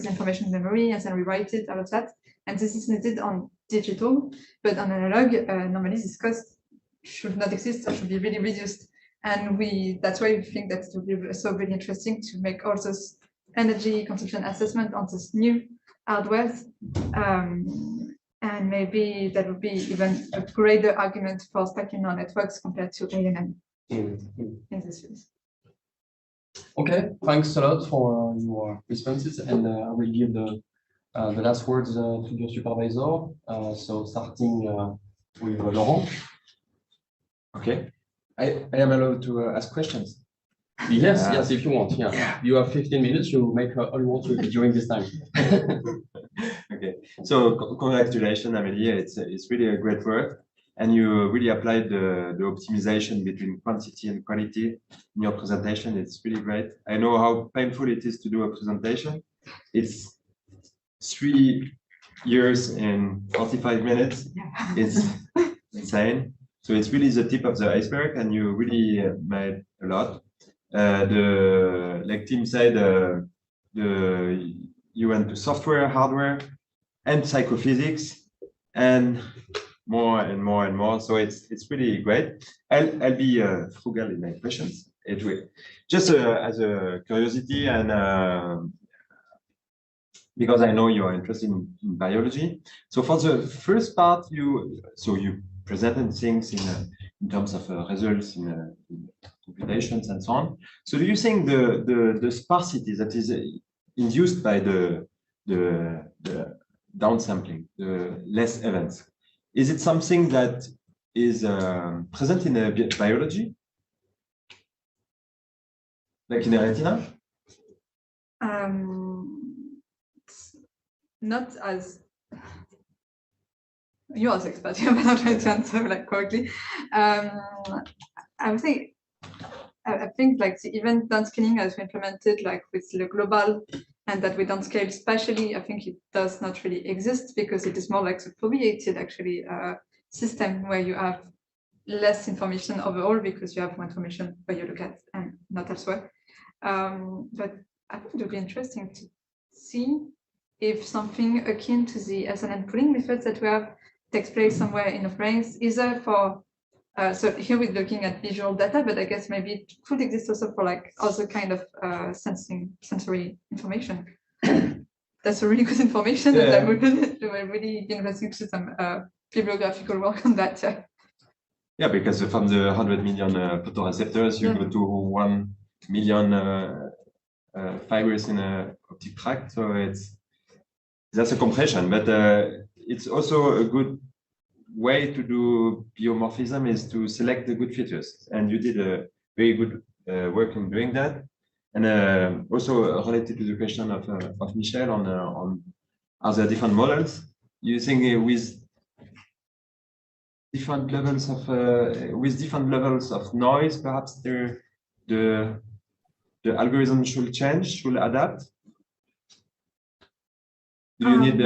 information in memory and then rewrite it, all of that, and this is needed on digital, but on analog normally this cost should not exist or should be really reduced, and that's why we think that it would be so really interesting to make all those energy consumption assessment on this new hardware, and maybe that would be even a greater argument for stacking neural networks compared to ANN in this field. Okay, thanks a lot for your responses, and I will give the last words to your supervisor. So starting with Laurent. Okay, I am allowed to ask questions. Yes, yes, if you want. Yeah, you have 15 minutes. You make all you want during this time. Okay, so congratulations, Amélie. It's really a great work. And you really applied the optimization between quantity and quality in your presentation. It's really great. I know how painful it is to do a presentation. It's 3 years in 45 minutes. It's insane. So it's really the tip of the iceberg, and you really made a lot. Like Tim said, you went to software, hardware, and psychophysics, and more and more and more. So it's really great. I'll be frugal in my questions. Just as a curiosity, and because I know you are interested in biology. So for the first part, you presented things in terms of results in computations and so on. So do you think the sparsity that is induced by the downsampling, the less events, is it something that is present in biology, like in the retina? Not as you are the expert, but I'm trying to answer like correctly. I would say I think like the event downscaling as we implemented like with the global and that we don't scale spatially, I think it does not really exist because it is more like the foveated actually system where you have less information overall because you have more information where you look at and not elsewhere. But I think it would be interesting to see if something akin to the SNN pooling methods that we have takes place somewhere in the brains, either for so here we're looking at visual data, but I guess maybe it could exist also for like other kind of sensory information. That's a really good information, and I would really be interested to some bibliographical work on that. Yeah, because from the 100 million photoreceptors, you go to 1 million fibers in a optic tract, so that's a compression, but it's also a good way to do biomorphism is to select the good features, and you did a very good work in doing that. And also related to the question of Michel on are there different models, you think with different levels of noise, perhaps the algorithm should change, should adapt. Do you need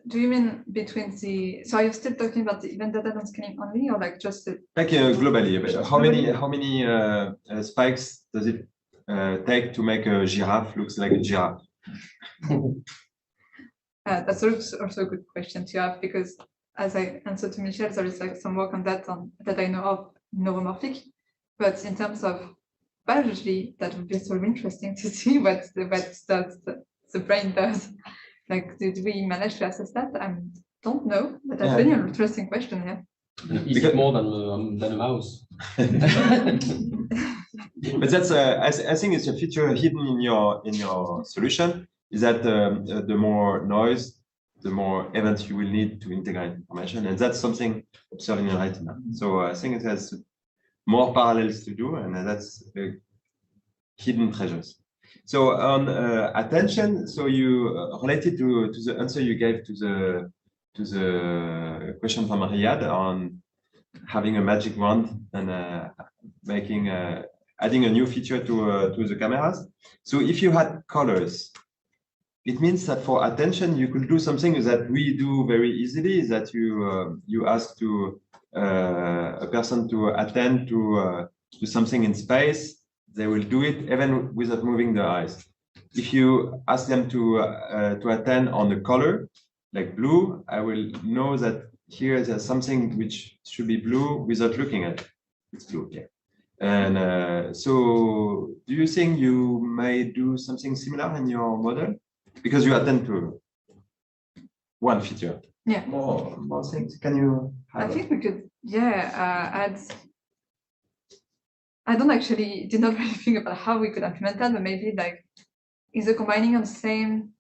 do you mean between the? So are you still talking about the event data downscaling only, or like just the? Like globally, but how many spikes does it take to make a giraffe looks like a giraffe? That's also a good question to have, because as I answered to Michel, there is like some work on that that I know of neuromorphic, but in terms of biology, that would be sort of interesting to see what the brain does. Like, did we manage to assess that? I don't know, but that's really an interesting question. Yeah. Is it more than a mouse? But that's I think it's a feature hidden in your solution. Is that the more noise, the more events you will need to integrate information, and that's something observed in the retina. So I think it has more parallels to do, and that's hidden treasures. So on attention, so you related to the answer you gave to the question from Riyad on having a magic wand and adding a new feature to the cameras. So if you had colors, it means that for attention you could do something that we do very easily. Is that you ask to a person to attend to something in space. They will do it even without moving their eyes. If you ask them to attend on the color, like blue, I will know that here there's something which should be blue without looking at it. It's blue, yeah. And so do you think you may do something similar in your model? Because you attend to one feature. Yeah. More things. Can you? I think we could, add. I did not really think about how we could implement that, but maybe like either combining on the same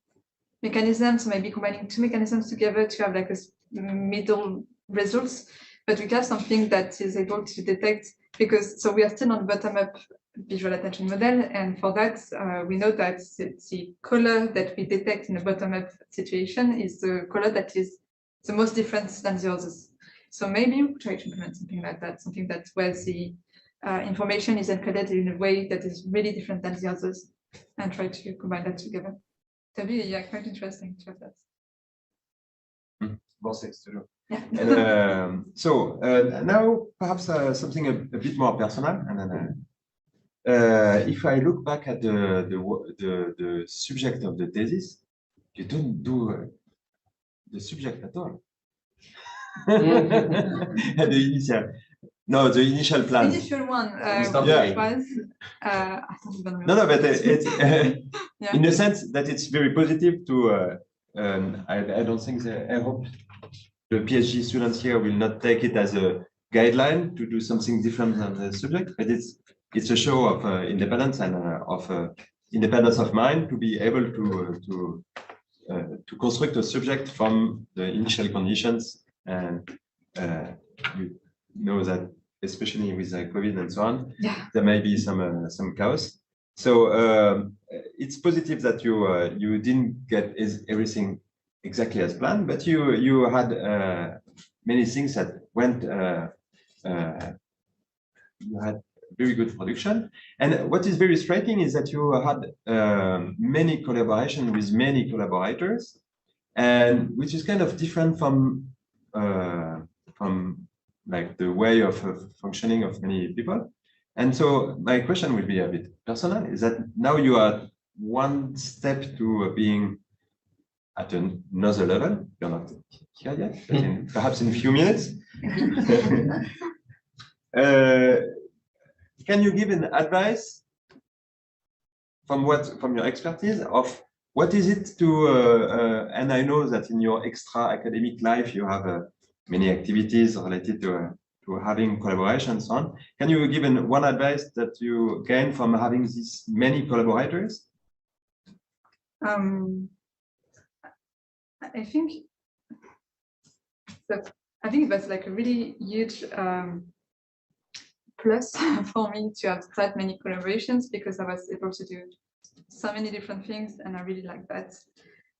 mechanism, so maybe combining two mechanisms together to have like a middle results, but we have something that is able to detect, because so we are still on bottom-up visual attention model, and for that we know that the color that we detect in a bottom-up situation is the color that is the most different than the others. So maybe we try to implement something like that, something that where the information is encoded in a way that is really different than the others, and try to combine that together. That'd be quite interesting to have that. More things to do. Yeah. And, so now perhaps something a bit more personal, and then if I look back at the subject of the thesis, you don't do the subject at all. The initial plan. The initial one was, I don't even remember. No, but it's in the sense that it's very positive to, I don't think I hope the PhD students here will not take it as a guideline to do something different than the subject, but it's a show of independence and of independence of mind to be able to construct a subject from the initial conditions, and you know that especially with COVID and so on, there may be some chaos. So it's positive that you didn't get everything exactly as planned, but you had many things that went you had very good production. And what is very striking is that you had many collaboration with many collaborators, and which is kind of different from like the way of functioning of many people. And so my question will be a bit personal, is that now you are one step to being at another level. You're not here yet, but perhaps in a few minutes. Can you give an advice from your expertise of what is it to, and I know that in your extra academic life, you have many activities related to having collaboration and so on. Can you give one advice that you gain from having these many collaborators? I think it was like a really huge plus for me to have that many collaborations, because I was able to do so many different things, and I really like that.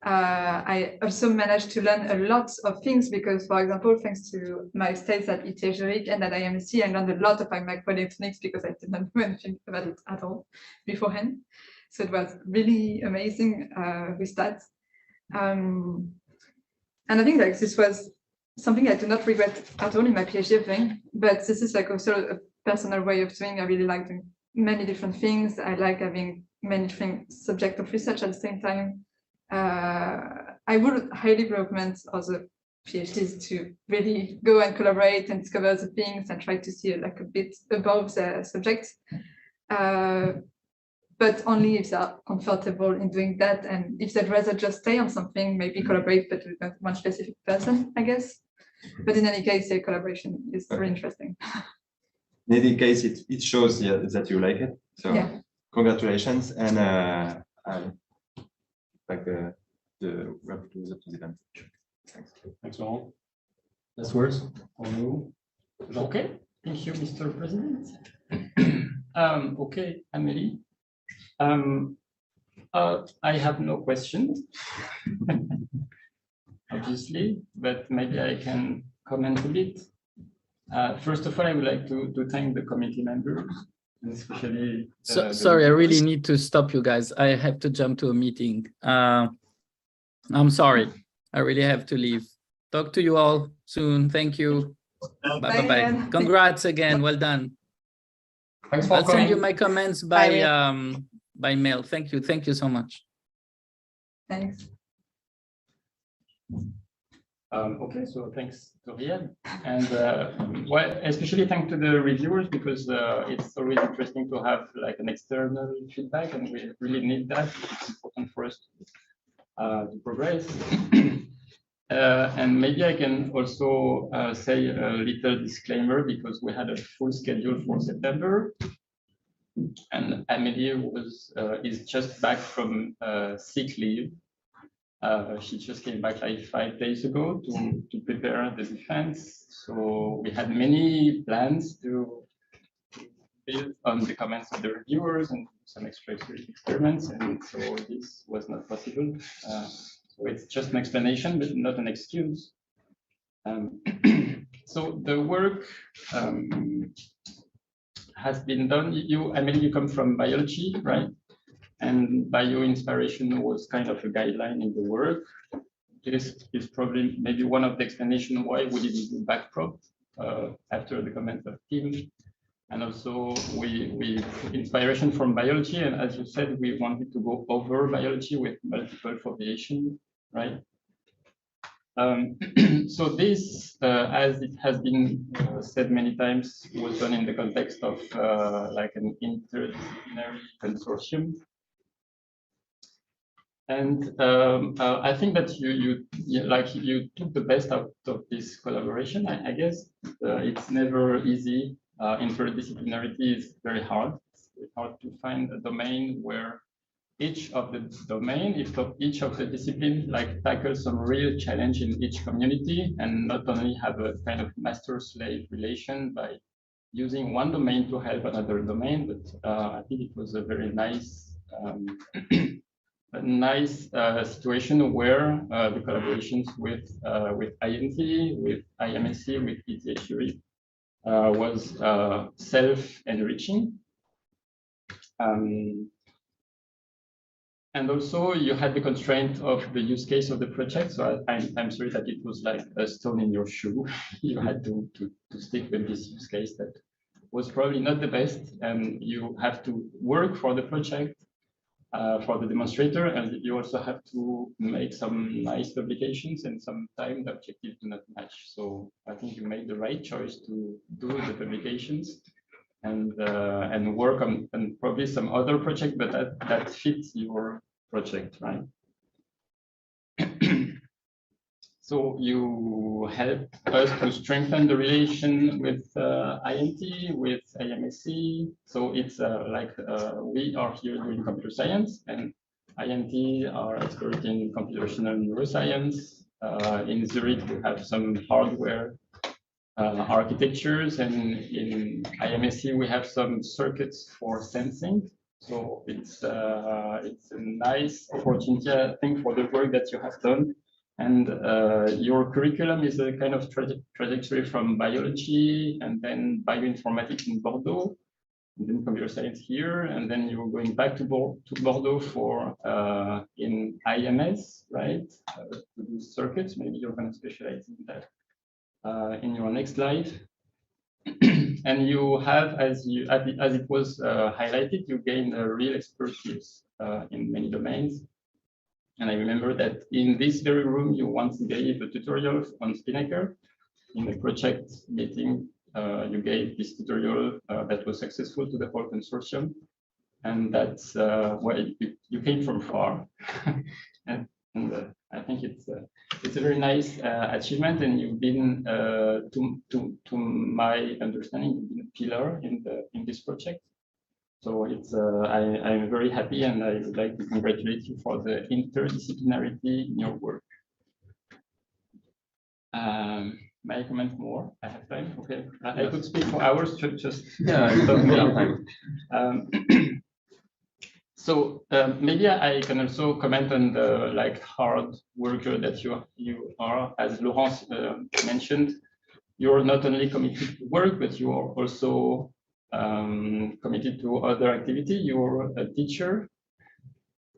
I also managed to learn a lot of things because, for example, thanks to my stays at Zurich and at IMC, I learned a lot about microelectronics because I didn't know anything about it at all beforehand. So it was really amazing with that. And I think like this was something I do not regret at all in my PhD thing, but this is like also a personal way of doing. I really like doing many different things. I like having many different subjects of research at the same time. I would highly recommend other PhDs to really go and collaborate and discover other things and try to see like a bit above the subject. But only if they're comfortable in doing that, and if they'd rather just stay on something, maybe collaborate, but with one specific person, I guess. But in any case, the collaboration is very interesting. In any case, it shows that you like it. So yeah. Congratulations, and like the rep to the president. Thanks. Thanks, Laurent. Last words on you. Okay. Thank you, Mr. President. Okay, Amélie. I have no questions, obviously, but maybe I can comment a bit. First of all, I would like to thank the committee members, especially. Sorry, I really need to stop you guys. I have to jump to a meeting. I'm sorry. I really have to leave. Talk to you all soon. Thank you. Bye-bye. Congrats again. Well done. Thanks for I'll coming. send you my comments by mail. Thank you. Thank you so much. Thanks. Okay, so thanks to Riyad, and well, especially thanks to the reviewers, because it's always interesting to have like an external feedback, and we really need that. It's important for us to progress. And maybe I can also say a little disclaimer, because we had a full schedule for September, and Amélie is just back from sick leave. She just came back like 5 days ago to prepare the defense. So we had many plans to build on the comments of the reviewers and some extra experiments, and so this was not possible. So it's just an explanation, but not an excuse. So the work has been done. Amélie, you come from biology, right? And bio-inspiration was kind of a guideline in the work. This is probably maybe one of the explanations why we didn't do backprop after the comment of Tim. And also we inspiration from biology, and as you said, we wanted to go over biology with multiple foveation, right? So this, as it has been said many times, was done in the context of like an interdisciplinary consortium. And I think that you took the best out of this collaboration. I guess it's never easy. Interdisciplinarity is very hard. It's hard to find a domain where each of the domain, if each of the discipline, like tackle some real challenge in each community, and not only have a kind of master-slave relation by using one domain to help another domain, but I think it was a very nice. A nice situation where the collaborations with INT, with IMSC, with ETH was self-enriching. And also you had the constraint of the use case of the project. So I'm sorry that it was like a stone in your shoe. You had to stick with this use case that was probably not the best. And you have to work for the project, for the demonstrator, and you also have to make some nice publications, and sometimes the objectives do not match. So I think you made the right choice to do the publications and work on probably some other project, but that fits your project, right? So you helped us to strengthen the relation with INT, with AMSC. So it's like we are here doing computer science, and INT are expert in computational neuroscience. In Zurich, we have some hardware architectures, and in IMSC we have some circuits for sensing. So it's a nice opportunity, I think, for the work that you have done. And your curriculum is a kind of trajectory from biology and then bioinformatics in Bordeaux, and then computer science here, and then you're going back to Bordeaux for in IMS, right? To do circuits. Maybe you're going to specialize in that in your next slide. And you have, as it was highlighted, you gain a real expertise in many domains. And I remember that in this very room, you once gave a tutorial on Spinnaker. In the project meeting, you gave this tutorial that was successful to the whole consortium. And that's where you came from far. and I think it's a very nice achievement, and you've been, to my understanding, you've been a pillar in this project. So it's I'm very happy, and I would like to congratulate you for the interdisciplinarity in your work. May I comment more? I have time. Okay, I could speak for hours. Just So maybe I can also comment on the hard worker that you are. As Laurence mentioned, you're not only committed to work, but you are also committed to other activity. You're a teacher,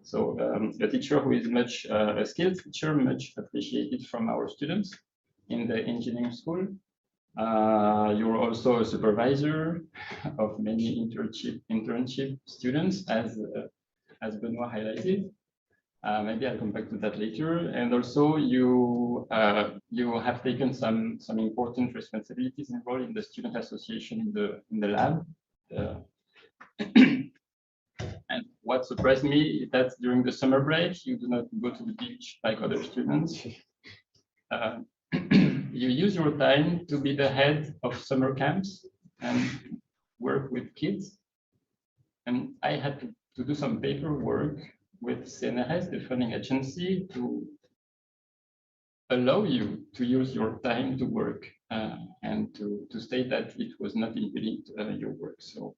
so a teacher who is much a skilled teacher, much appreciated from our students in the engineering school. You're also a supervisor of many internship students, as Benoit highlighted. Maybe I'll come back to that later. And also, you have taken some important responsibilities and role in the student association in the lab. And what surprised me is that during the summer break, you do not go to the beach like other students. You use your time to be the head of summer camps and work with kids. And I had to do some paperwork with CNRS, the funding agency, to allow you to use your time to work and to state that it was not impeding your work. So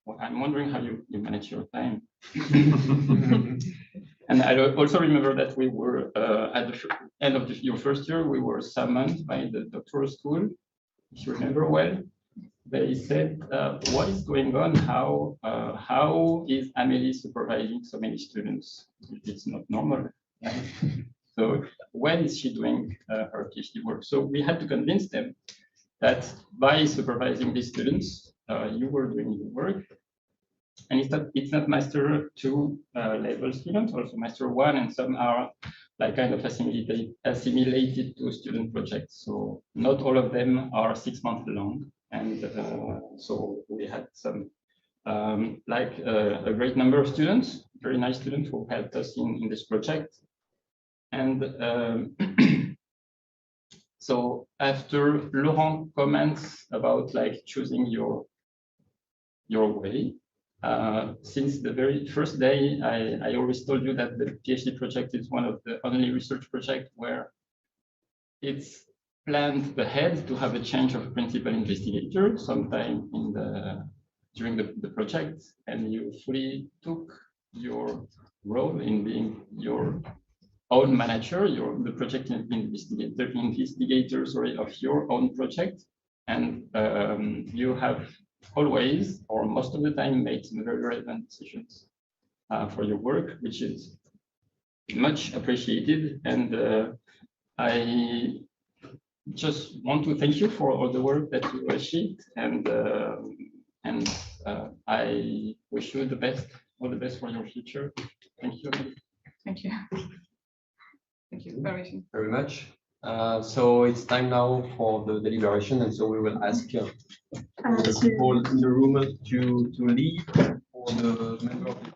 well, I'm wondering how you manage your time. And I also remember that we were at the end of your first year, we were summoned by the doctoral school, if you remember well. They said, what is going on? How is Amélie supervising so many students? It's not normal. So when is she doing her PhD work? So we had to convince them that by supervising these students, you were doing your work. And it's not Master 2 level students, also Master 1, and some are like kind of assimilated to student projects. So not all of them are 6 months long. And so we had some, a great number of students, very nice students who helped us in this project. And so after Laurent comments about choosing your way, since the very first day, I always told you that the PhD project is one of the only research projects where it's planned ahead to have a change of principal investigator sometime during the project, and you fully took your role in being your own manager, the project investigator of your own project. and you have always, or most of the time, made some very relevant decisions for your work, which is much appreciated. And I just want to thank you for all the work that you achieved, and I wish you the best, all the best for your future. Thank you. Thank you. Thank you very much. So it's time now for the deliberation, and so we will ask the people in the room to leave for the member of the